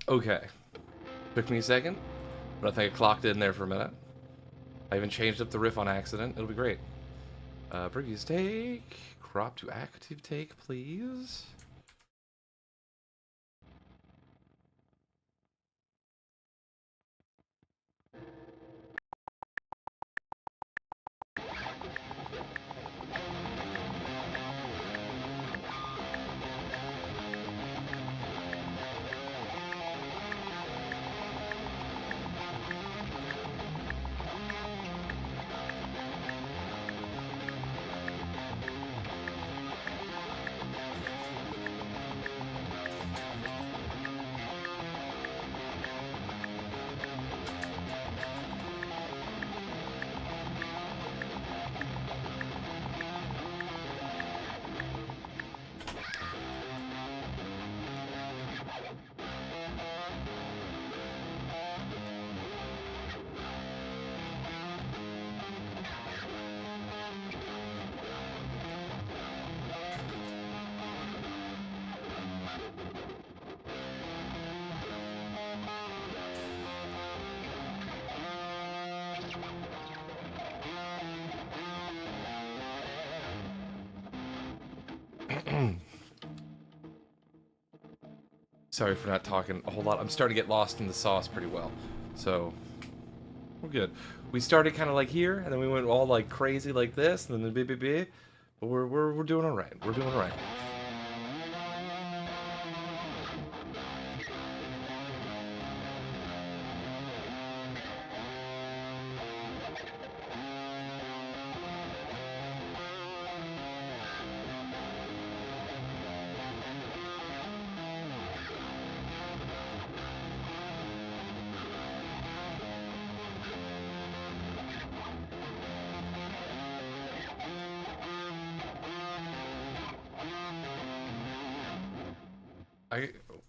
okay. Took me a second, but I think I clocked in there for a minute. I even changed up the riff on accident. It'll be great. Previous take. Crop to active take, please. Sorry for not talking a whole lot. I'm starting to get lost in the sauce pretty well. So, we're good. We started kind of like here, and then we went all like crazy like this, and then the BBB. But we're doing all right. We're doing all right.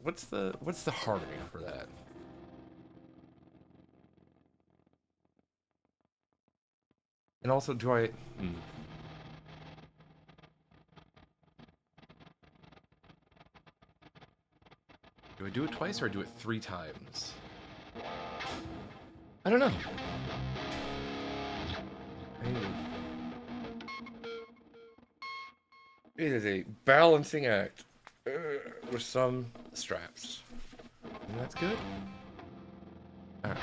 What's the hardening for that? And also, do I? Do I do it twice or I do it 3 times? I don't know. It is a balancing act with some straps. And that's good. Alright.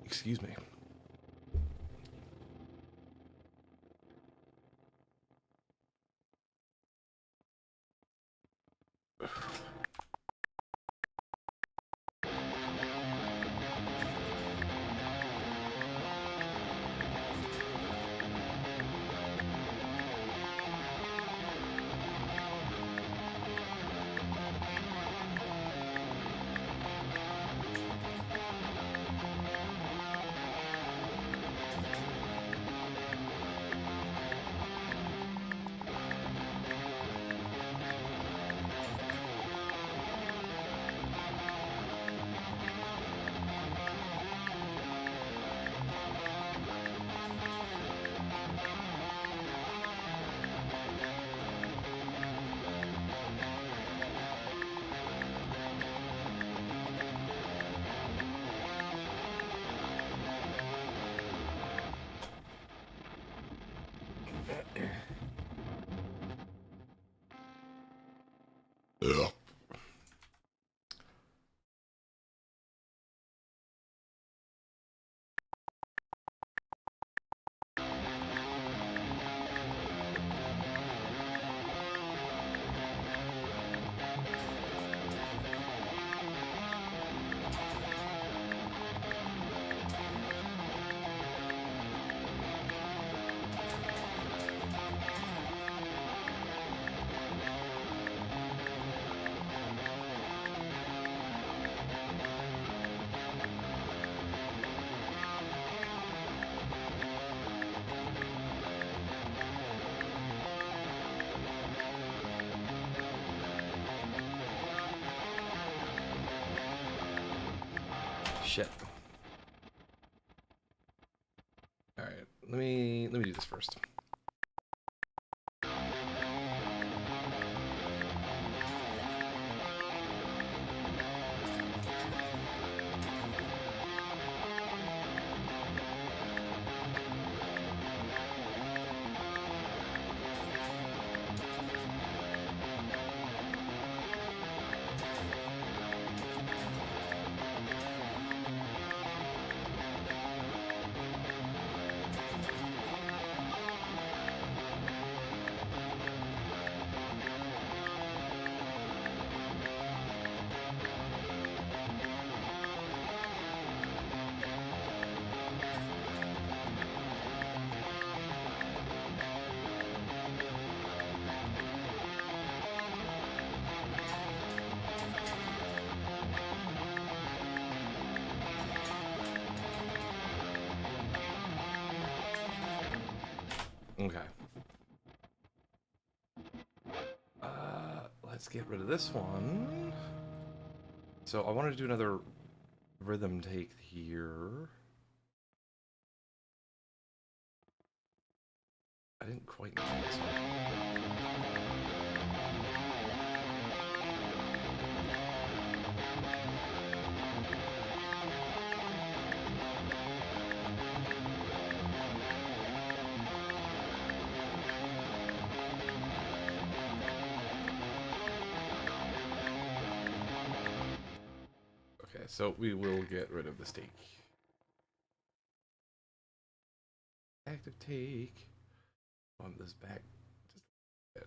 Excuse me. Shit. All right, let me do this first. Okay. Let's let's get rid of this one. So I wanted to do another rhythm take here. I didn't quite know this one. Okay, so we will get rid of the stake. Active take. On this back, just dead.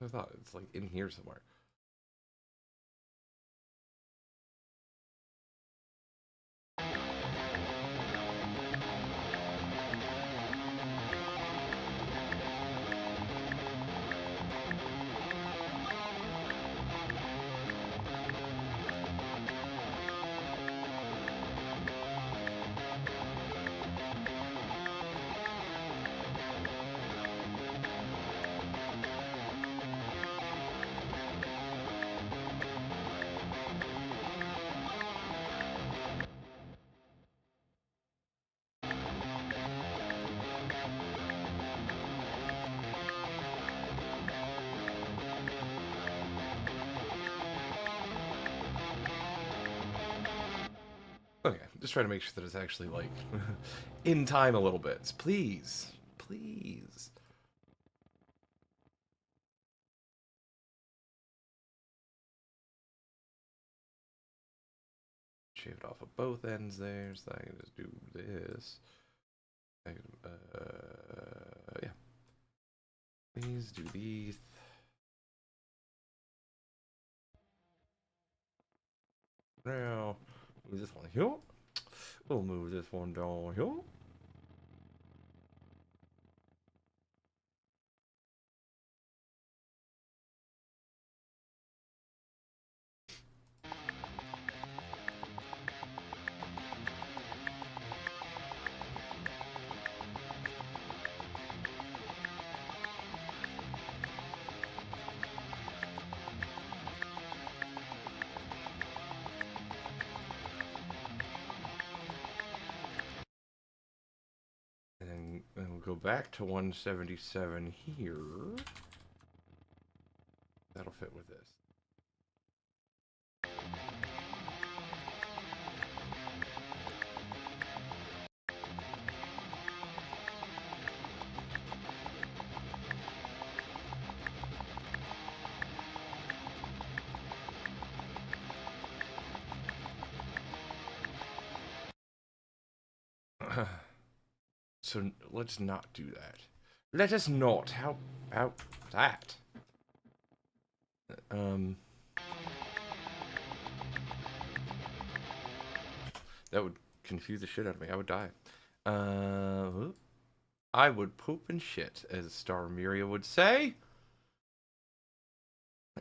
I thought it's like in here somewhere. Okay, just try to make sure that it's actually, like, in time a little bit. Please. Please. Shaved off of both ends there, so I can just do this. I can, yeah. Please do these. Now, move this one here. We'll move this one down here. And we'll go back to 177 here. That'll fit with this. So let's not do that. Let us not. How about that? That would confuse the shit out of me. I would die. I would poop and shit, as Star Miria would say.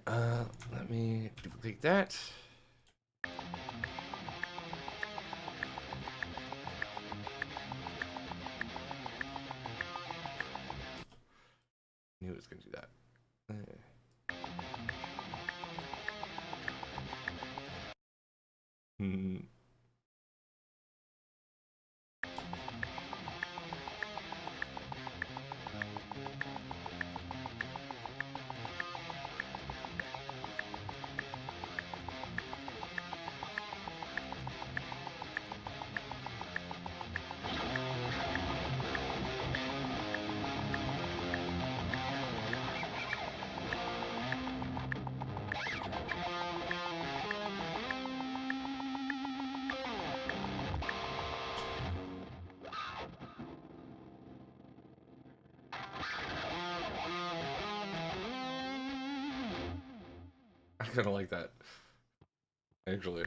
Let me duplicate that. Knew it was going to do that. I kind of like that, actually.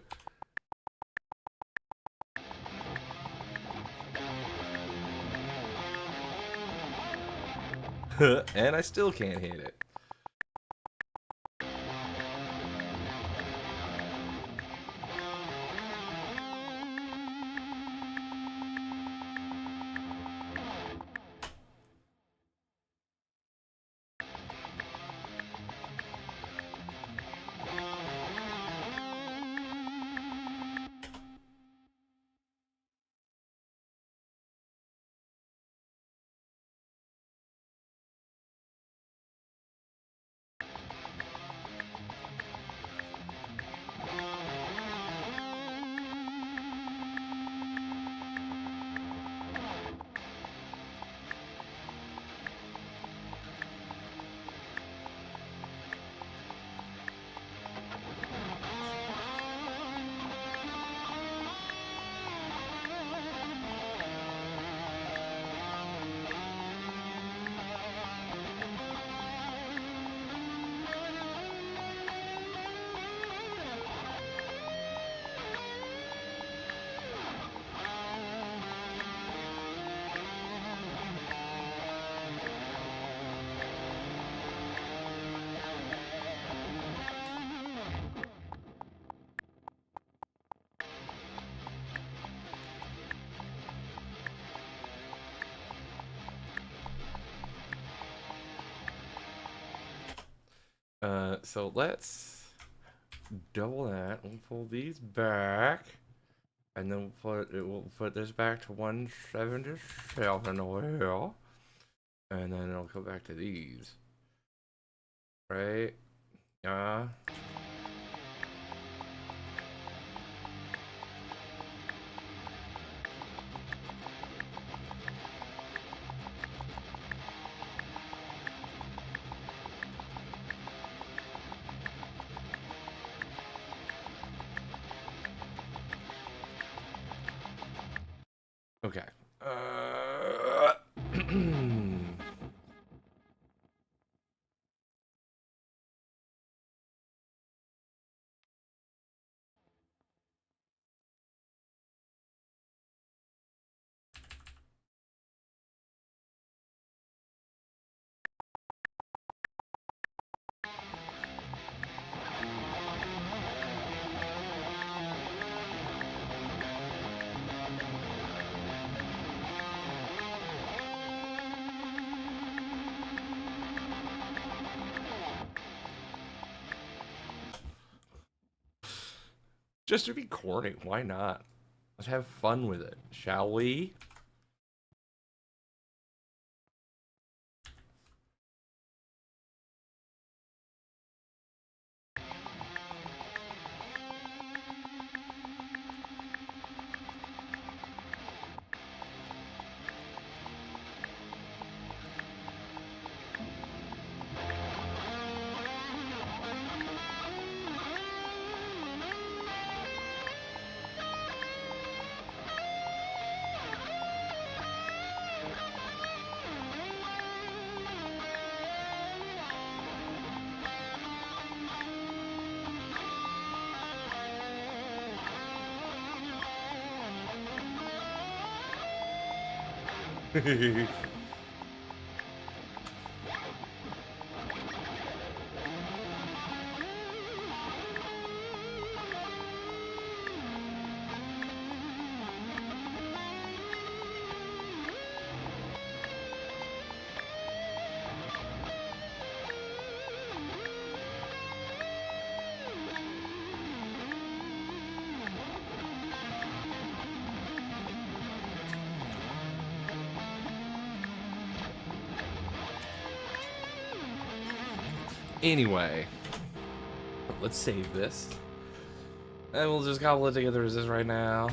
And I still can't hit it. So let's double that. We'll pull these back, and then we'll put this back to 177 oil, and then it'll go back to these. Right? Yeah. Okay. Just to be corny, why not? Let's have fun with it, shall we? Anyway, let's save this. And we'll just cobble it together as this right now.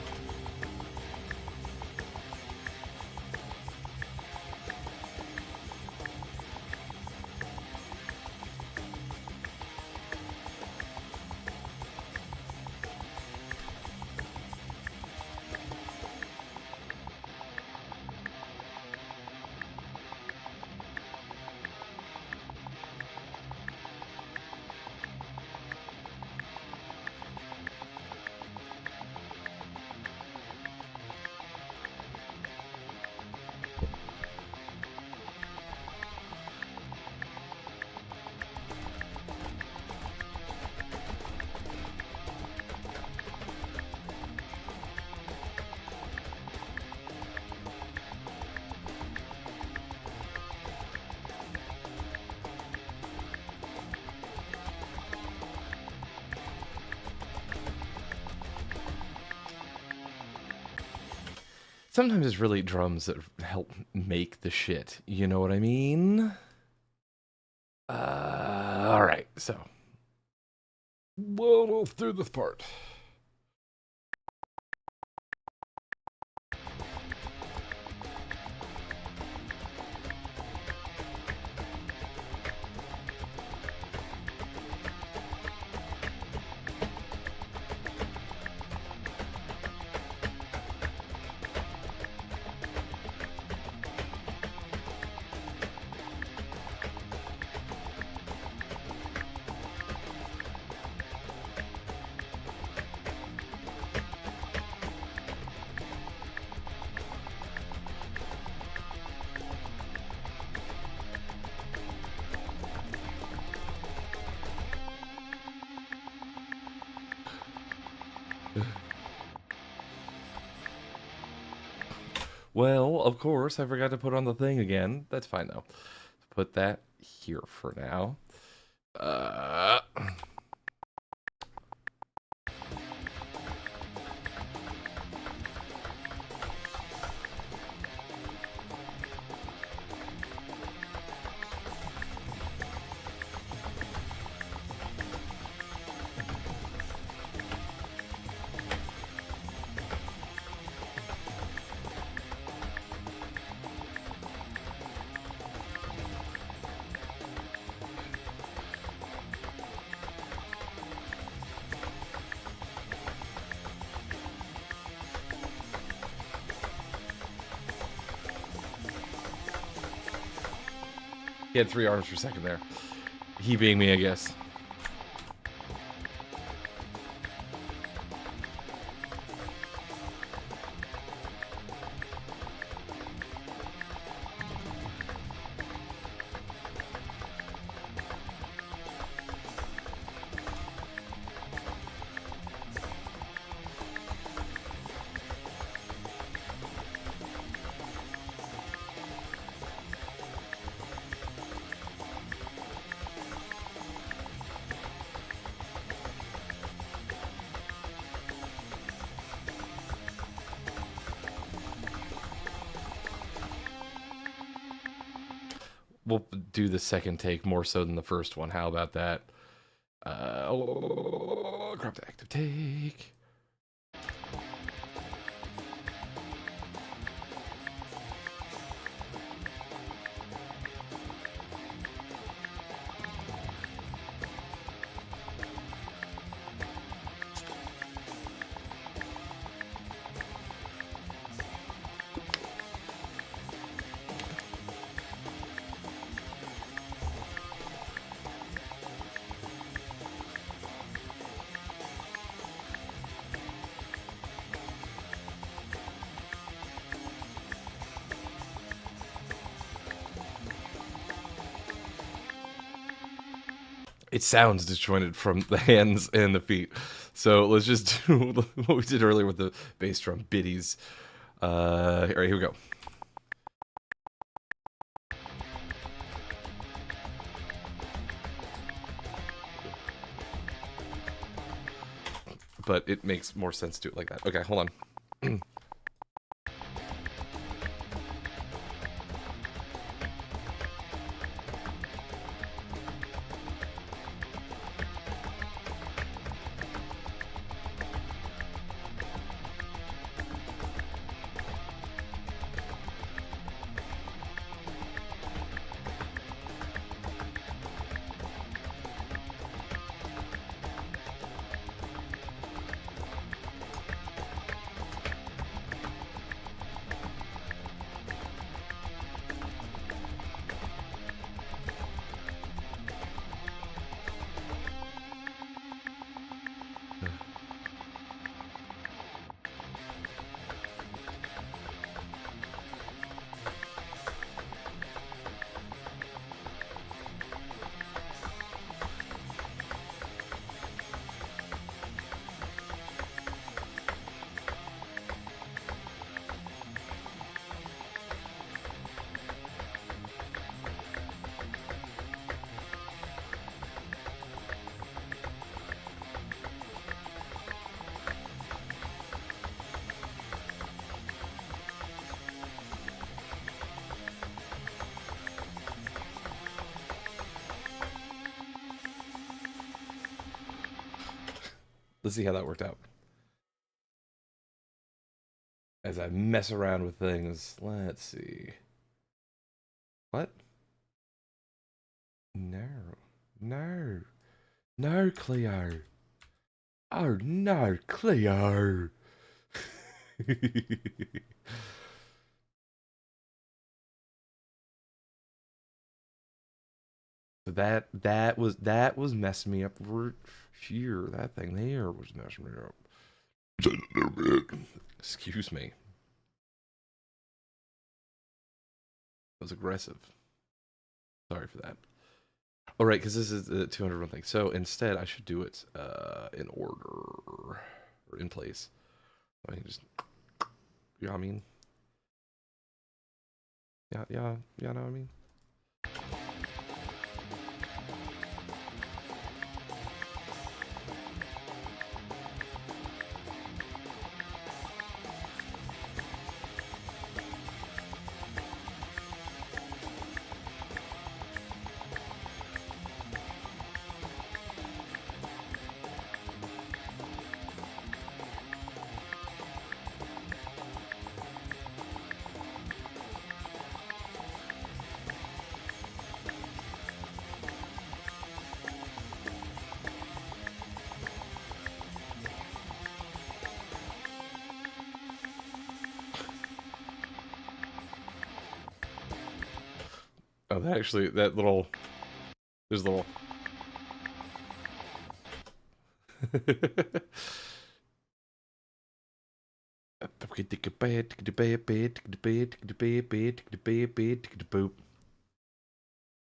Sometimes it's really drums that help make the shit. You know what I mean? All right, so we'll through this part. Well, of course, I forgot to put on the thing again. That's fine, though. Put that here for now. He had 3 arms for a second there. He being me, I guess. We'll do the second take more so than the first one. How about that? Crop to active take. It sounds disjointed from the hands and the feet. So let's just do what we did earlier with the bass drum biddies. All right, here we go. But it makes more sense to do it like that. Okay, hold on. Let's see how that worked out. As I mess around with things, let's see. What? No. No. No, Cleo. Oh, no, Cleo. that was messing me up for here. That thing there was messing me up. Just a little bit. Excuse me. That was aggressive. Sorry for that. All right, because this is the 201 thing. So instead, I should do it in order or in place. I mean, just, you know what I mean? Yeah, you know what I mean? Oh, that actually, that little, there's a little.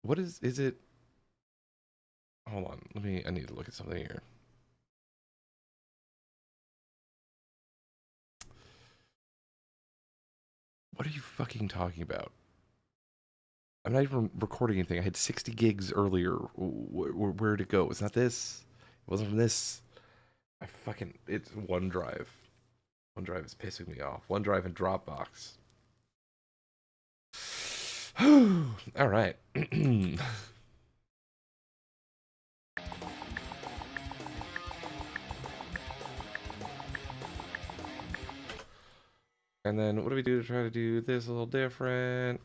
What is it? Hold on, I need to look at something here. What are you fucking talking about? I'm not even recording anything. I had 60 gigs earlier. Where'd it go? It's not this. It wasn't from this. It's OneDrive. OneDrive is pissing me off. OneDrive and Dropbox. All right. And then what do we do to try to do this a little different?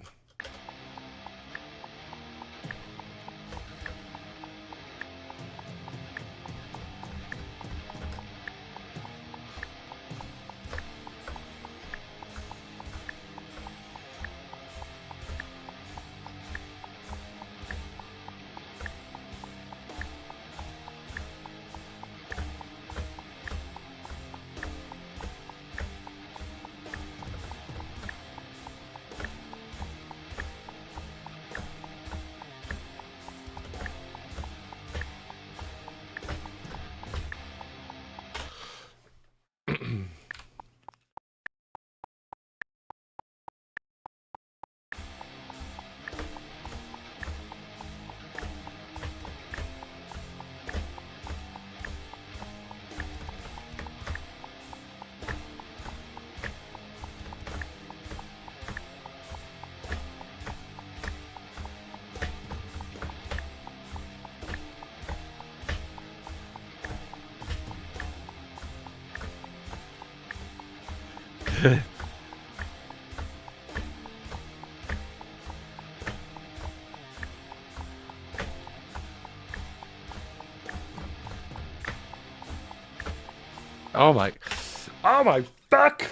Oh my fuck!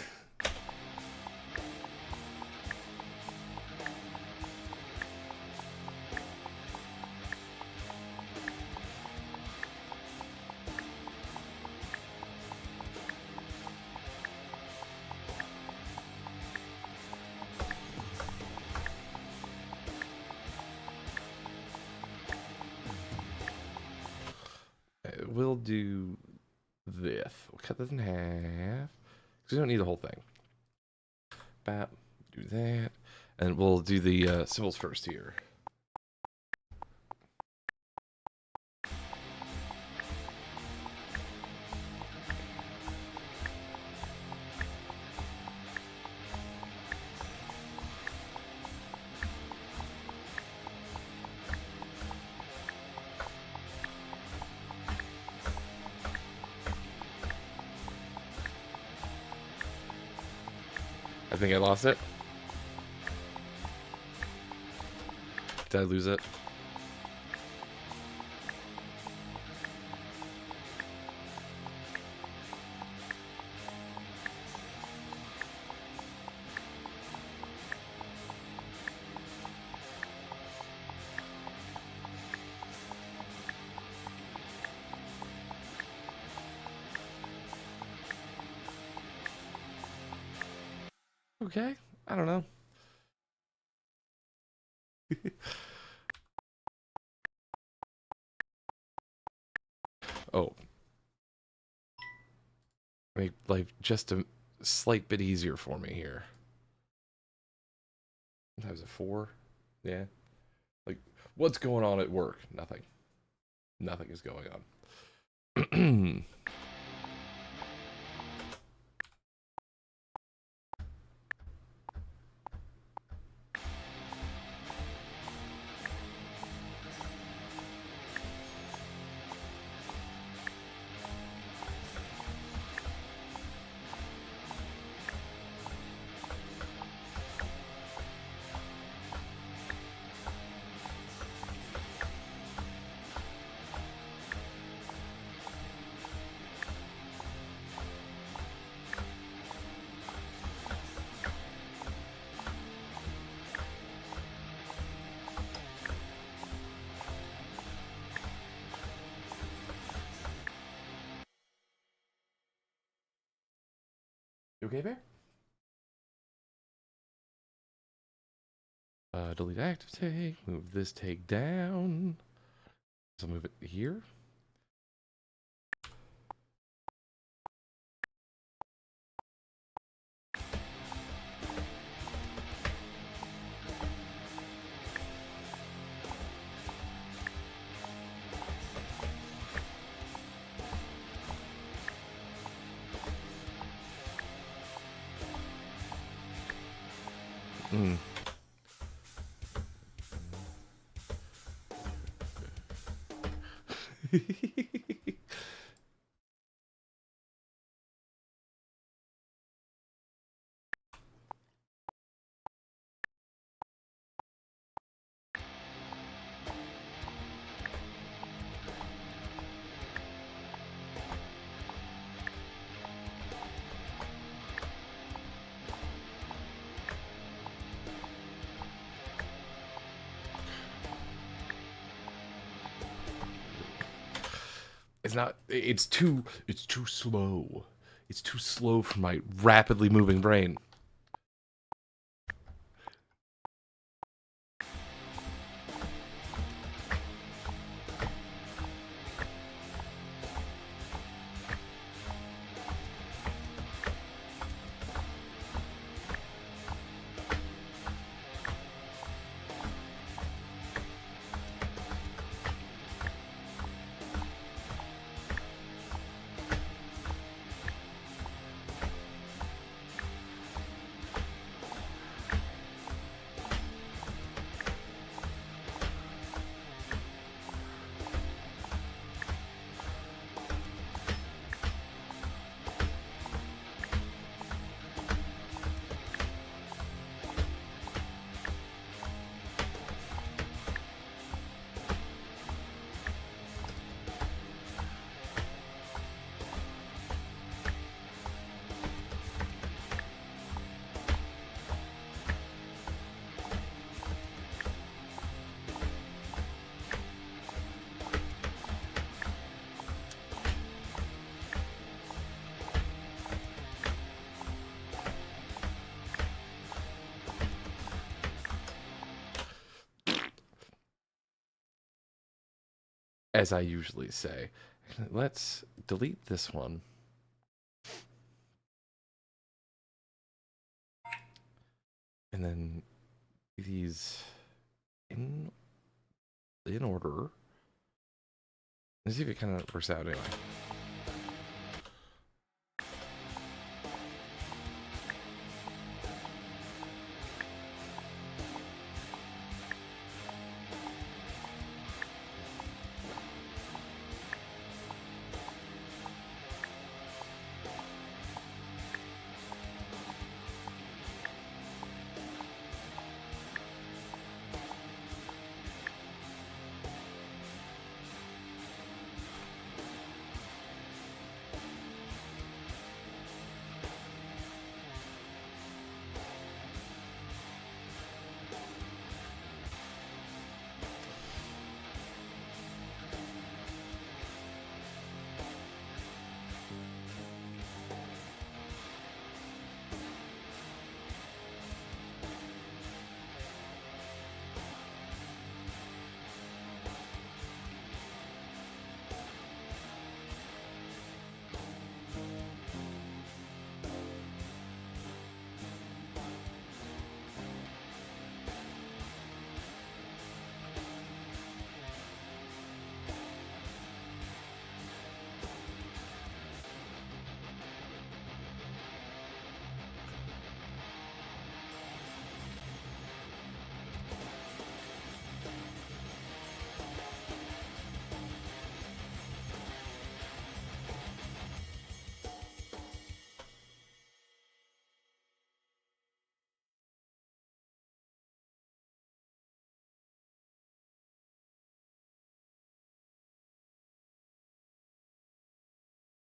We'll do this. We'll cut this in half. Because we don't need the whole thing. Bap. Do that. And we'll do the symbols first here. think I lost it. Did I lose it? Okay, I don't know. Oh. Make life just a slight bit easier for me here. That was a 4. Yeah. Like, what's going on at work? Nothing. Nothing is going on. You okay, Bear? Delete active tag. Move this tag down. So move it here. Hmm. It's not, it's too slow. It's too slow for my rapidly moving brain. As I usually say. Let's delete this one. And then these in order. Let's see if it kind of works out anyway.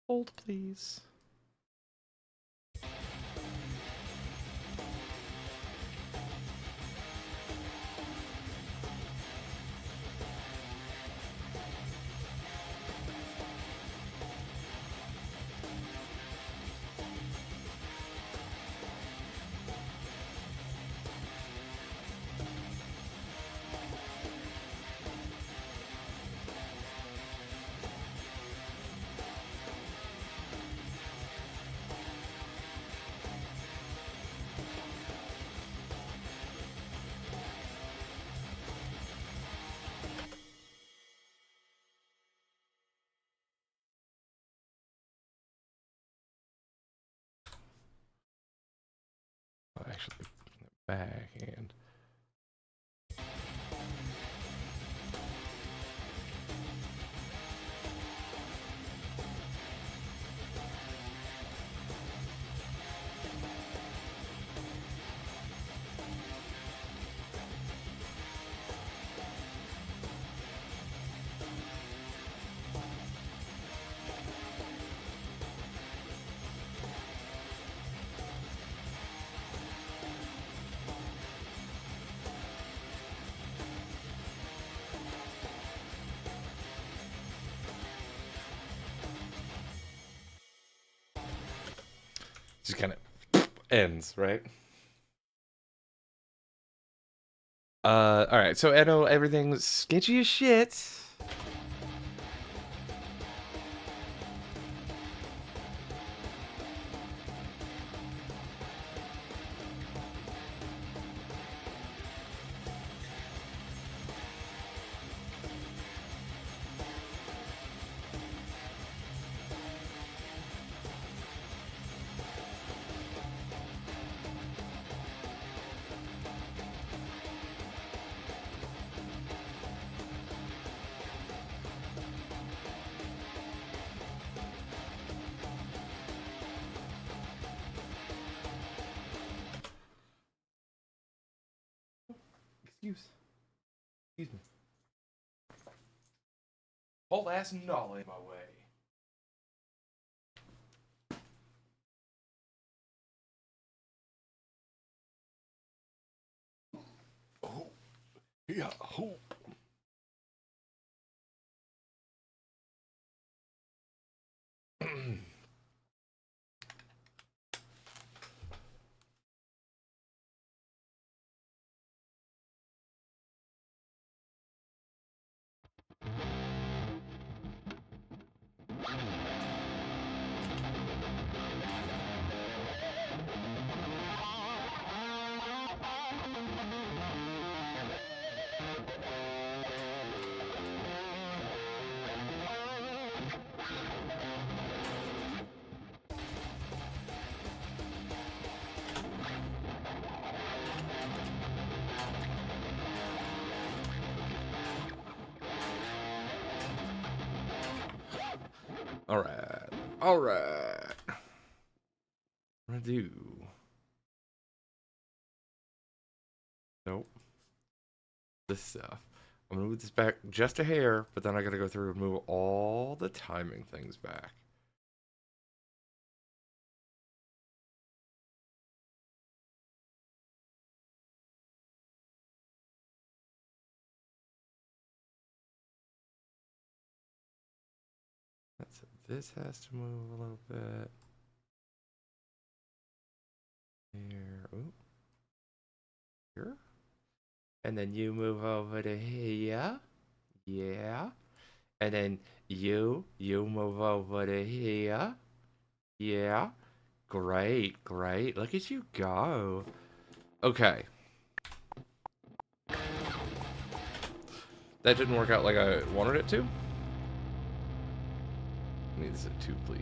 Hold, please. Actually, backhand. Just kind of ends, right? Alright, so I know everything's sketchy as shit. Excuse me. Whole ass knowledge my way. Oh, yeah, oh. Alright. Alright. What do I do? Nope. This stuff. I'm gonna move this back just a hair, but then I gotta go through and move all the timing things back. That's it. This has to move a little bit. Here. Ooh. Here. And then you move over to here. Yeah. And then you move over to here. Yeah. Great, great. Look at you go. Okay. That didn't work out like I wanted it to. I need this at 2, please.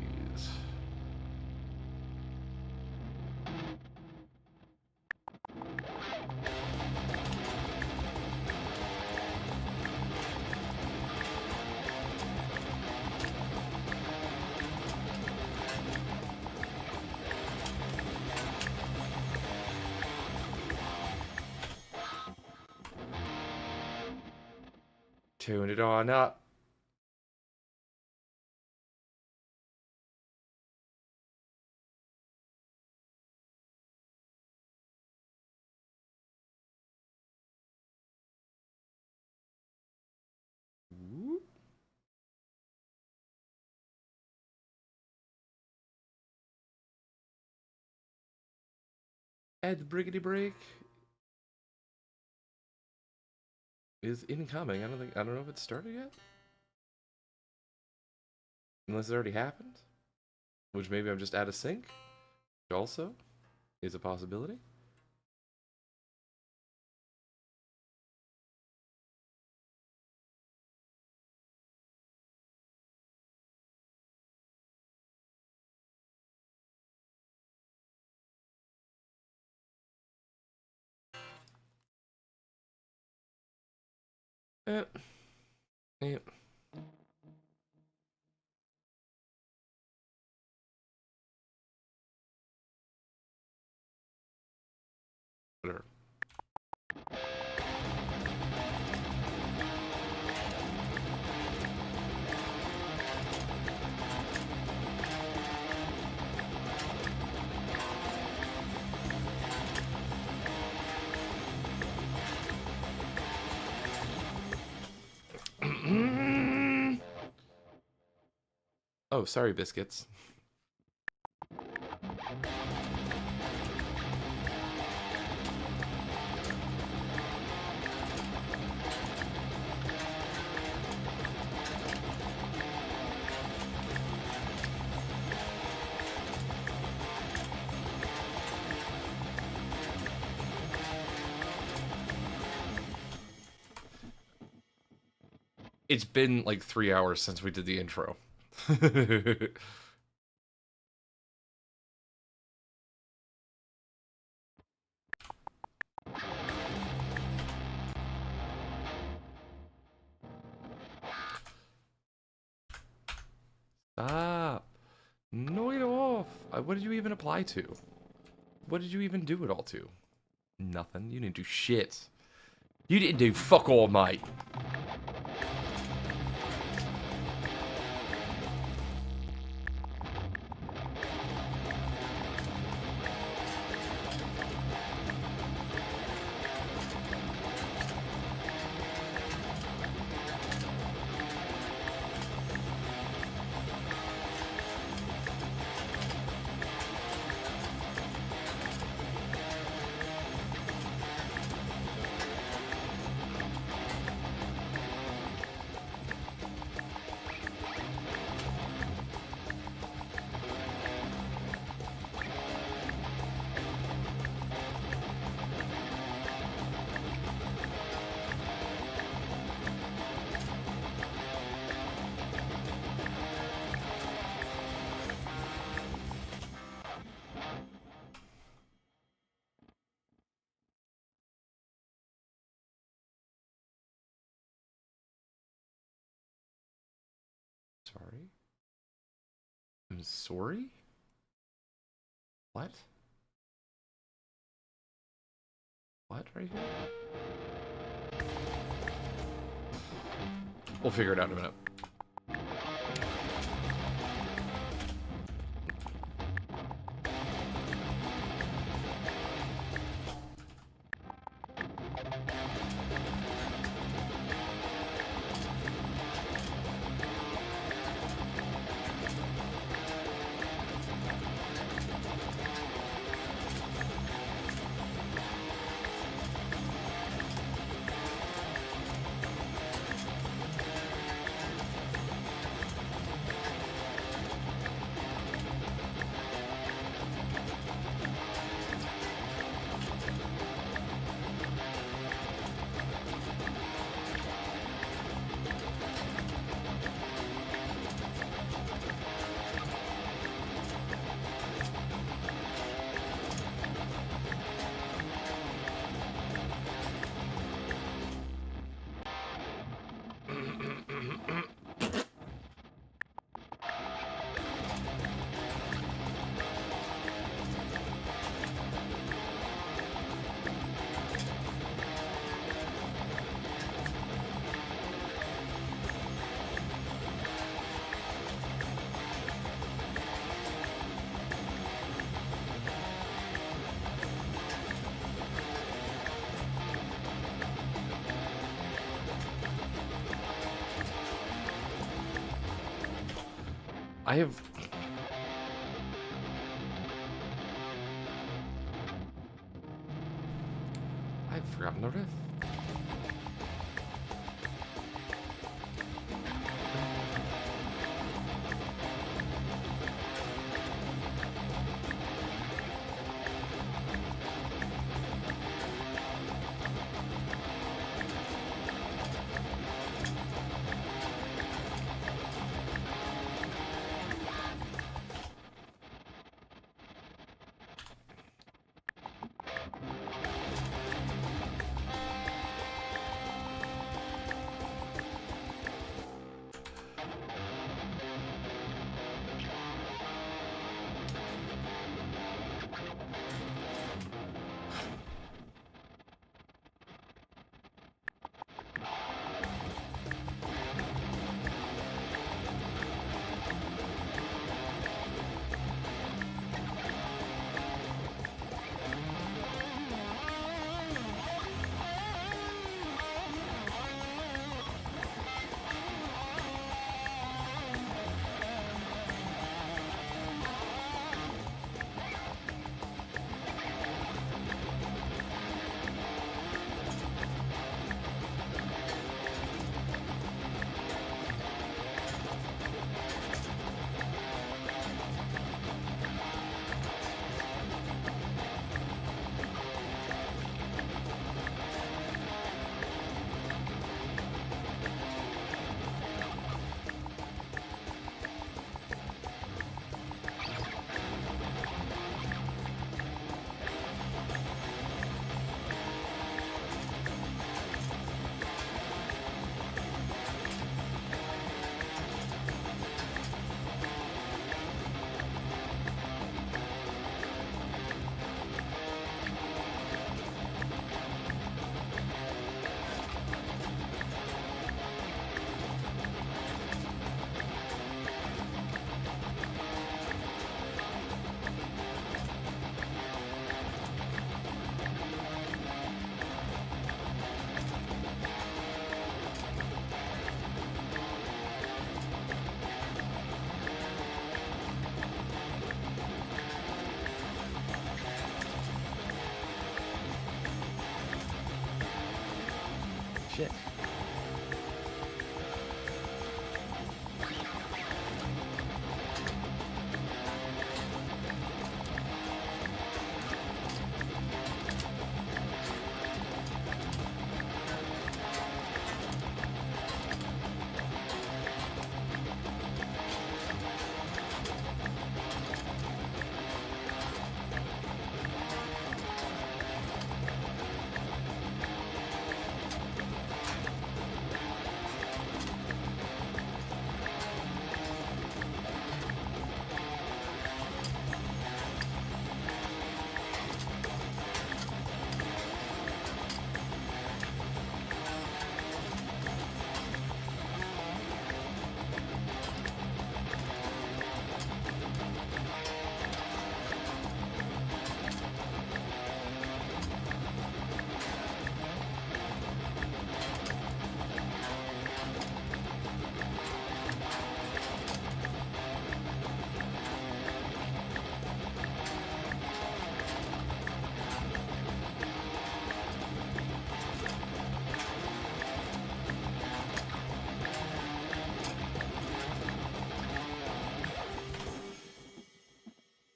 Tune it on up. Ed Briggity Break is incoming. I don't know if it started yet. Unless it already happened. Which maybe I'm just out of sync. Which also is a possibility. Yeah. Whatever. Oh, sorry, biscuits. It's been like 3 hours since we did the intro. Stop. Knock it off. What did you even apply to? What did you even do it all to? Nothing. You didn't do shit. You didn't do fuck all, mate. Sorry? I'm sorry? What? What right here? We'll figure it out in a minute. I have... in the rift. Shit.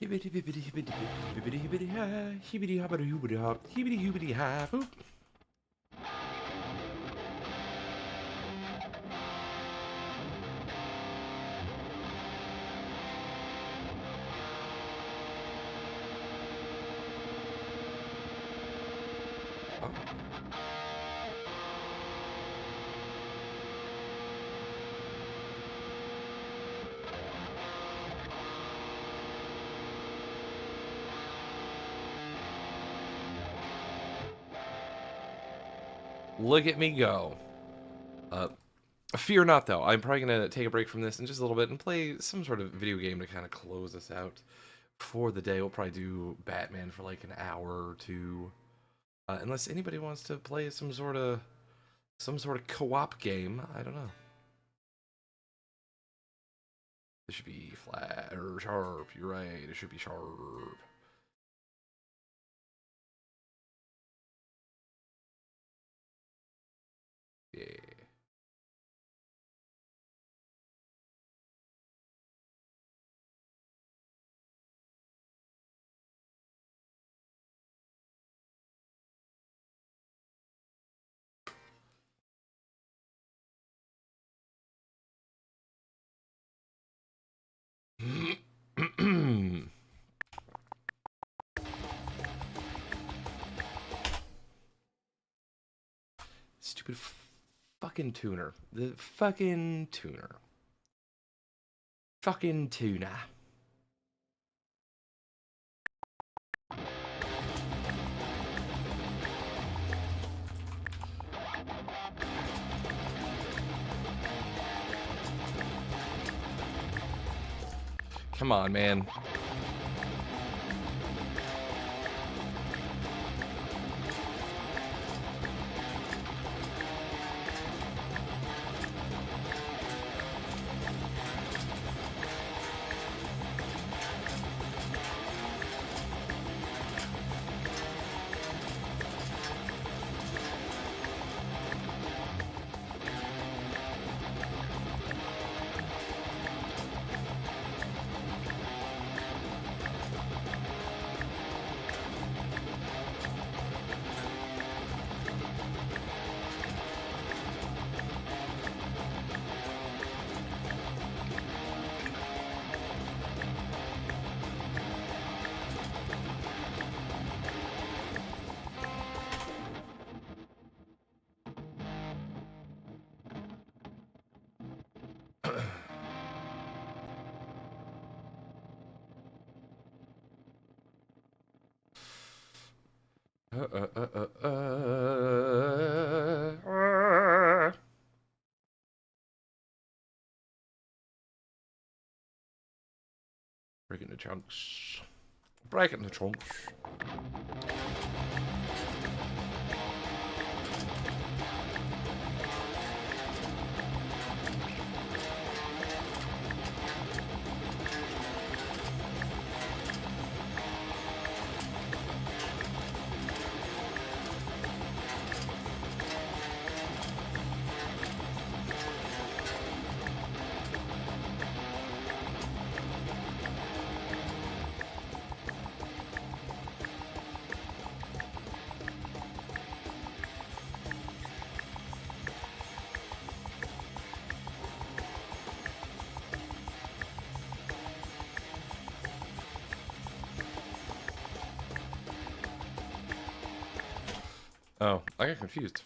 Hibbity bibbity hibbity bibbity hibbity ha, hibbity hobbity hoobity hop, hibbity hoobity ha, hoop. Look at me go. Fear not, though. I'm probably going to take a break from this in just a little bit and play some sort of video game to kind of close us out for the day. We'll probably do Batman for like an hour or two. Unless anybody wants to play some sort of co-op game. I don't know. It should be flat or sharp. You're right. It should be sharp. Yeah. Stupid fucking tuner. The fucking tuner. Fucking tuna. Come on, man. Breaking the chunks. Breaking the chunks. Oh, I got confused.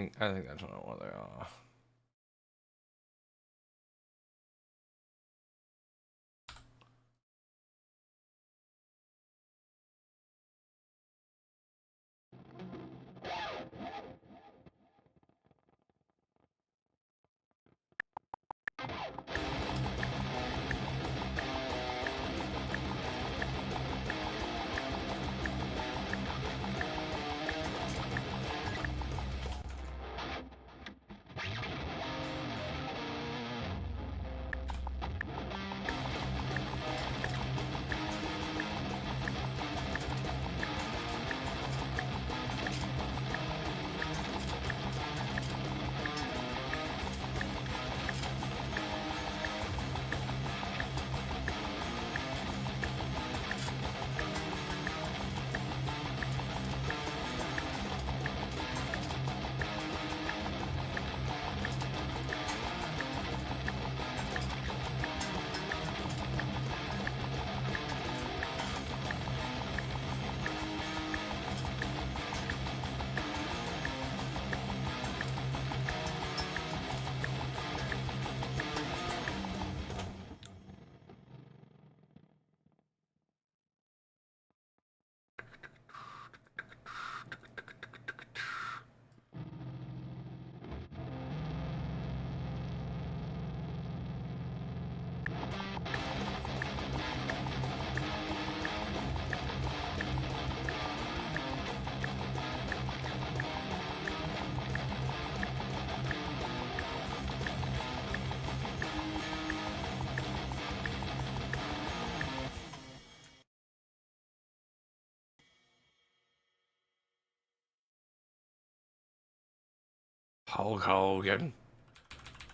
think that's what they are. Hulk Hogan.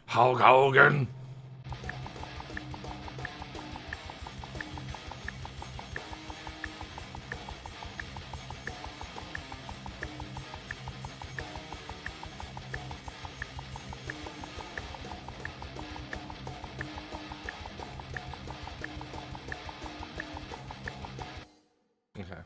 Hulk Hogan. Okay.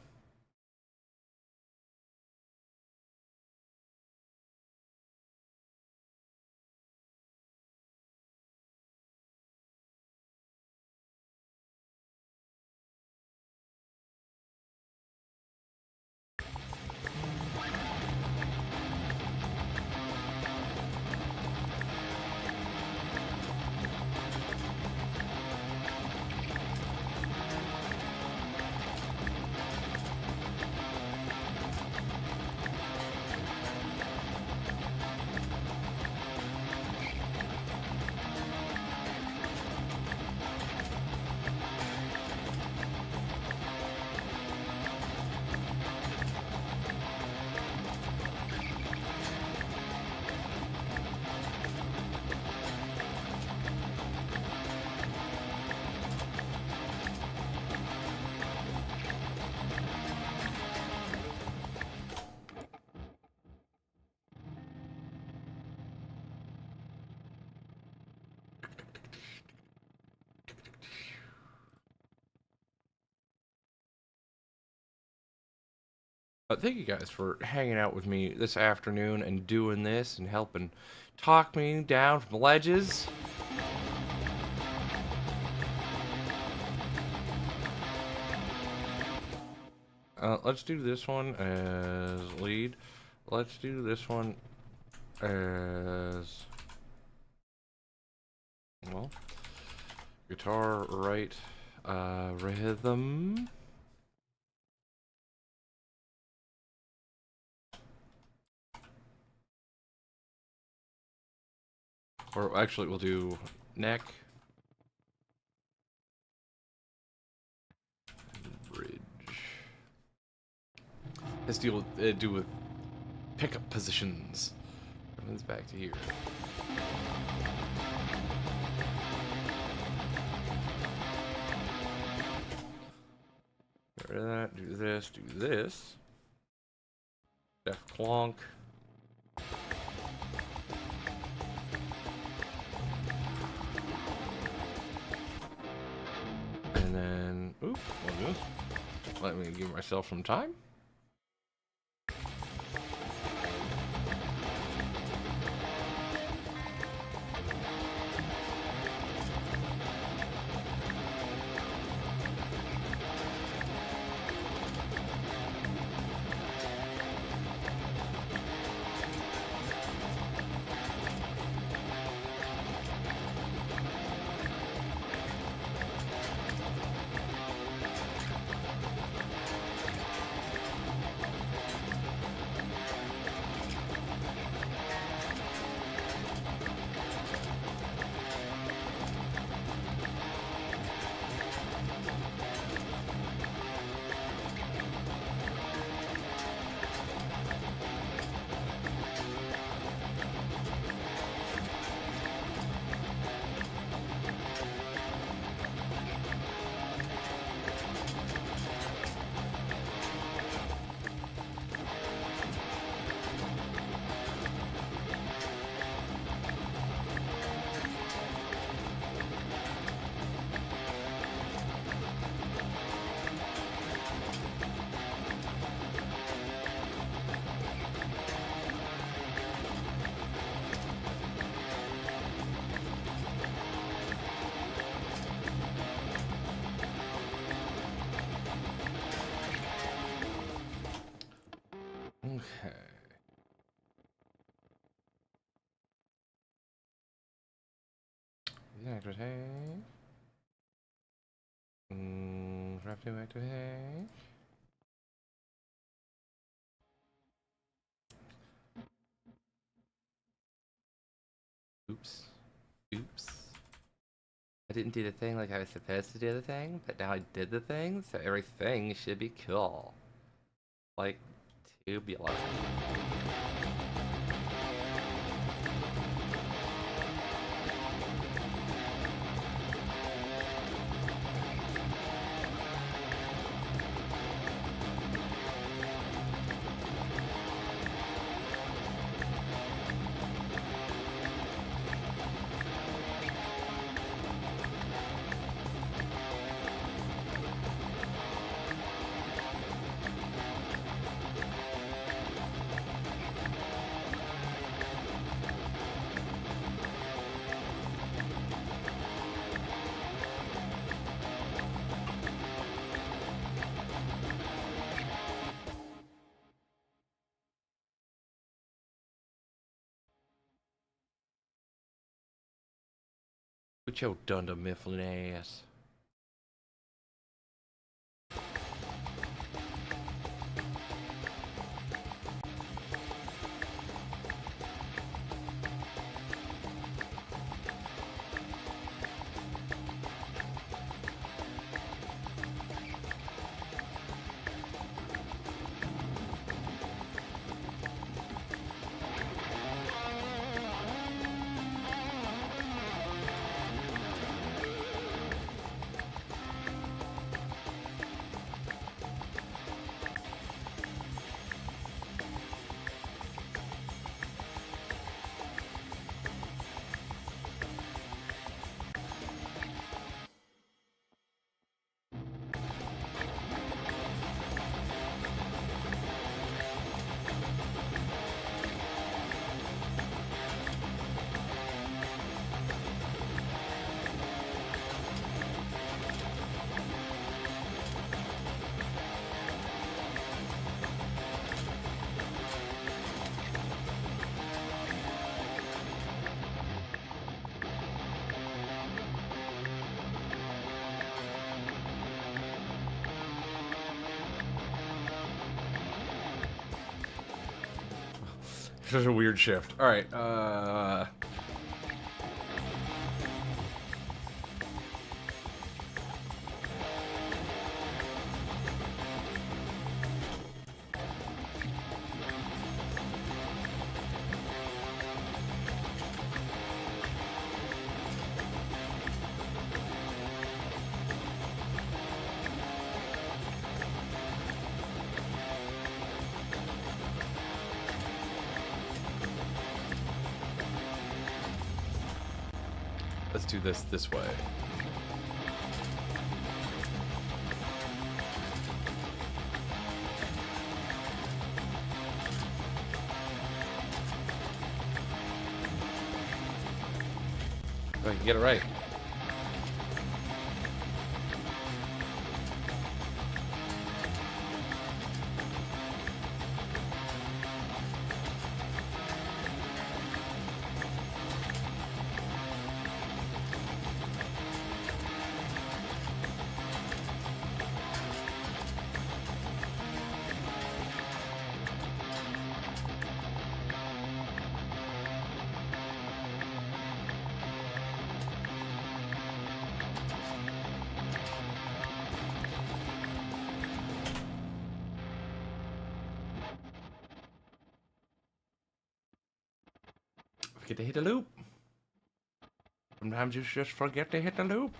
Thank you guys for hanging out with me this afternoon and doing this and helping talk me down from the ledges. Let's do this one as lead. Let's do this one as, well, guitar, right, rhythm. Or actually, we'll do neck, bridge. Let's do with pickup positions. Comes back to here. Get rid of that. Do this. Do this. Def clonk. And then, oop, let me give myself some time. Activate. Raptor activate. Oops. Oops. I didn't do the thing like I was supposed to do the thing, but now I did the thing, so everything should be cool. Like, tubular. With your dunder mifflin ass. Such a weird shift. All right. Let's do this way. Oh, you can get it right. Forget to hit a loop. Sometimes you just forget to hit the loop.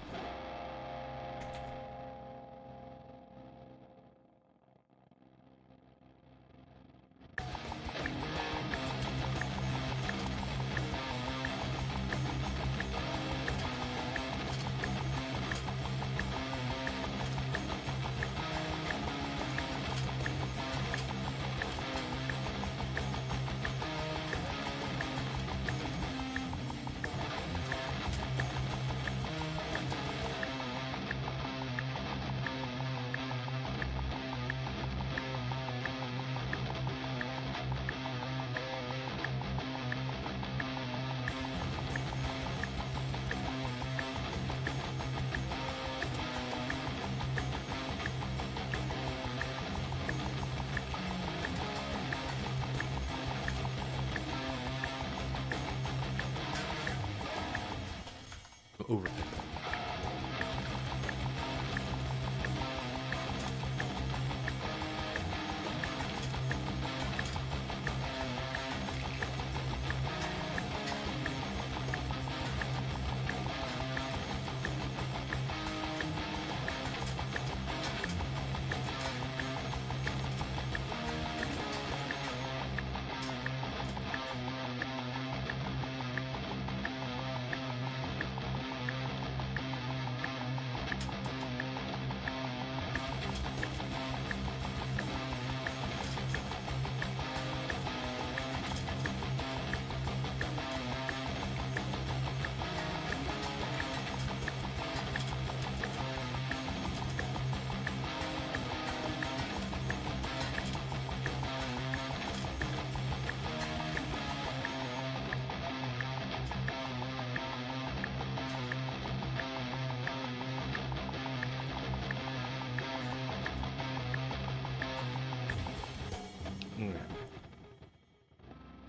overthink it.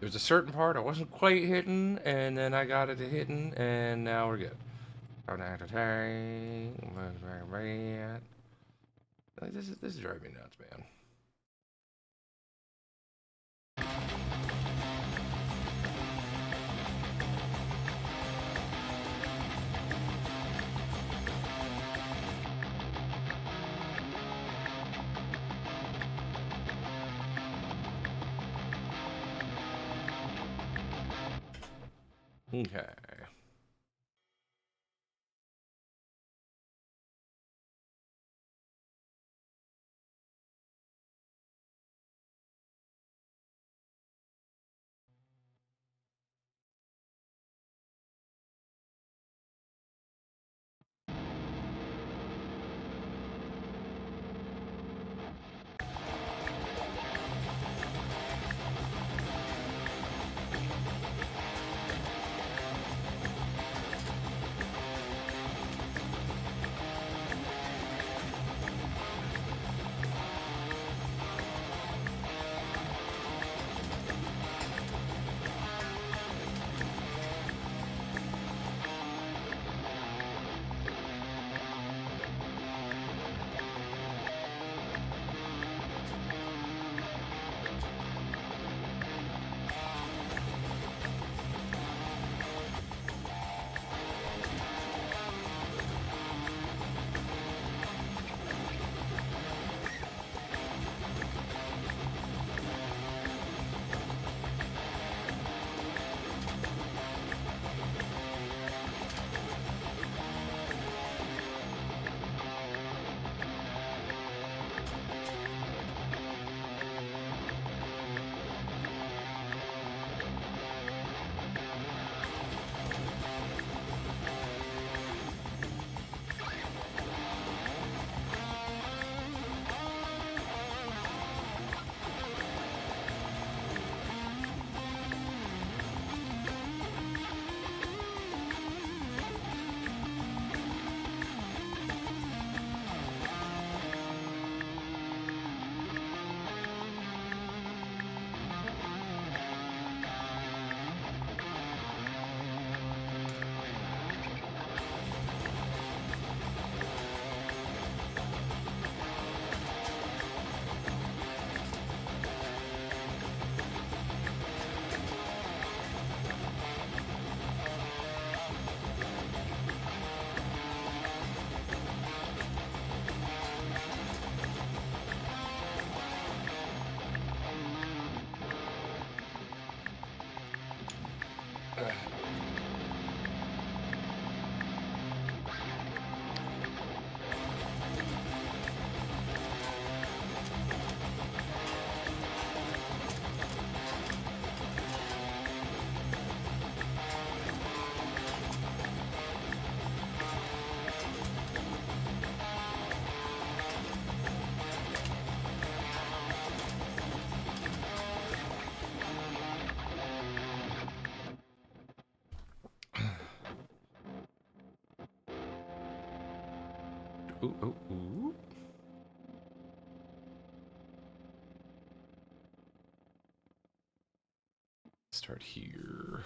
There's a certain part I wasn't quite hitting, and then I got it to hitting, and now we're good. Like, this is driving me nuts, man. Okay. Ooh, ooh, ooh. Start here.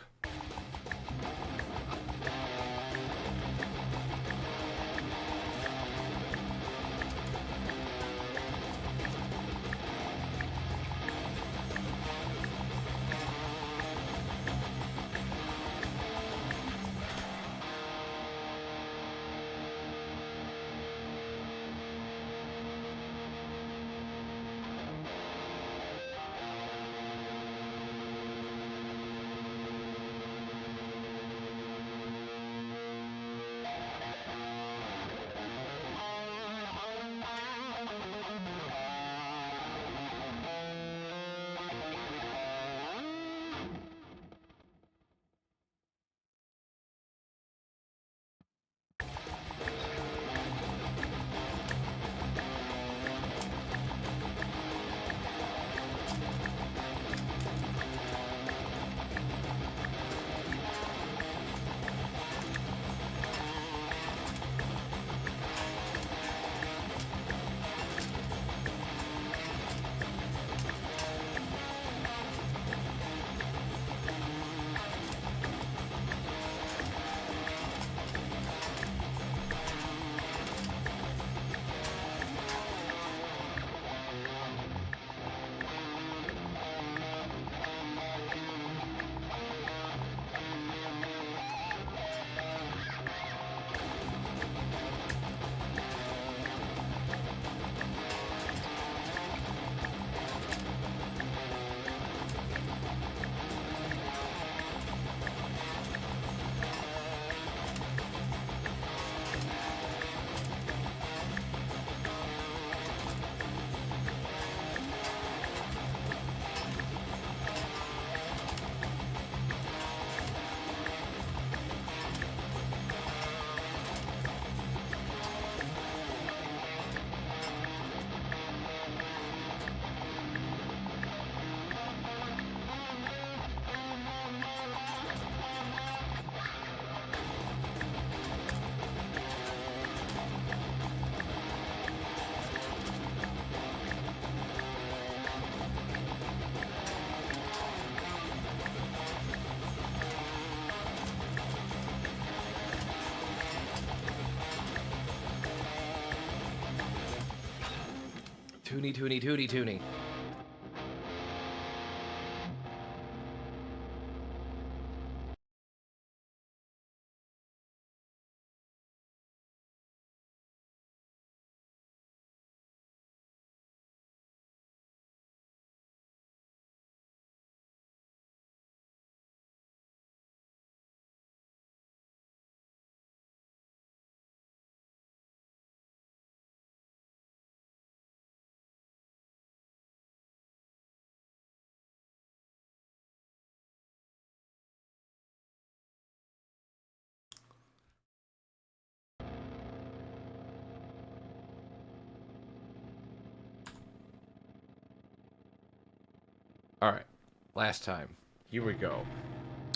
Toonie, toonie, toonie, toonie. All right, last time. Here we go.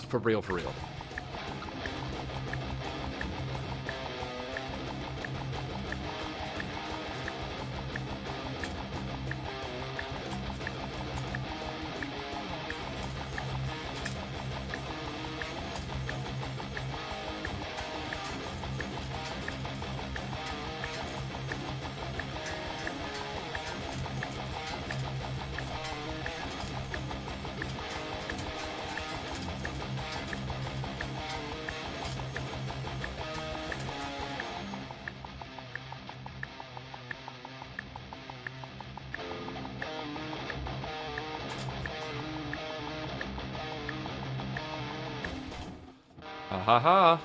For real, for real. Ha ha ha.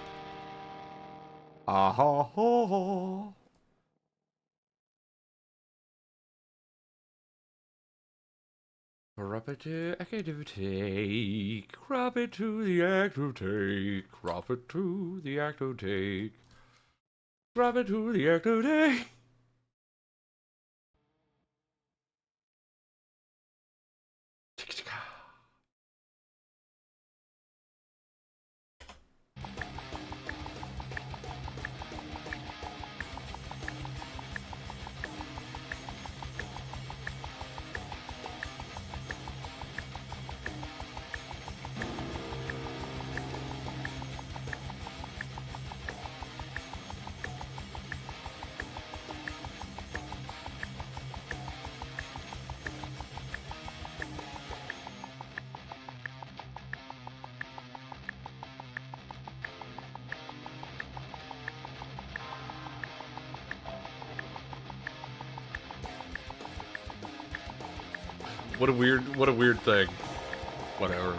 Ah ha ha. Crop it to active take. Crop it to the active take. Crop it to the active take. Crop it to the active take. What a weird thing. Whatever.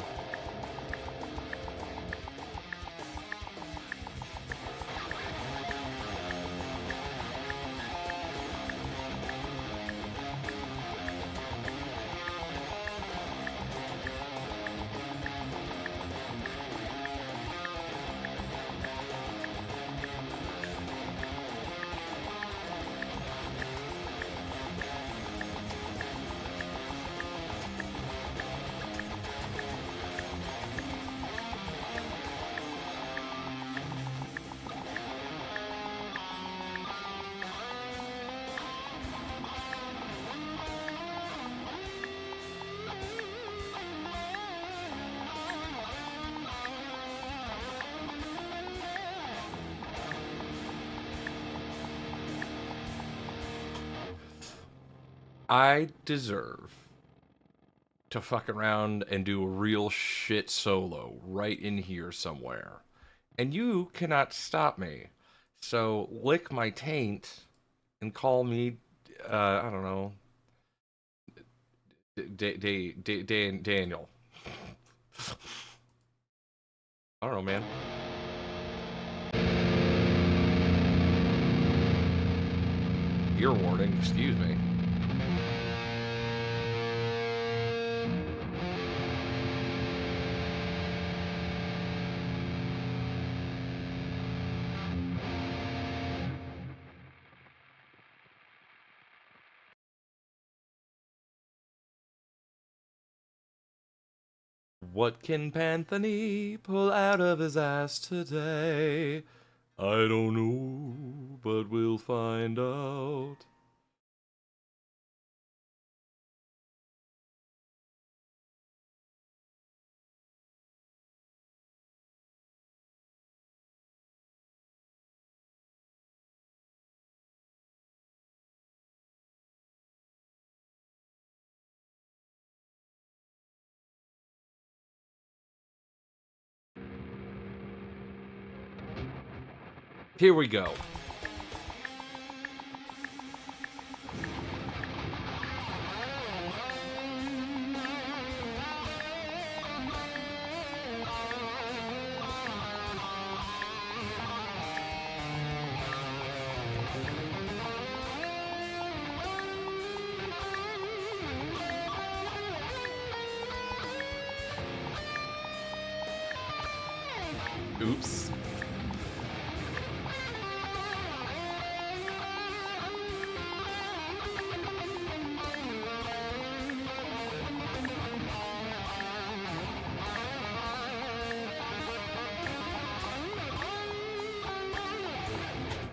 I deserve to fuck around and do a real shit solo right in here somewhere. And you cannot stop me. So lick my taint and call me, I don't know, Daniel. I don't know, man. Ear warning, excuse me. What can Panthony pull out of his ass today? I don't know, but we'll find out. Here we go. Oops.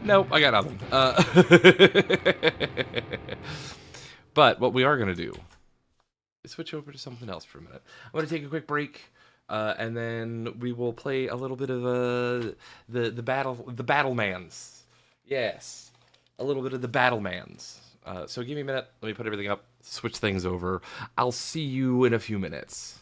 Nope, I got nothing. But what we are going to do is switch over to something else for a minute. I'm going to take a quick break, and then we will play a little bit of the Battlemans. Yes, a little bit of the Battlemans. So give me a minute. Let me put everything up, switch things over. I'll see you in a few minutes.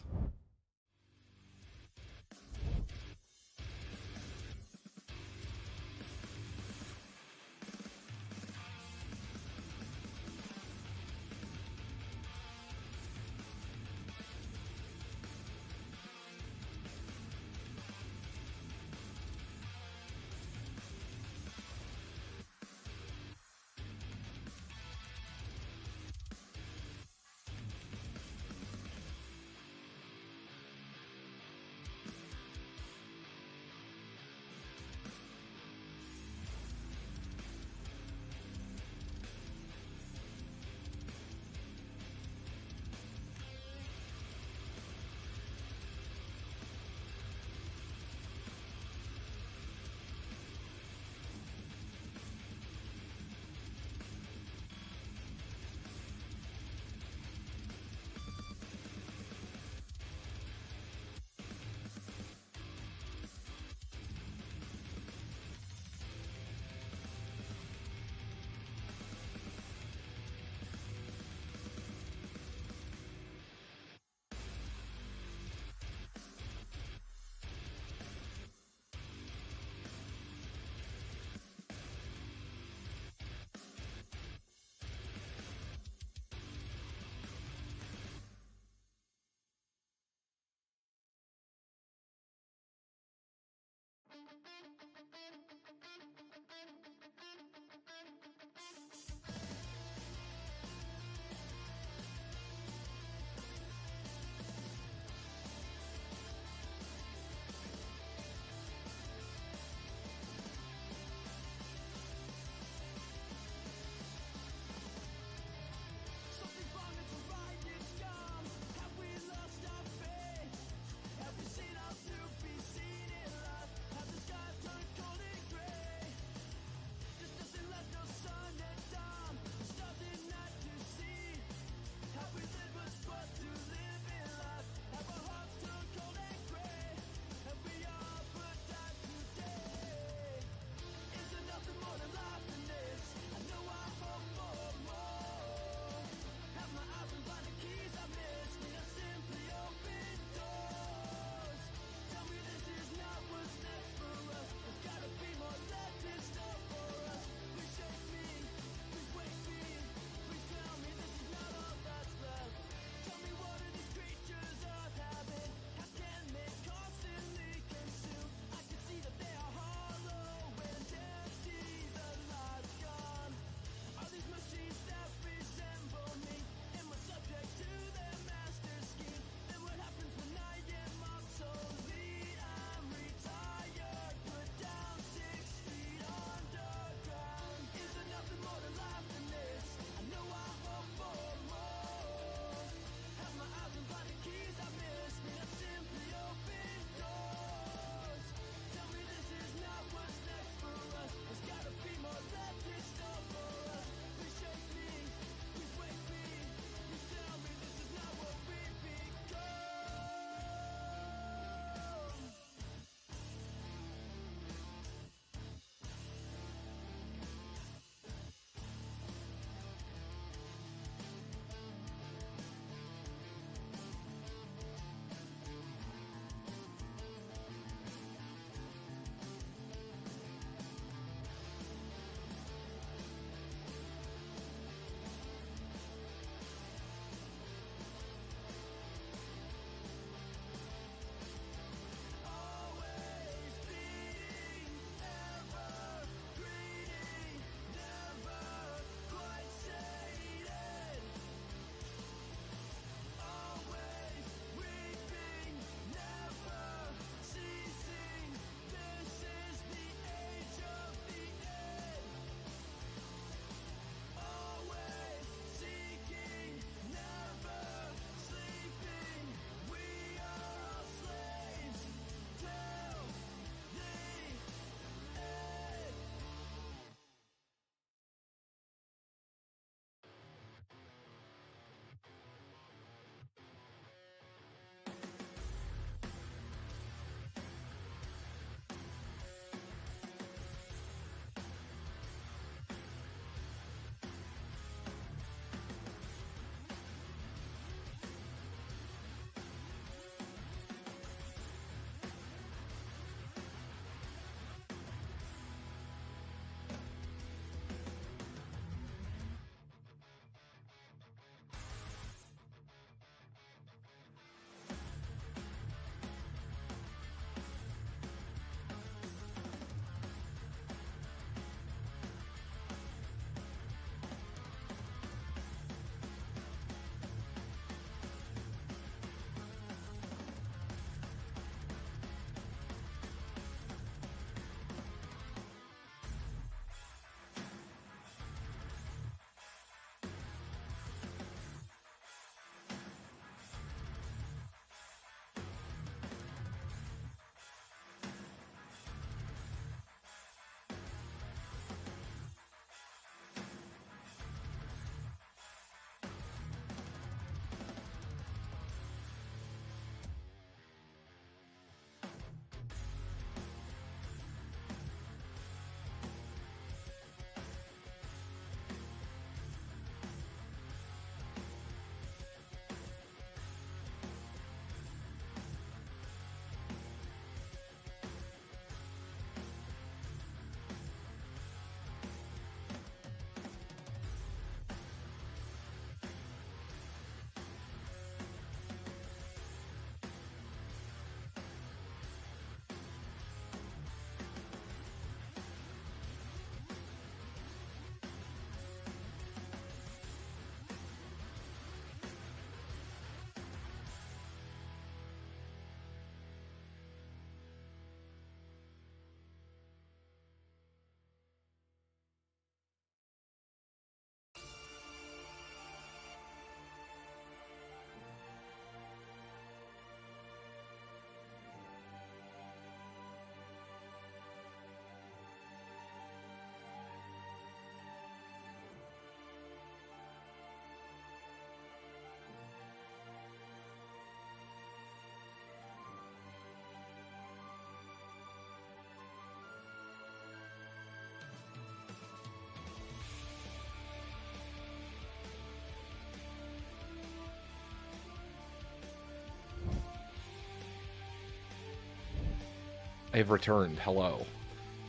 I have returned. Hello.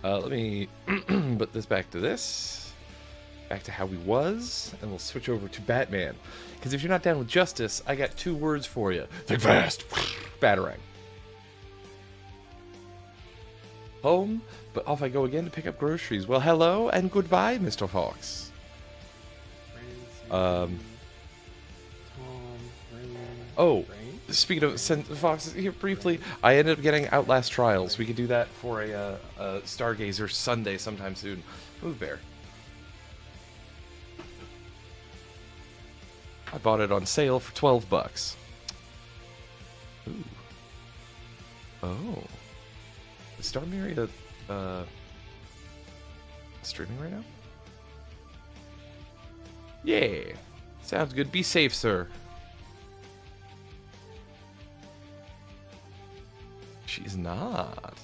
Let me put this back to this. Back to how we was. And we'll switch over to Batman. Because if you're not down with justice, I got 2 words for you. Think fast. Batarang. Home, but off I go again to pick up groceries. Well, hello and goodbye, Mr. Fox. Oh, speaking of Fox, here briefly, I ended up getting Outlast Trials. We could do that for a Stargazer Sunday sometime soon. Move, Bear. I bought it on sale for $12. Ooh. Oh. Is Star Myria streaming right now? Yeah. Sounds good. Be safe, sir. She's not.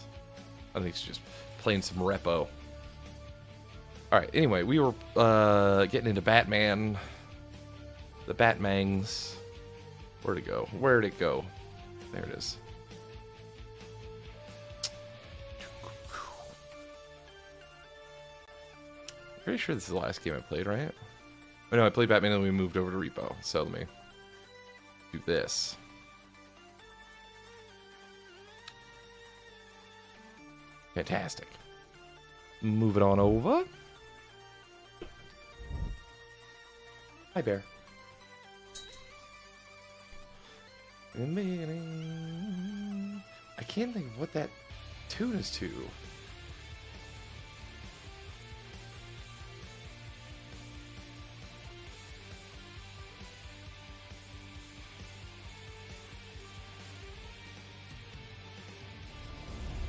I think she's just playing some repo. Alright, anyway, we were getting into Batman. The Batmangs. Where'd it go? Where'd it go? There it is. Pretty sure this is the last game I played, right? Oh no, I played Batman and we moved over to Repo. So let me do this. Fantastic. Move it on over. Hi, Bear. I can't think of what that tune is to.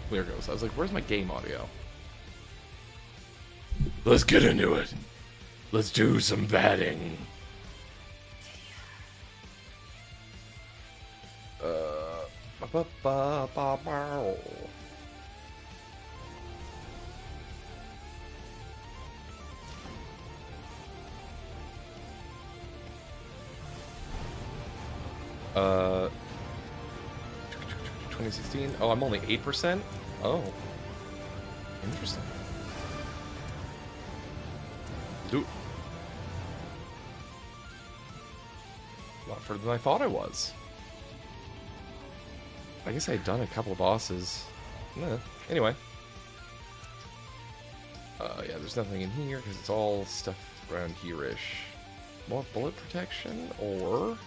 There it goes. I was like, where's my game audio? Let's get into it. Let's do some batting. Uh, 2016. Oh, I'm only 8%. Oh, interesting. Dude, a lot further than I thought I was. I guess I had done a couple of bosses. Anyway. Yeah, there's nothing in here because it's all stuff around here-ish. More bullet protection or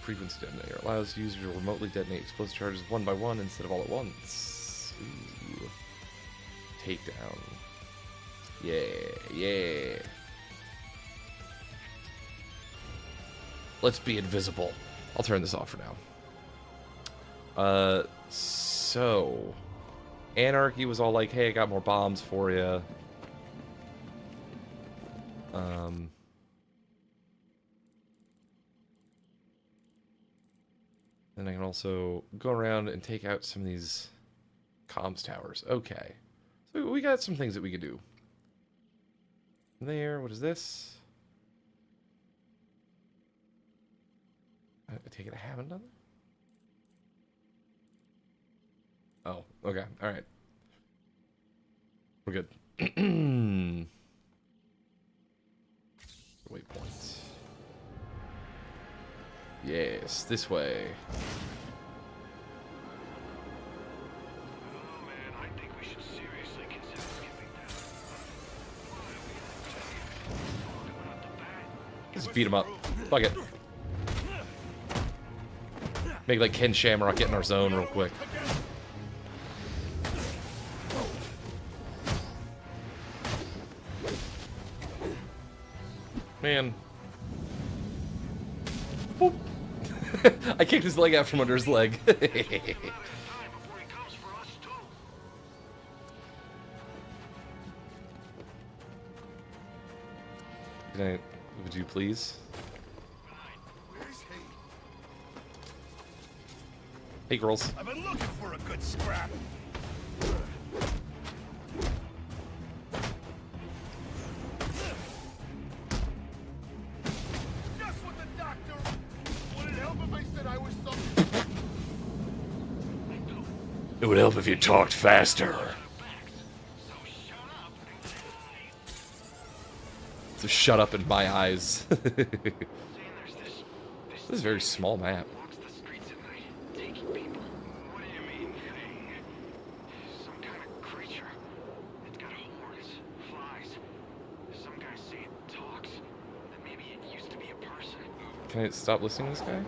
frequency detonator. Allows users to remotely detonate explosive charges one by one instead of all at once. Ooh. Takedown. Yeah. Let's be invisible. I'll turn this off for now. So Anarchy was all like, hey, I got more bombs for you. Then I can also go around and take out some of these comms towers. Okay. So we got some things that we could do. There, what is this? I take it I haven't done that? Oh, okay. Alright. We're good. Waypoints. Yes, this way. Just beat him up. Fuck it. Make like Ken Shamrock get in our zone real quick. Man. Boop. I kicked his leg out from under his leg. Would you please? Hey, girls. I've been looking for a good scrap. Just what the doctor. Would it help if I said I was something? It would help if you talked faster. So shut up in my eyes. This is a very small map. Can I stop listening to this guy?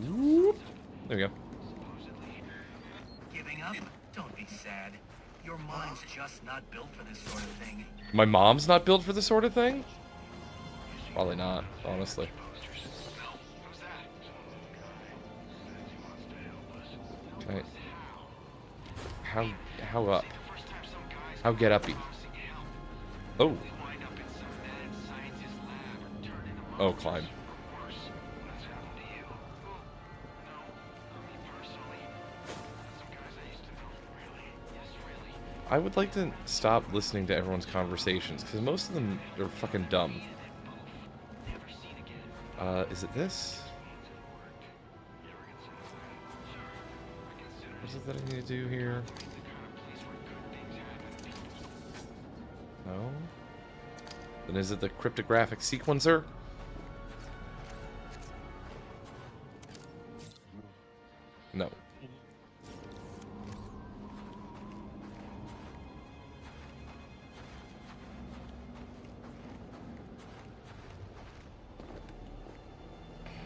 Whoop. There we go. Giving up? Don't be sad. Your mind's just not built for this sort of thing. My mom's not built for this sort of thing? Probably not, honestly. Okay. How up? How get uppy? Oh. Oh, climb. I would like to stop listening to everyone's conversations, because most of them are fucking dumb. Is it this? What is it that I need to do here? No? Then is it the cryptographic sequencer? No.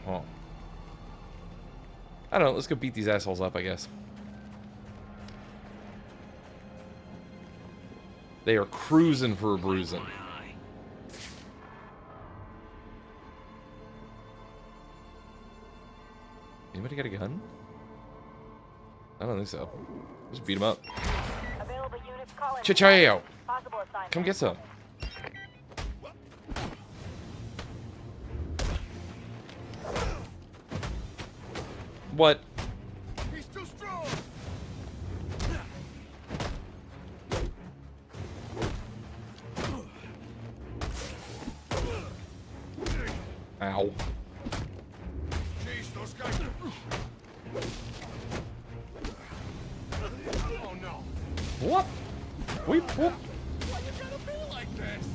Oh. I don't know, let's go beat these assholes up, I guess. They are cruising for a bruising. Anybody got a gun? I don't think so. Just beat them up. Chichayo! Come get some. What? He's too strong. Ow. Jeez, those guys. Oh no. What? Whoop, whoop. Why you gotta be like this?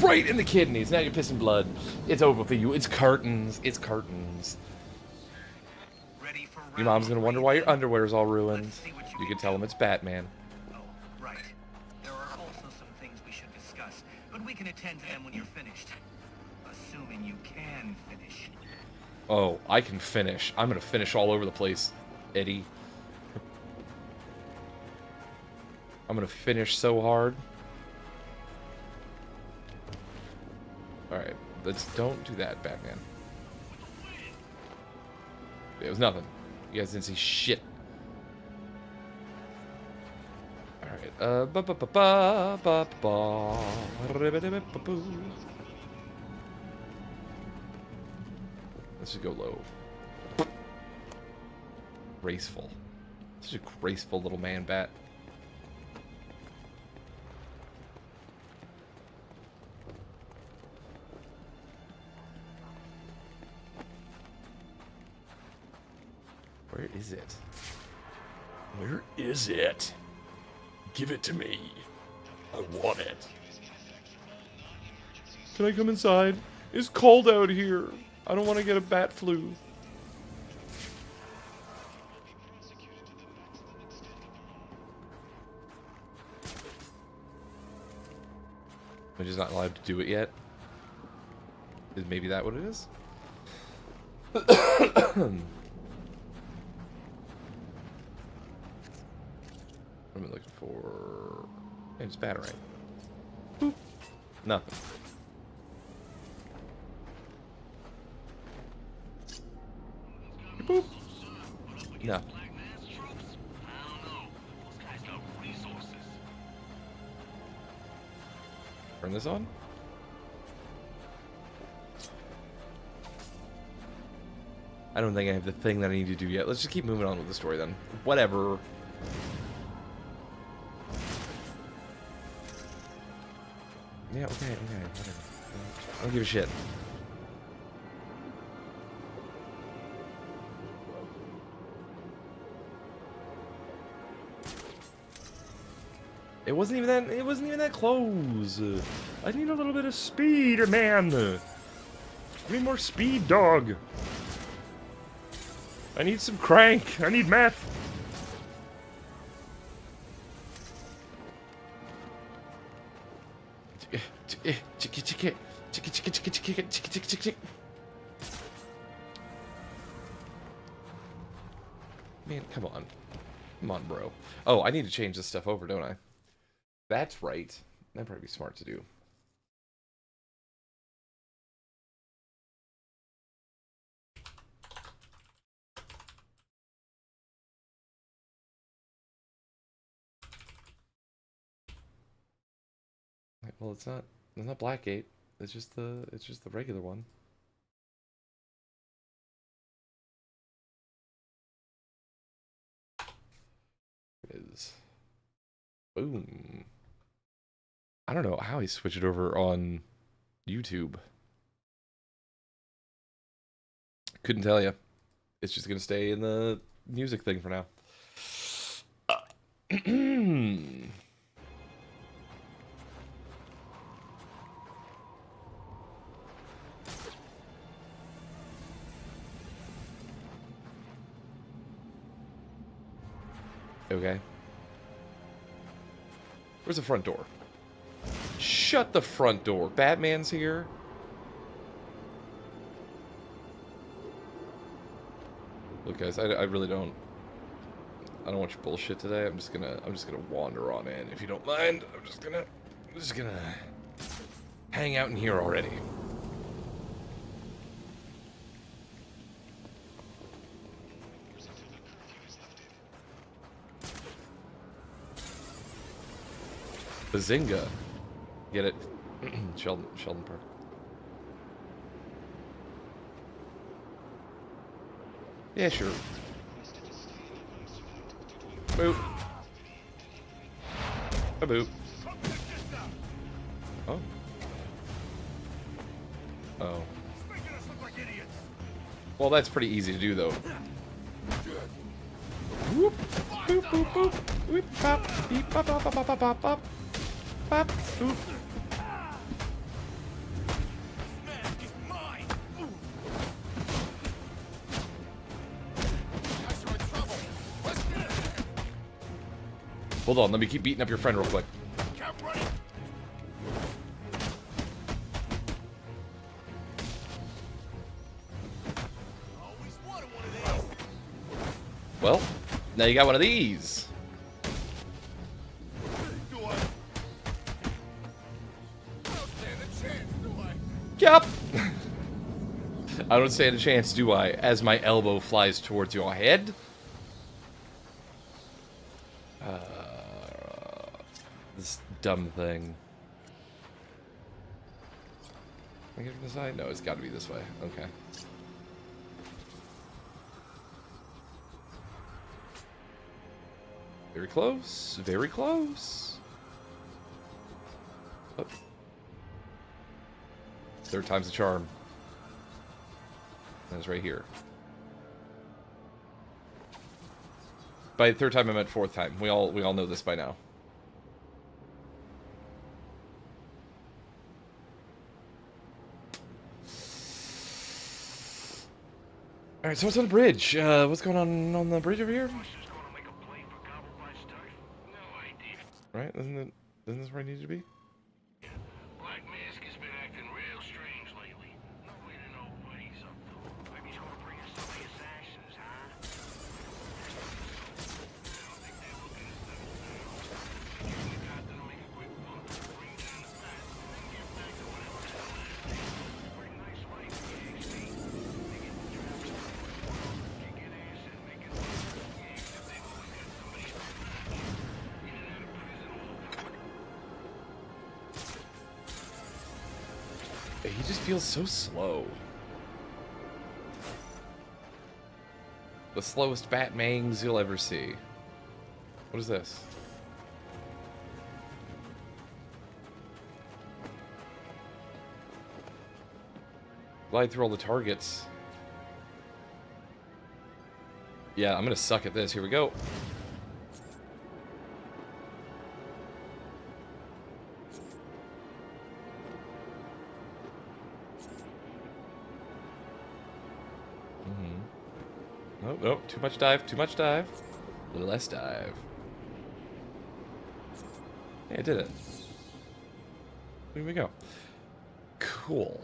Right in the kidneys. Now you're pissing blood. It's over for you. It's curtains. It's curtains. Ready for Your mom's gonna wonder why your underwear is all ruined. Let's see what You can can tell him it's Batman. Oh, right. There are also some things we should discuss, but we can attend to them when you're finished. Assuming you can finish. Oh, I can finish. I'm gonna finish all over the place, Eddie. I'm gonna finish so hard. Alright, don't do that, Batman. It was nothing. You guys didn't see shit. Alright, let's just go low. Graceful. Such a graceful little man bat. Where is it? Where is it? Give it to me. I want it. Can I come inside? It's cold out here. I don't want to get a bat flu. I'm just not allowed to do it yet. Is maybe that what it is? What am I looking for? It's Batarang. Boop. Nothing. Boop. No. Turn this on. I don't think I have the thing that I need to do yet. Let's just keep moving on with the story then. Whatever. Yeah, okay, whatever. I don't give a shit. It wasn't even that close. I need a little bit of speed, man. I need more speed, dog. I need some crank. I need meth. Man, come on. Come on, bro. Oh, I need to change this stuff over, don't I? That's right. That'd probably be smart to do. Well, it's not Blackgate. It's just the regular one. It is. Boom. I don't know how he switched it over on YouTube. Couldn't tell you. It's just gonna stay in the music thing for now. Okay. Where's the front door? Shut the front door. Batman's here. Look, guys, I really don't. I don't want your bullshit today. I'm just gonna wander on in, if you don't mind. I'm just gonna hang out in here already. Bazinga. Get it? Sheldon Park. Yeah, sure. Boop. A boop. Oh. Oh. Well, that's pretty easy to do, though. Whoop. Boop, boop, boop. Whoop, pop. Beep, pop, pop, pop, pop, pop, pop. Pop. Boop. Hold on, let me keep beating up your friend real quick. Well, now you got one of these. Yup. I don't stand a chance, do I? As my elbow flies towards your head. This dumb thing. Can I get from the side? No, it's got to be this way. Okay. Very close. Very close. Oh. Third time's the charm. That's right here. By third time, I meant fourth time. We all know this by now. Alright, so what's on the bridge? What's going on the bridge over here? Right? Isn't this where I need to be? Black Mask has been acting real strange lately. No way to know what he's up to. Maybe he's gonna bring us some of the assassins, huh? I don't think they're looking to settle down. Usually got them make a quick bump, bring down the fat, and then get back to whatever the hell it is. Pretty nice life for the XP. They get to travel the world, kicking ass and making money. Yeah, except they've always got somebody in and out of prison all the time. He just feels so slow. The slowest Batmangs you'll ever see. What is this? Glide through all the targets. Yeah, I'm gonna suck at this. Here we go. Nope, nope. Too much dive. Too much dive. A little less dive. Hey, I did it. Here we go. Cool.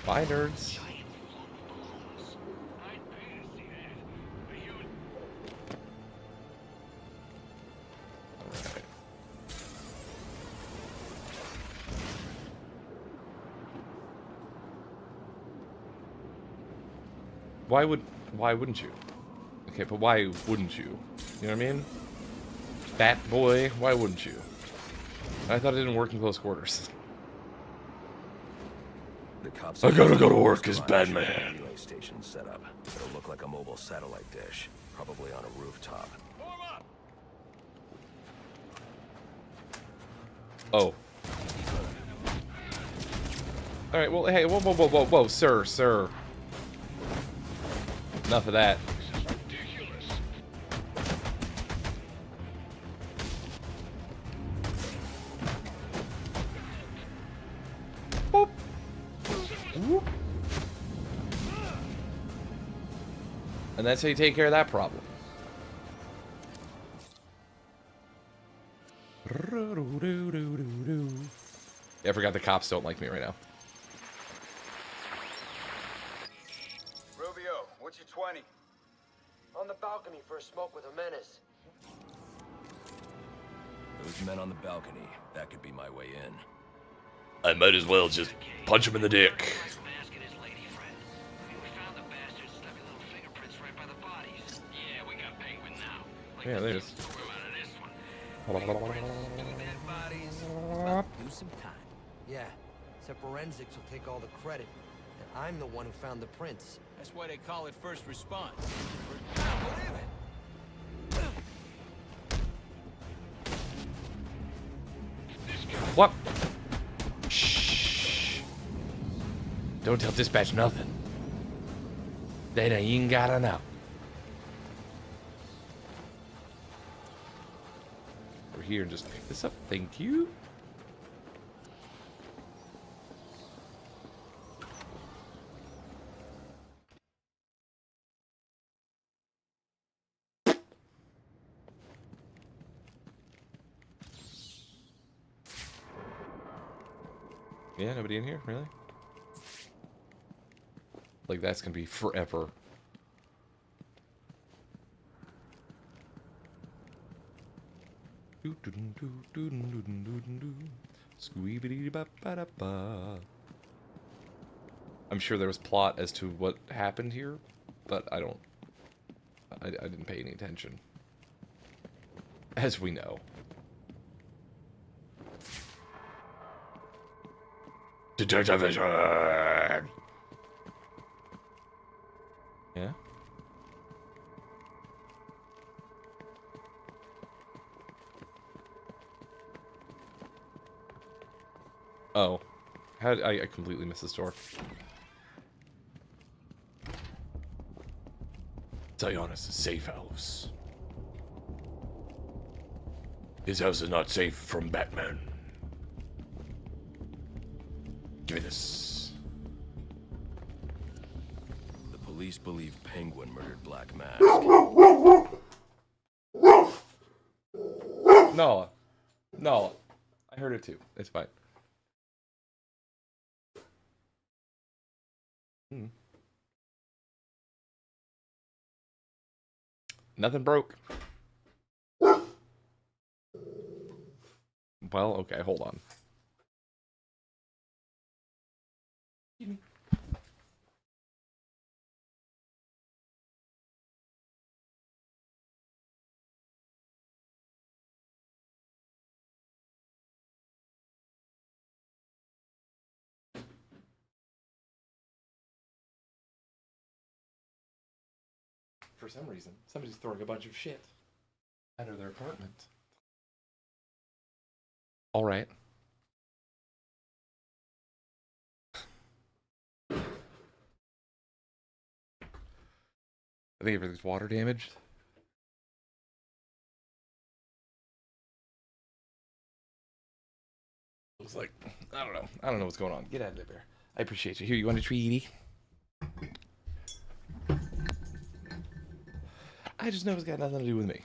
Bye, nerds. Alright. Why wouldn't you? Okay, but why wouldn't you? You know what I mean? Bat boy, why wouldn't you? I thought it didn't work in close quarters. The cops I gotta go to work as Batman. relay station set up. It'll look like a mobile satellite dish, probably on a rooftop. Oh. Alright, well, hey, whoa, sir. Enough of that. Boop. Whoop. And that's how you take care of that problem. Yeah, I forgot the cops don't like me right now. Rubio, what's your 20? On the balcony for a smoke with a menace. Those men on the balcony, that could be my way in. I might as well just punch him in the dick. Yeah, there it is. Do some time. Yeah, except forensics will take all the credit. And I'm the one who found the prints. That's why they call it first response. What? Shh. Don't tell dispatch nothing. They ain't gotta know. We're here and just pick this up. Thank you. Yeah, nobody in here? Really? Like, that's gonna be forever. Squeebity-ba-ba-da-ba. I'm sure there was plot as to what happened here, but I didn't pay any attention. As we know. Detective Vision! Yeah? Oh. How did I completely missed this door. Sionis' a safe house. His house is not safe from Batman. Give me this. The police believe Penguin murdered Black Mask. No. No. I heard it too. It's fine. Nothing broke. Well, okay, hold on. for some reason. Somebody's throwing a bunch of shit out of their apartment. All right. I think everything's water damaged. Looks like, I don't know. I don't know what's going on. Get out of there, bear. I appreciate you. Here, you want a treat? I just know it's got nothing to do with me.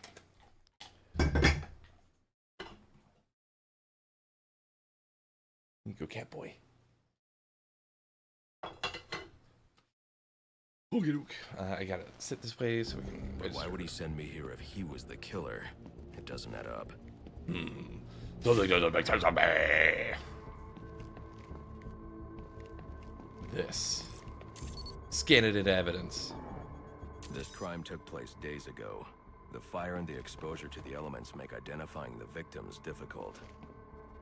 You go, cat boy. Oogie dook. I gotta sit this way so we can. But why would he send me here if he was the killer? It doesn't add up. Something doesn't make sense to me. This. Scan it into evidence. This crime took place days ago. The fire and the exposure to the elements make identifying the victims difficult.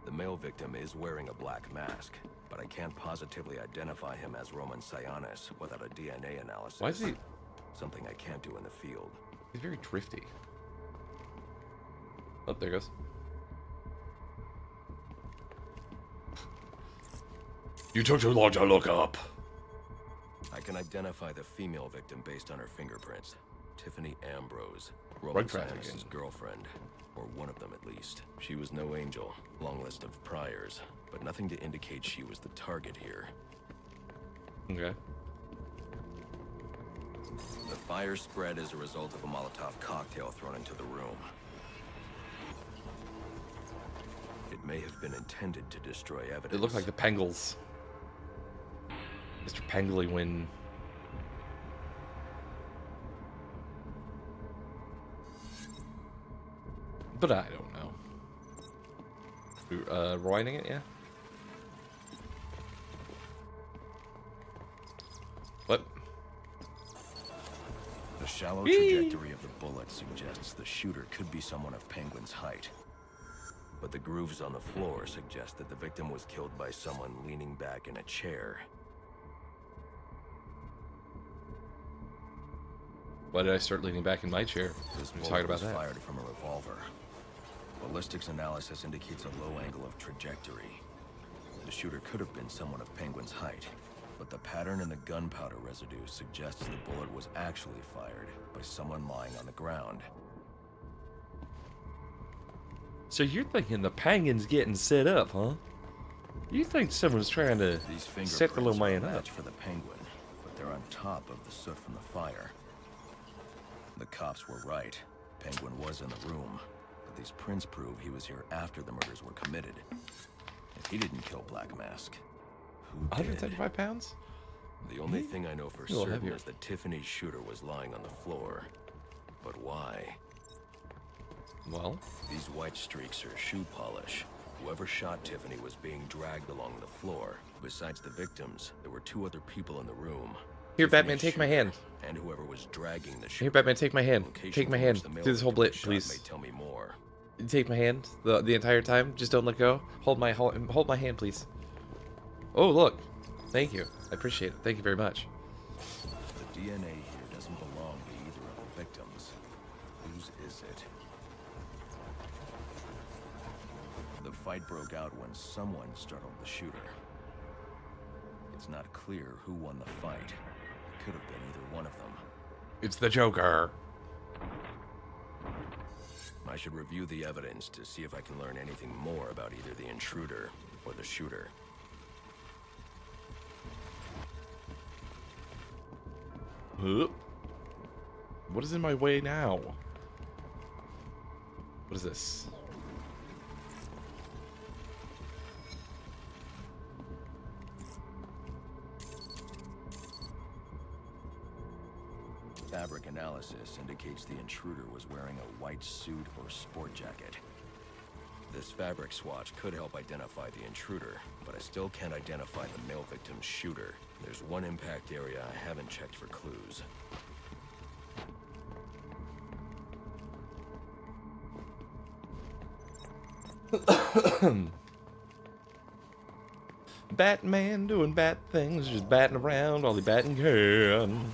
The male victim is wearing a black mask, but I can't positively identify him as Roman Sionis without a DNA analysis. Why is he? Something I can't do in the field. He's very drifty. Oh, there goes. You took too long to look up. I can identify the female victim based on her fingerprints. Tiffany Ambrose, Drug Roman trafficking. Sionis' girlfriend. Or one of them at least. She was no angel, long list of priors, but nothing to indicate she was the target here. Okay. The fire spread as a result of a Molotov cocktail thrown into the room. It may have been intended to destroy evidence. It looked like the Pengles. Mr. Penglywin. But I don't know. Rewinding it, yeah? What? The shallow trajectory of the bullet suggests the shooter could be someone of Penguin's height. But the grooves on the floor suggest that the victim was killed by someone leaning back in a chair. Why did I start leaning back in my chair? This We were bullet talking about was that. fired from a revolver. Ballistics analysis indicates a low angle of trajectory. The shooter could have been someone of Penguin's height, but the pattern in the gunpowder residue suggests the bullet was actually fired by someone lying on the ground. So you're thinking the Penguin's getting set up, huh? You think someone's trying to These set the little fingerprints are a man up? match for the Penguin, but they're on top of the soot from the fire. The cops were right. Penguin was in the room, but these prints prove he was here after the murders were committed. If he didn't kill Black Mask, who did? 175 pounds? The only thing I know for A little certain heavier. is that Tiffany's shooter was lying on the floor. But why? Well, These white streaks are shoe polish. Whoever shot Tiffany was being dragged along the floor. Besides the victims, there were two other people in the room. here, Tiffany's Batman, take my shooter hand. And whoever was dragging the shooter. Here, Batman, take my hand. Location Take my from hand which the male through this whole victim was blitz, shot please. may tell me more. Take my hand the entire time. Just don't let go. Hold my hand, please. Oh, look. Thank you. I appreciate it. Thank you very much. The DNA here doesn't belong to either of the victims. Whose is it? The fight broke out when someone startled the shooter. It's not clear who won the fight. It could have been either one of them. It's the Joker. I should review the evidence to see if I can learn anything more about either the intruder or the shooter. Huh? What is in my way now? What is this? Fabric analysis indicates the intruder was wearing a white suit or sport jacket. This fabric swatch could help identify the intruder, but I still can't identify the male victim's shooter. There's one impact area I haven't checked for clues. Batman doing bat things, just batting around while he batting can.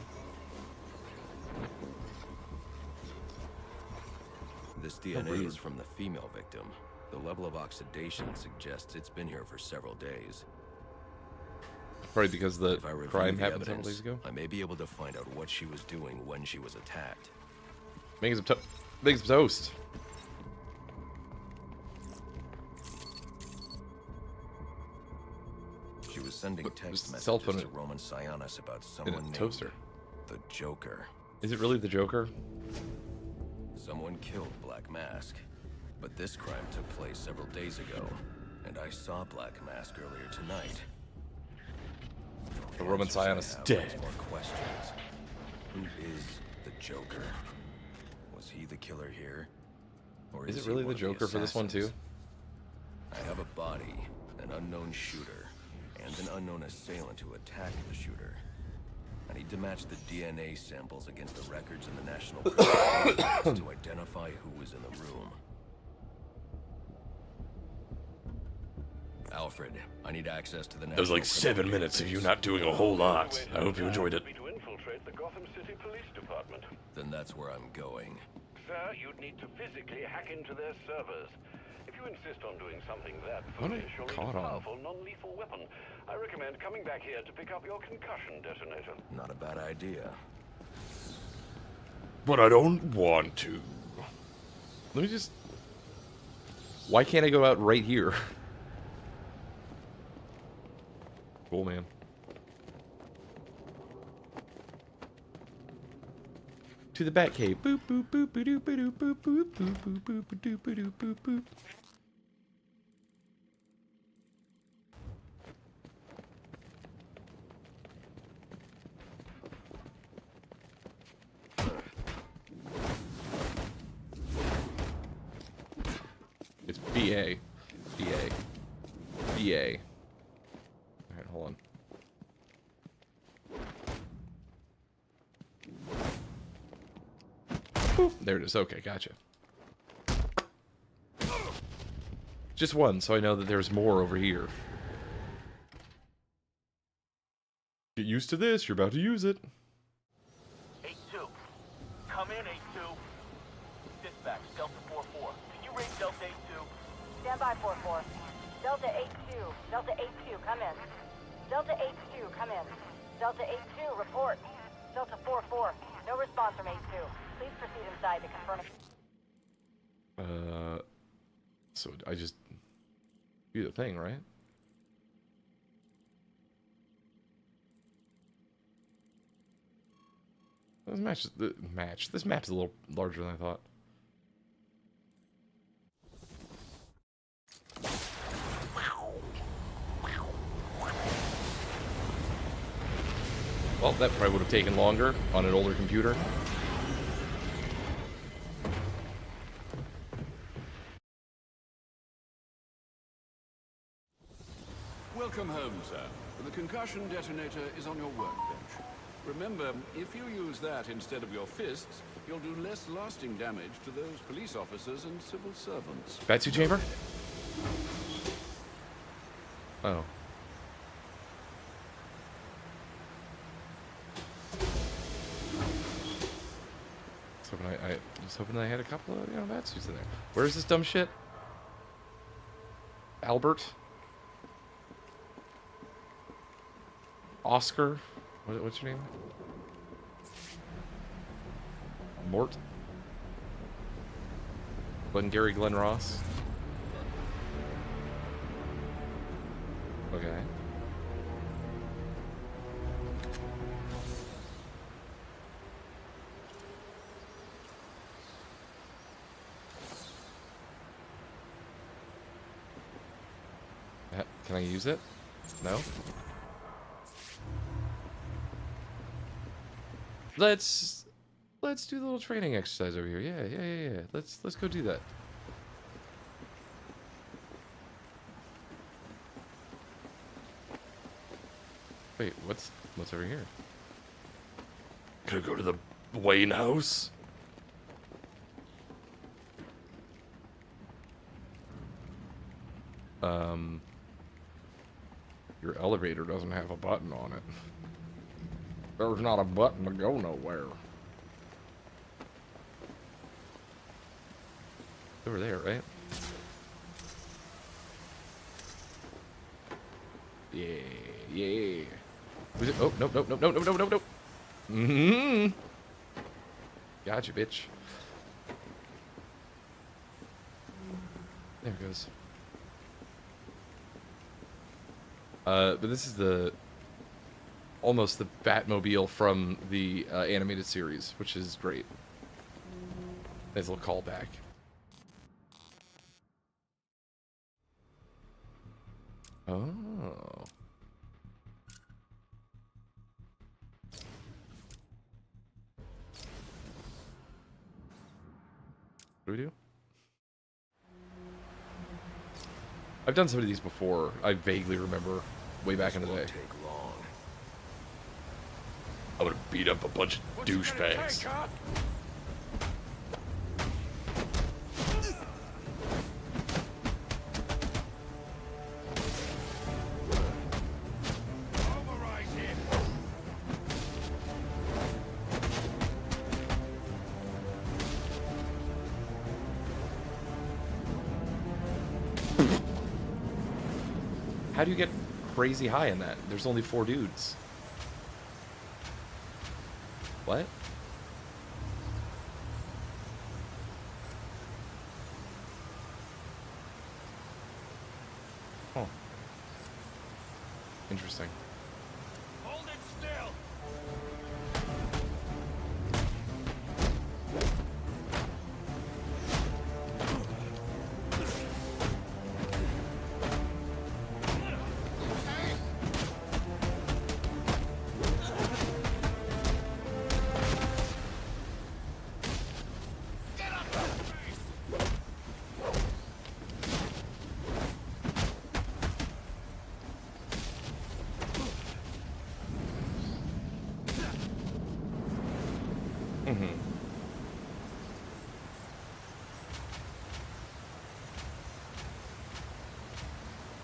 This DNA rude. is from the female victim. The level of oxidation suggests it's been here for several days. Probably because the If I review crime the happened several evidence, days ago. I may be able to find out what she was doing when she was attacked. Make some toast. She was sending text cell messages phone to Roman Sionis about in someone a named toaster. the Joker. Is it really the Joker? Someone killed Black Mask, but this crime took place several days ago, and I saw Black Mask earlier tonight. The Roman Answers I Sionis have dead. raise more questions. Who is the Joker? Was he the killer here? Or Is it he really one the of Joker for this one too? assassins? I have a body, an unknown shooter, and an unknown assailant who attacked the shooter. I need to match the DNA samples against the records in the National Criminal Database to identify who was in the room. Alfred, I need access to the National That was like Criminal 7 minutes of you Database. not doing a whole lot. I hope you enjoyed it. To infiltrate the Gotham City Police Department. Then that's where I'm going. Sir, you'd need to physically hack into their servers. If you insist on doing something that What foolish, a you'll need caught a on. powerful, non-lethal weapon. I recommend coming back here to pick up your concussion detonator. Not a bad idea. But I don't want to. Let me just... Why can't I go out right here? Cool, man. To the Batcave. Boop, boop, boop, boop, boop, boop, boop, boop, boop, boop, boop, boop, boop, boop, boop. It's BA. BA. BA. Alright, hold on. Boop. There it is. Okay, gotcha. Just one, so I know that there's more over here. Get used to this, you're about to use it. 8-2. Come in, 8-2. Dispatch, Delta 4-4. Can you read Delta 8-2? Stand by 4-4. Delta 8-2. Delta 8-2, come in. Delta 8-2, come in. Delta 8-2, report. Delta 4-4, no response from 8-2. Please proceed inside to confirm. So I just do the thing, right? This map's a little larger than I thought. Well, that probably would have taken longer on an older computer. Welcome home, sir. The concussion detonator is on your workbench. Remember, if you use that instead of your fists, you'll do less lasting damage to those police officers and civil servants. Batsuit chamber? Oh. I was hoping I had a couple of, Batsuits in there. Where's this dumb shit? Albert? Oscar? What's your name? Mort? Glengarry Glen Ross? Okay. Can I use it? No? Let's do the little training exercise over here. Yeah. Let's go do that. Wait, what's over here? Could I go to the Wayne house? Your elevator doesn't have a button on it. There's not a button to go nowhere. Over there, right? Yeah, yeah. Who's it? Oh, nope, nope, nope, nope, nope, nope, nope, nope. Mm-hmm. Gotcha, bitch. There it goes. But this is almost the Batmobile from the animated series, which is great. Nice little callback. Oh. What do we do? I've done some of these before. I vaguely remember way back in the day. I would have beat up a bunch of douchebags. How do you get crazy high in that? There's only 4 dudes. What? Oh. Interesting. Hold it still.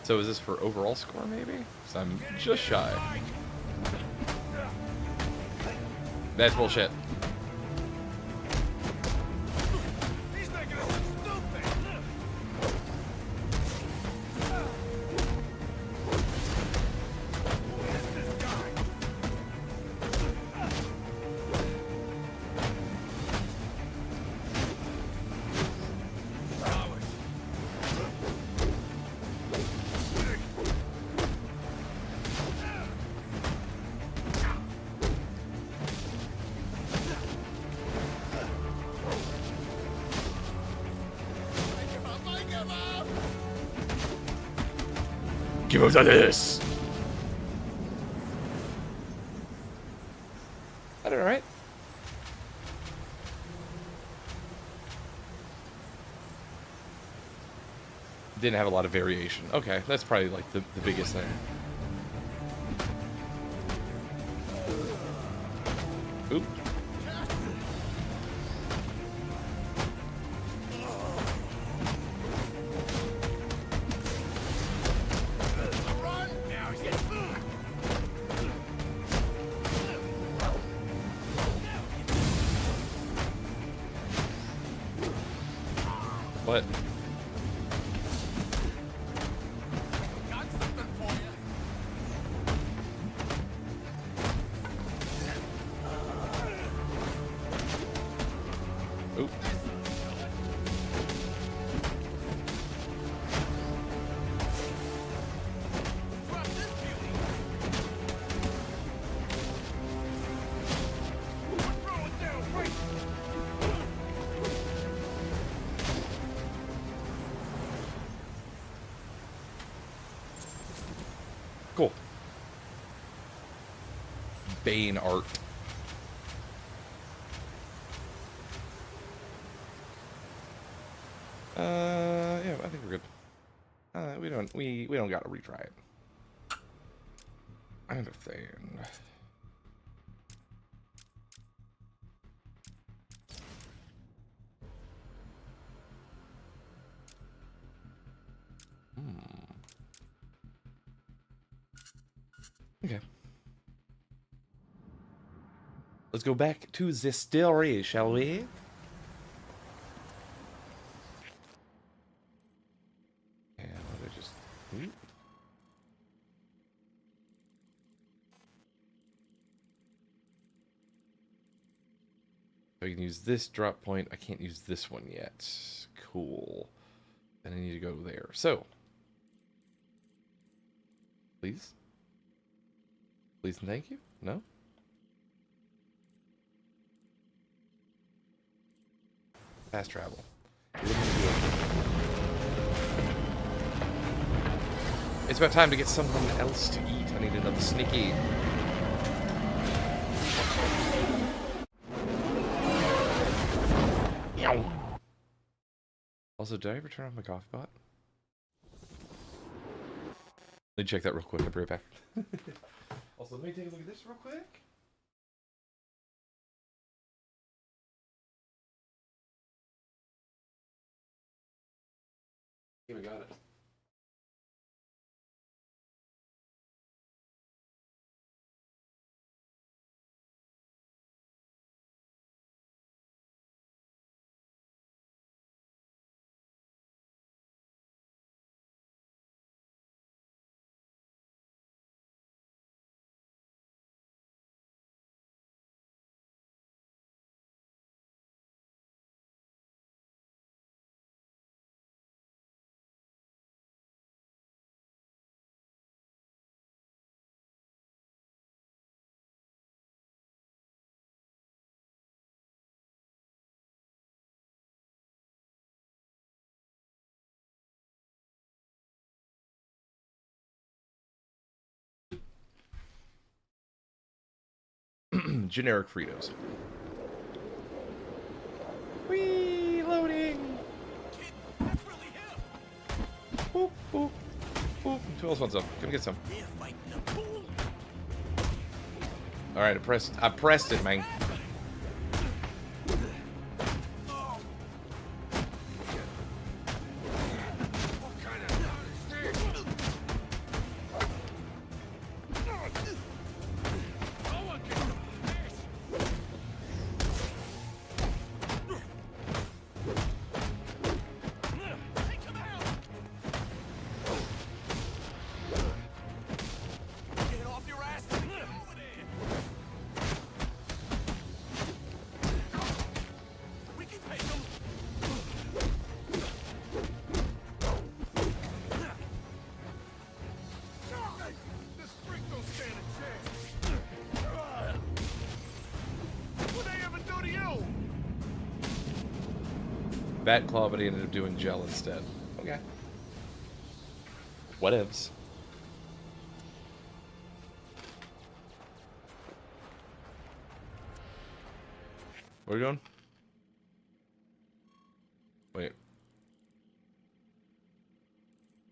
So is this for overall score, maybe? Because I'm just shy. That's bullshit. He's making us look stupid. Who is this guy? Give up to this. I did alright. Didn't have a lot of variation. Okay, that's probably like the biggest thing. Oop. What? Oop. Cool. Bane art. Yeah, I think we're good. We don't gotta retry it. I understand. Okay. Let's go back to the story, shall we? I can use this drop point. I can't use this one yet. Cool. And I need to go there. So. Please? Please and thank you? No? Fast travel. It's about time to get something else to eat. I need another sneaky. Also, did I ever turn off my coffee pot? Let me check that real quick. I'll be right back. Also, let me take a look at this real quick. Even got it. Generic Fritos. Whee! Loading! Boop, boop, boop. Who else wants some? Come get some. Alright, I pressed it, man. Bat Claw, but he ended up doing gel instead. Okay. Whatevs. What are we doing? Wait.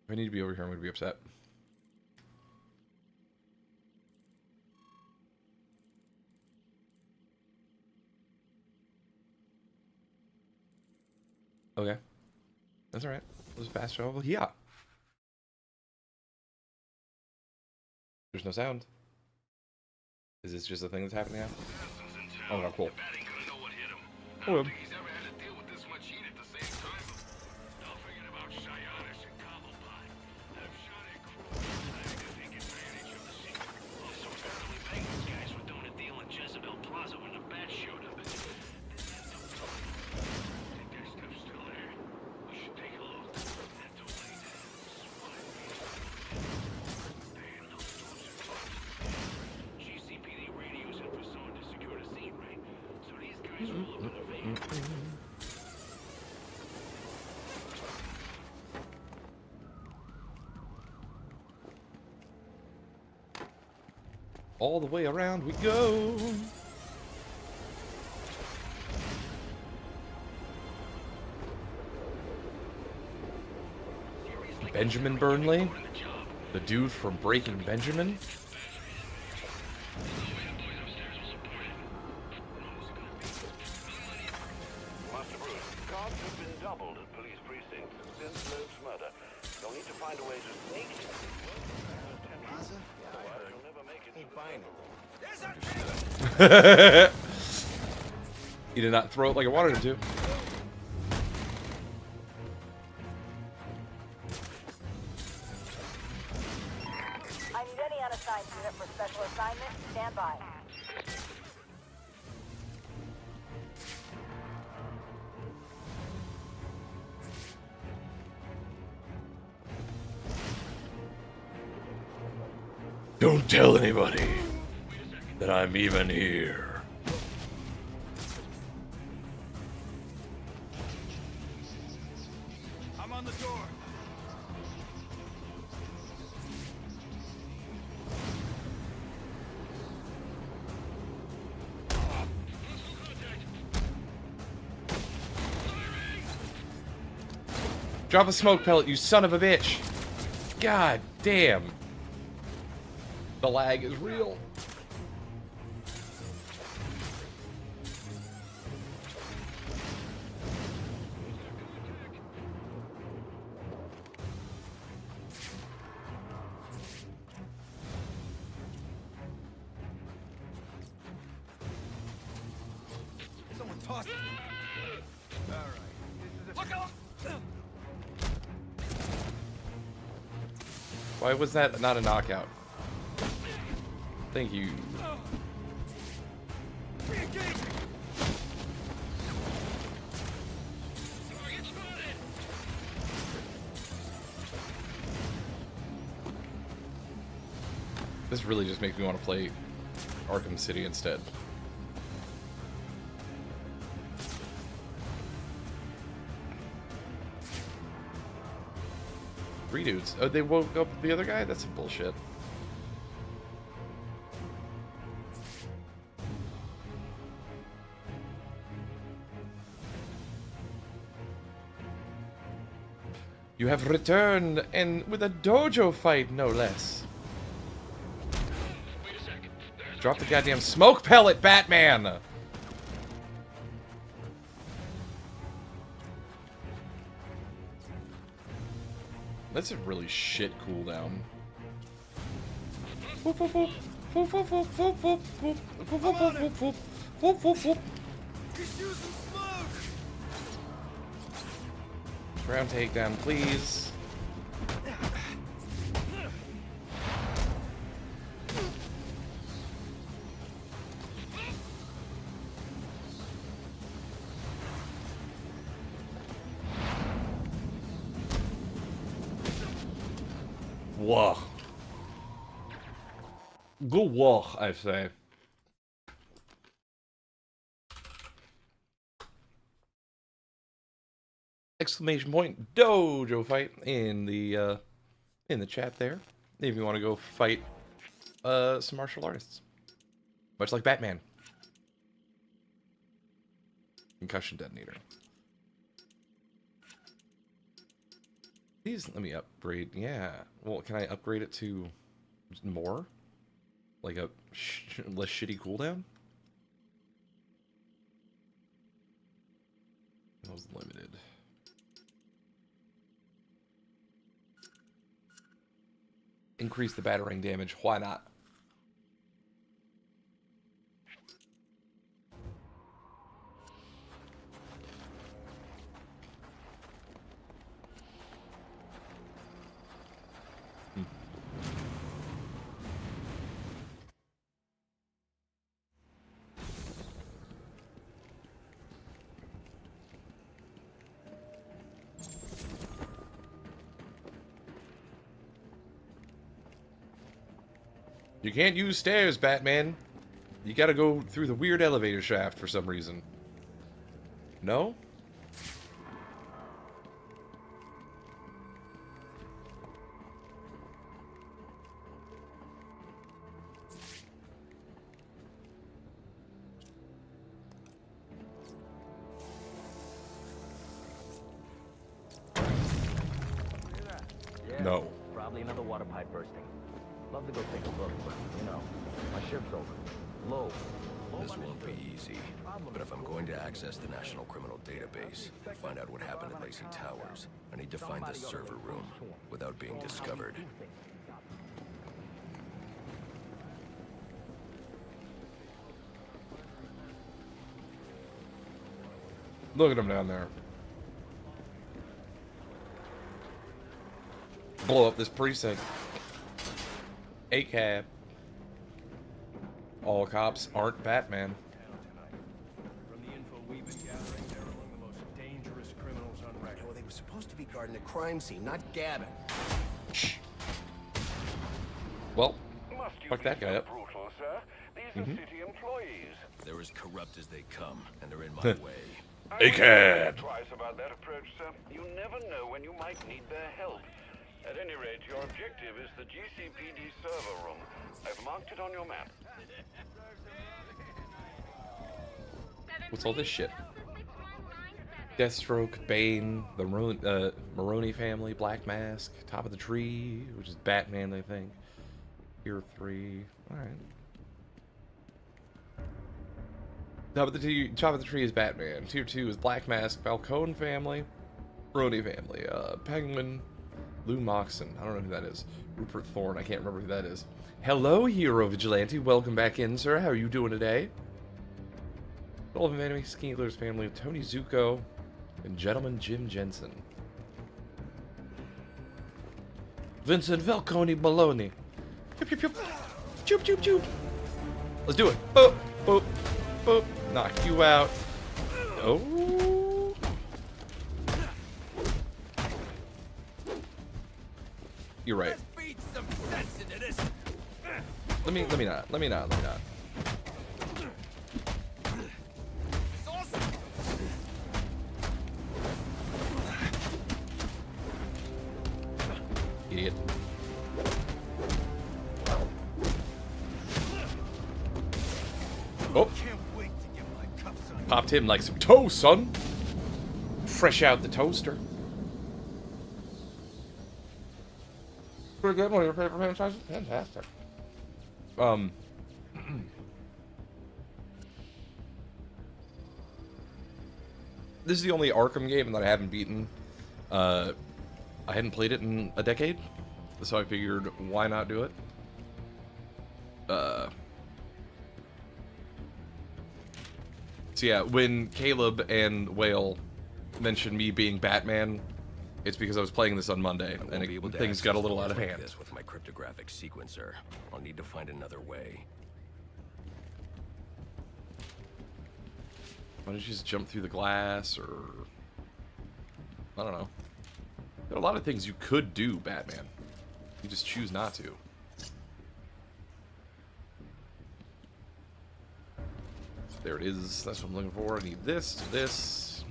If I need to be over here, I'm going to be upset. Okay. That's alright. We'll just fast travel here. There's no sound. Is this just a thing that's happening now? Oh no, cool. Oh, all the way around we go. Benjamin Burnley? The dude from Breaking Benjamin? Master Bruce, guards have been doubled at police precincts since Loeb's murder. You'll need to find a way to sneak in. He did not throw it like I wanted him to. I need any unassigned unit for special assignment. Stand by. Don't tell anybody that I'm even here. I'm on the door. Drop a smoke pellet, you son of a bitch. God damn. The lag is real. Someone tossed it. All right. Look out! Why was that not a knockout? Thank you. This really just makes me want to play Arkham City instead. Three dudes. Oh, they woke up the other guy? That's some bullshit. You have returned, and with a dojo fight, no less. Drop the goddamn smoke pellet, Batman! That's a really shit cooldown. Ground takedown, please. Whoa. Go walk, I say. Exclamation point dojo fight in the chat there. If you want to go fight some martial artists. Much like Batman. Concussion detonator. Please let me upgrade. Yeah. Well, can I upgrade it to more? Like a less shitty cooldown? That was limited. Increase the battering damage. Why not? You can't use stairs, Batman. You gotta go through the weird elevator shaft for some reason. No? No. Probably another water pipe bursting. Love to go take a look, but, you know, my shift's over. Low. This won't be easy, but if I'm going to access the National Criminal Database and find out what happened at Lacey Towers, I need to find the server room without being discovered. Look at him down there. Blow up this precinct. ACAB. All cops aren't Batman. From the info we've been gathering, they're among the most dangerous criminals on record. Well, they were supposed to be guarding a crime scene, not gabbing. Well, Must Fuck that guy up. Brutal, sir. These are city employees. They're as corrupt as they come, and they're in my way. Hey, Cad. Twice about that approach, sir. You never know when you might need their help. At any rate, your objective is the GCPD server room. I've marked it on your map. What's all this shit? Deathstroke, Bane, the Maroney family, Black Mask, Top of the Tree, which is Batman, I think. Tier 3. Alright. Top of the Tree is Batman. Tier 2 is Black Mask, Falcone family, Maroney family, Penguin, Lou Moxon. I don't know who that is. Rupert Thorne. I can't remember who that is. Hello, Hero Vigilante. Welcome back in, sir. How are you doing today? Sullivan Enemy, Skeeler's family, Tony Zuko, and Gentleman Jim Jensen. Vincent Falcone Maloney. Choop, choop, choop. Choop, choop, choop. Let's do it. Boop, boop, boop. Knock you out. Oh. You're right. Let me not. Idiot. Oh. Popped him like some toast, son. Fresh out the toaster. Pretty good one of your favorite franchises? Fantastic. This is the only Arkham game that I haven't beaten. I hadn't played it in a decade, so I figured, why not do it? So yeah, when Caleb and Whale mentioned me being Batman, it's because I was playing this on Monday, and things got a little out of hand. This with my cryptographic sequencer. I'll need to find another way. Why don't you just jump through the glass, or... I don't know. There are a lot of things you could do, Batman. You just choose not to. There it is. That's what I'm looking for. I need this, this.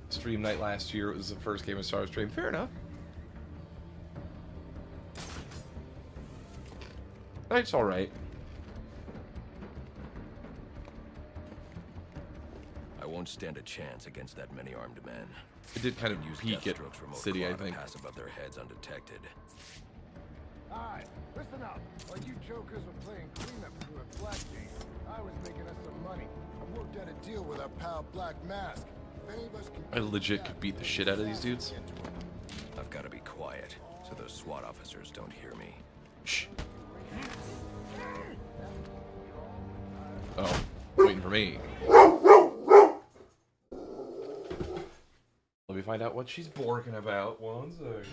Stream night last year. It was the first game I started stream. Fair enough. Night's alright. I won't stand a chance against that many armed men. It did kind of peak at City, I think. Pass above their heads undetected. Alright, listen up. While you jokers were playing cleanup crew at Blackgate, I was making us some money. I worked out a deal with our pal Black Mask. If any of us can... I legit could beat the shit out of these dudes. I've got to be quiet, so those SWAT officers don't hear me. Shh. Oh, waiting for me. Let me find out what she's borking about. One second.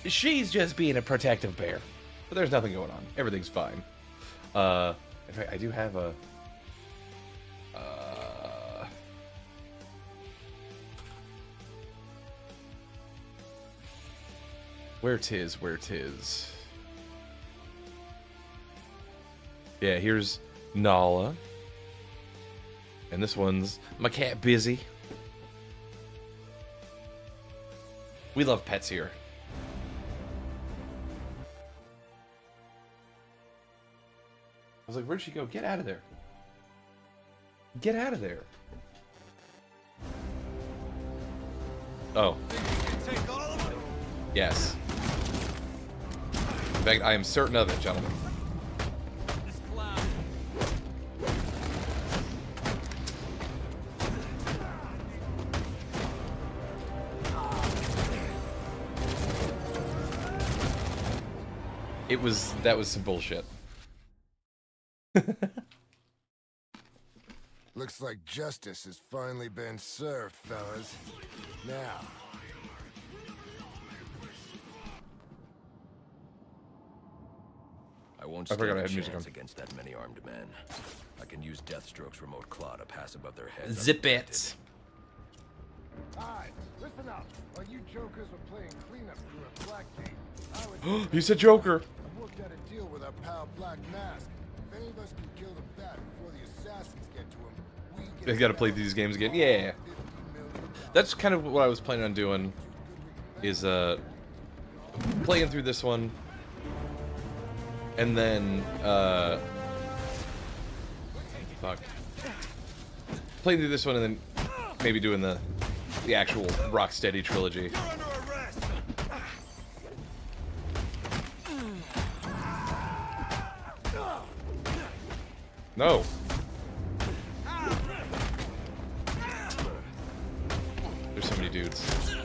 She's just being a protective bear. But there's nothing going on. Everything's fine. In fact, I do have a... Where 'tis. Yeah, here's Nala. And this one's my cat Busy. We love pets here. I was like, where'd she go? Get out of there. Get out of there. Oh. Yes. In fact, I am certain of it, gentlemen. That was some bullshit. Looks like justice has finally been served, fellas. Now. I won't I stand forgot I a had music chance on. against that many armed men. I can use Deathstroke's remote claw to pass above their heads. Zip it. Alright, listen up. While you jokers were playing cleanup crew at Blackgate, I was... He said Joker. I worked out a deal with our pal Black Mask. If any of us can kill the Bat before the assassins get to him, we get... They gotta play these games again. Yeah. That's kind of what I was planning on doing. Is playing through this one. And then fuck. Playing through this one and then maybe doing the actual Rocksteady trilogy. No. There's so many dudes.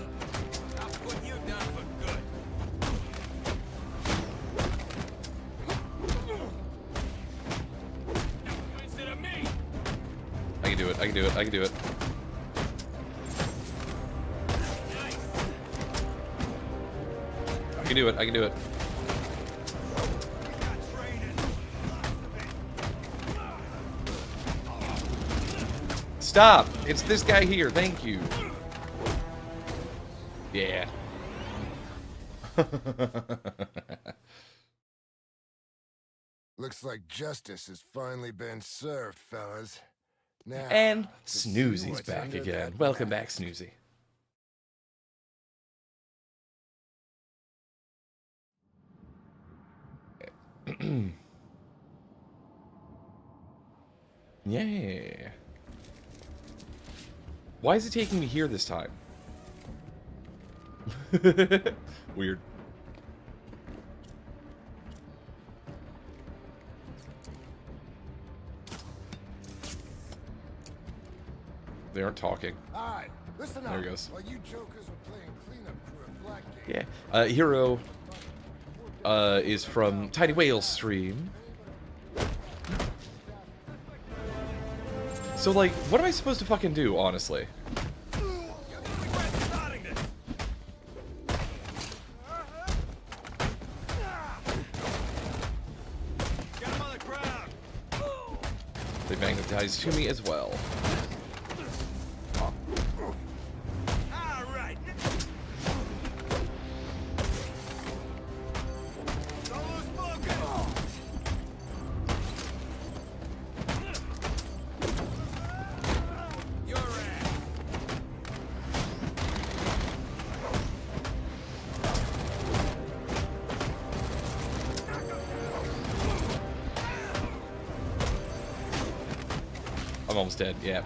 I can do it, I can do it, I can do it. I can do it, I can do it. Stop! It's this guy here, thank you. Yeah. Looks like justice has finally been served, fellas. Now, And to see Snoozy's what's back under again. that Welcome back, mask. Snoozy. Yeah. Why is it taking me here this time? Weird. They aren't talking. Alright, listen There up. he goes. While you jokers were playing cleanup crew at Blackgate, Yeah. Hero is from Tiny Whale's stream. So, like, what am I supposed to fucking do, honestly? They magnetize to me as well. I'm almost dead, yeah.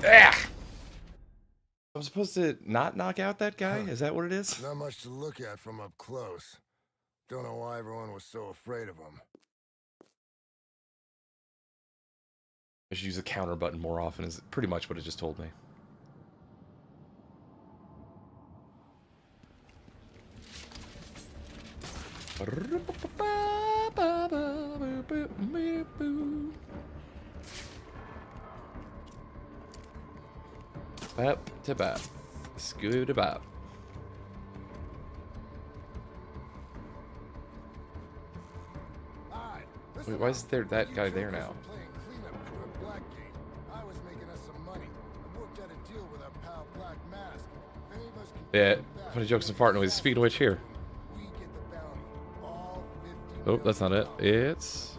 Ah! I'm supposed to not knock out that guy? Is that what it is? not much to look at from up close. Don't know why everyone was so afraid of him. I should use the counter button more often, is pretty much what it just told me. Bap to bap. Scoot to bap. Wait, why is there that guy there now? I was making us some money. I worked out a deal with our pal Black Mask. If any of us can Yeah, kill the Bat, funny jokes and fart noise. Speaking of which, here. we get the bounty. All 50 Oh, that's not it. It's...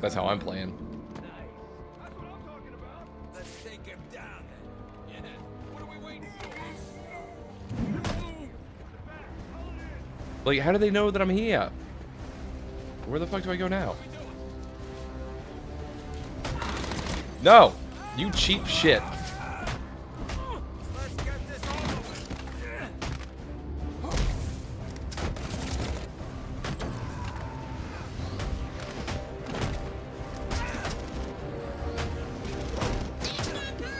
That's how I'm playing. Let's take him down then. Yeah. What are we waiting for? Like, how do they know that I'm here? Where the fuck do I go now? No! You cheap shit.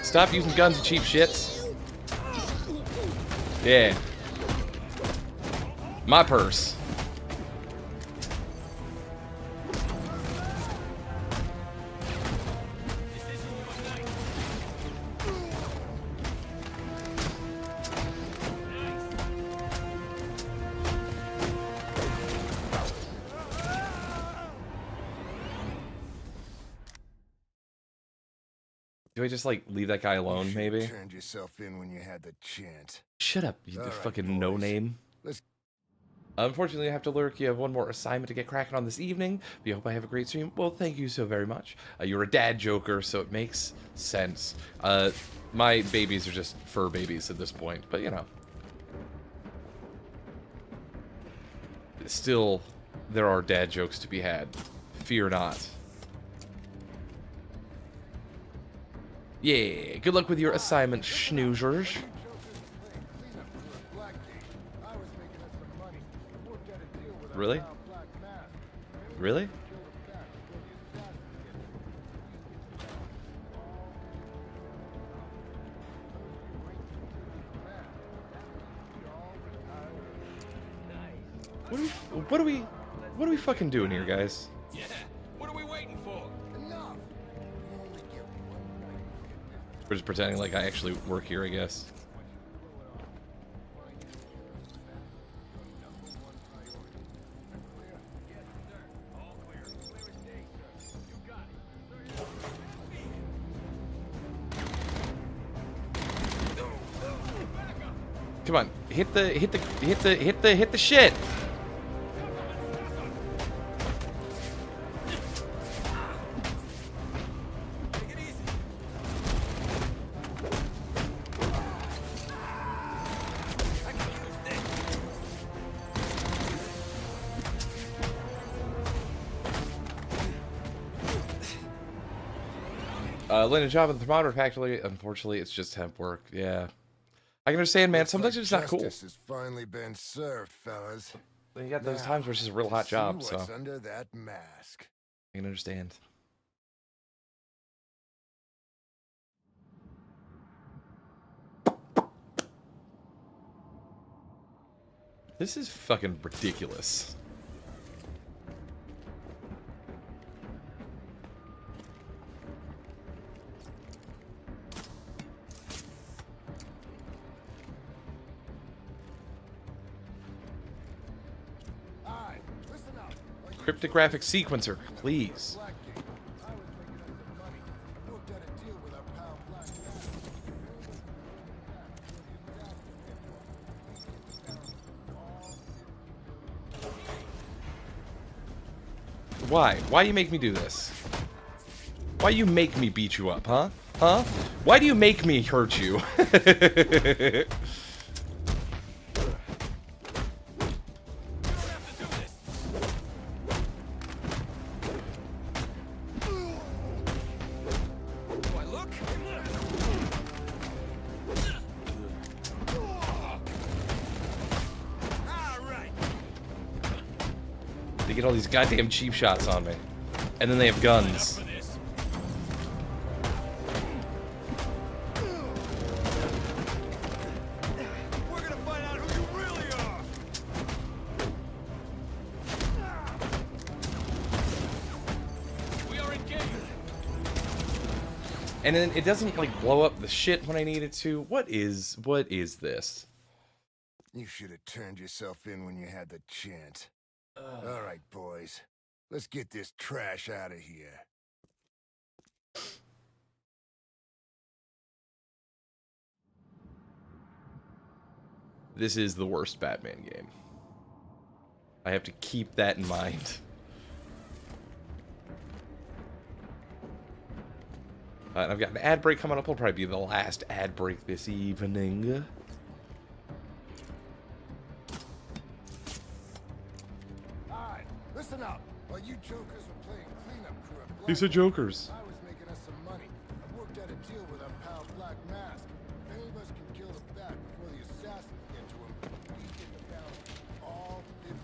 Stop using guns, you cheap shits. Yeah. My purse. Do I just like leave that guy alone? Maybe. Turned yourself in when you had the chance. Shut up, you All right, fucking no name. Let's... Unfortunately, I have to lurk. You have one more assignment to get cracking on this evening. We hope I have a great stream. Well, thank you so very much. You're a dad joker, so it makes sense. My babies are just fur babies at this point, but you know. Still, there are dad jokes to be had. Fear not. Yeah, good luck with your assignment, schnoozers. Really? Really? What are we fucking doing here, guys? Yeah. What are we waiting for? We're just pretending like I actually work here, I guess. Come on, hit the shit. Landing a job in the thermometer factory. Unfortunately, it's just temp work. Yeah, I can understand, man. Sometimes it's just not cool. Justice has finally been served, fellas. You got those times where it's just a real hot job, so what's under that mask. I can understand. This is fucking ridiculous. Cryptographic sequencer, please. Why? Why you make me do this? Why you make me beat you up, huh? Huh? Why do you make me hurt you? They get all these goddamn cheap shots on me. And then they have guns. We're gonna find out who you really are. We are engaged. And then it doesn't like blow up the shit when I need it to. What is this? You should have turned yourself in when you had the chance. All right, boys. Let's get this trash out of here. This is the worst Batman game. I have to keep that in mind. And I've got an ad break coming up. It'll probably be the last ad break this evening. Listen up. While you jokers were playing cleanup crew at Black These are jokers. I was making us some money. I worked out a deal with our pal Black Mask. If any of us can kill the Bat before the assassins get to him, we get the bounty. All $50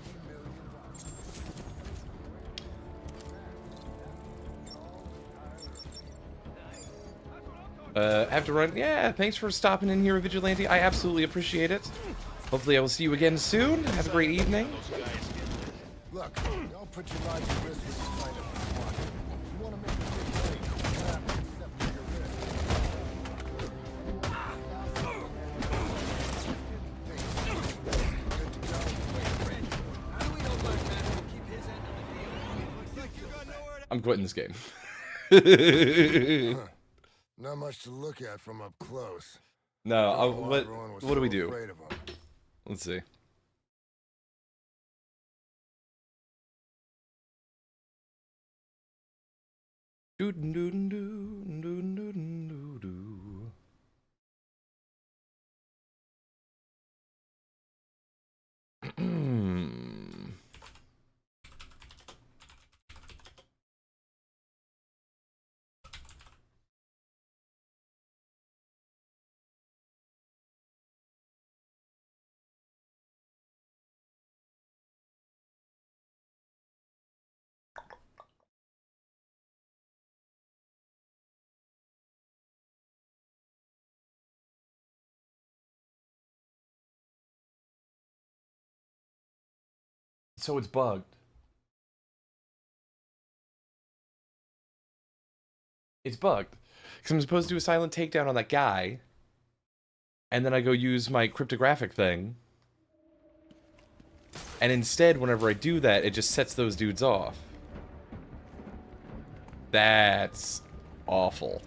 million. I have to run. Yeah, thanks for stopping in here, Vigilante. I absolutely appreciate it. Hopefully I will see you again soon. Have a great evening. Look, don't put your lives at risk when you find out what you want. You want to make a big money, you're gonna have to accept bigger risk. I'm quitting this game. Not much to look at from up close. No, What everyone was what do we so do? afraid of him. Let's see. So it's bugged. It's bugged. Because I'm supposed to do a silent takedown on that guy. And then I go use my cryptographic thing. And instead, whenever I do that, it just sets those dudes off. That's awful.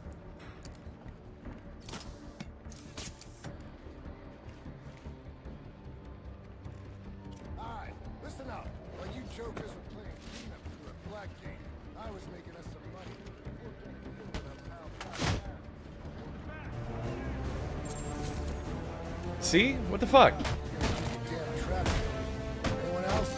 Alright, listen up. While you jokers were playing cleanup crew at Blackgate, I was making us some money. We're gonna deal with our pal Black Mask. See? What the fuck? Damn trap. Anyone else?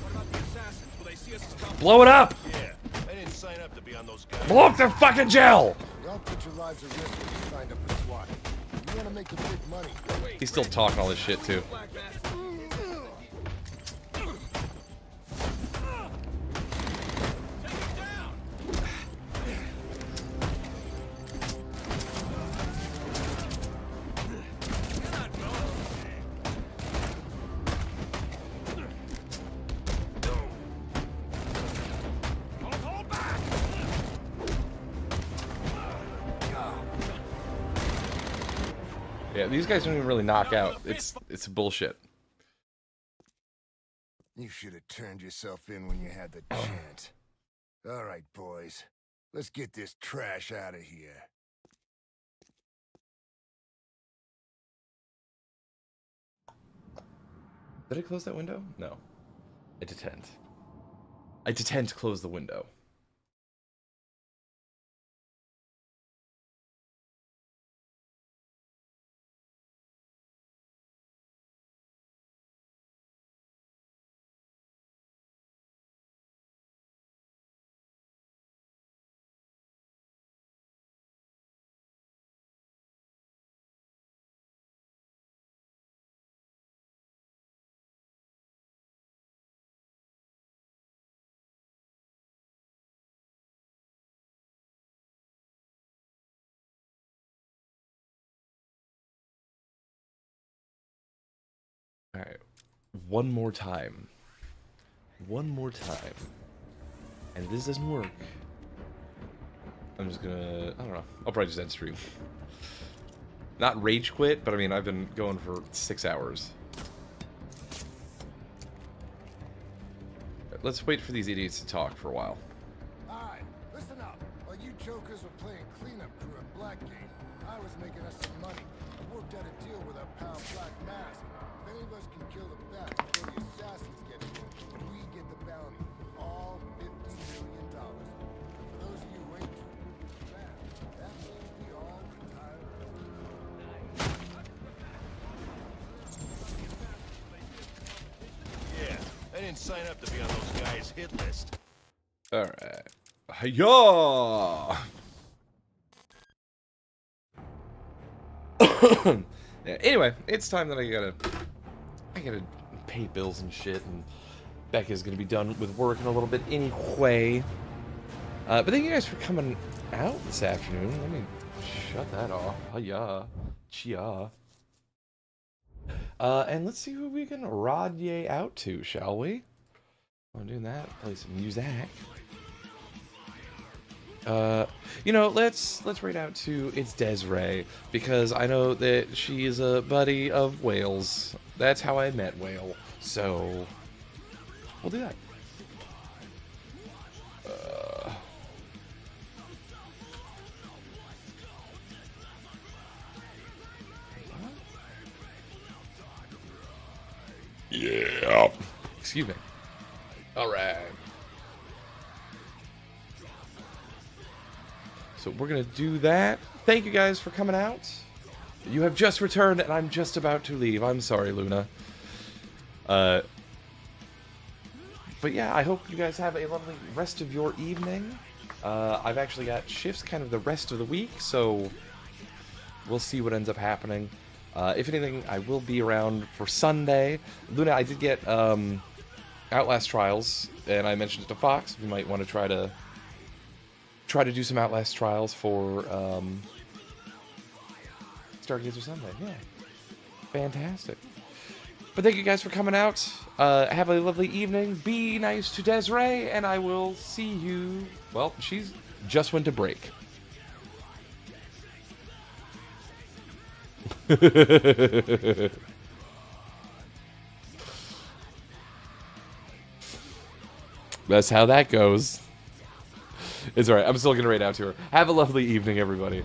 What about the assassins? Will they see us as competition? Blow it up! Yeah, I didn't sign up to be on those guys. Blow up their fucking gel! Y'all put your lives at risk when you signed up for SWAT. You wanna make the big money. He's still talking all this shit, too. Yeah, these guys don't even really knock out. It's bullshit. You should have turned yourself in when you had the chance. Alright, boys. Let's get this trash out of here. Did I close that window? No. I didn't. I didn't close the window. Alright. One more time. One more time. And if this doesn't work, I'm just gonna... I don't know. I'll probably just end stream. Not rage quit, but I mean, I've been going for 6 hours. Let's wait for these idiots to talk for a while. Alright, listen up. While you jokers were playing cleanup crew at Blackgate, I was making us some money. I worked out a deal with our pal Black Mask. If any of us can kill the bat before the assassins get to him, we get the bounty. All $50 million. And for those of you who ain't too fast, that means we all retire early. Yeah, I didn't sign up to be on those guys' hit list. Alright. Hiya! Yeah, anyway, it's time that I gotta pay bills and shit, and Becca's gonna be done with work in a little bit anyway. But thank you guys for coming out this afternoon. Let me shut that off. Hiya. Chia. And let's see who we can rod ye out to, shall we? While I'm doing that, play some music. You know, let's raid out to It's Desiree, because I know that she is a buddy of Whale's. That's how I met Whale, so we'll do that. Oh, excuse me. All right. So we're going to do that. Thank you guys for coming out. You have just returned, and I'm just about to leave. I'm sorry, Luna. But yeah, I hope you guys have a lovely rest of your evening. I've actually got shifts kind of the rest of the week, so we'll see what ends up happening. If anything, I will be around for Sunday. Luna, I did get Outlast Trials, and I mentioned it to Fox. We might want to try to do some Outlast Trials for Stargazer Sunday. Yeah, fantastic. But thank you guys for coming out. Have a lovely evening. Be nice to Desiree, and I will see you. Well, she's just went to break. That's how that goes. It's alright. I'm still gonna write out to her. Have a lovely evening, everybody.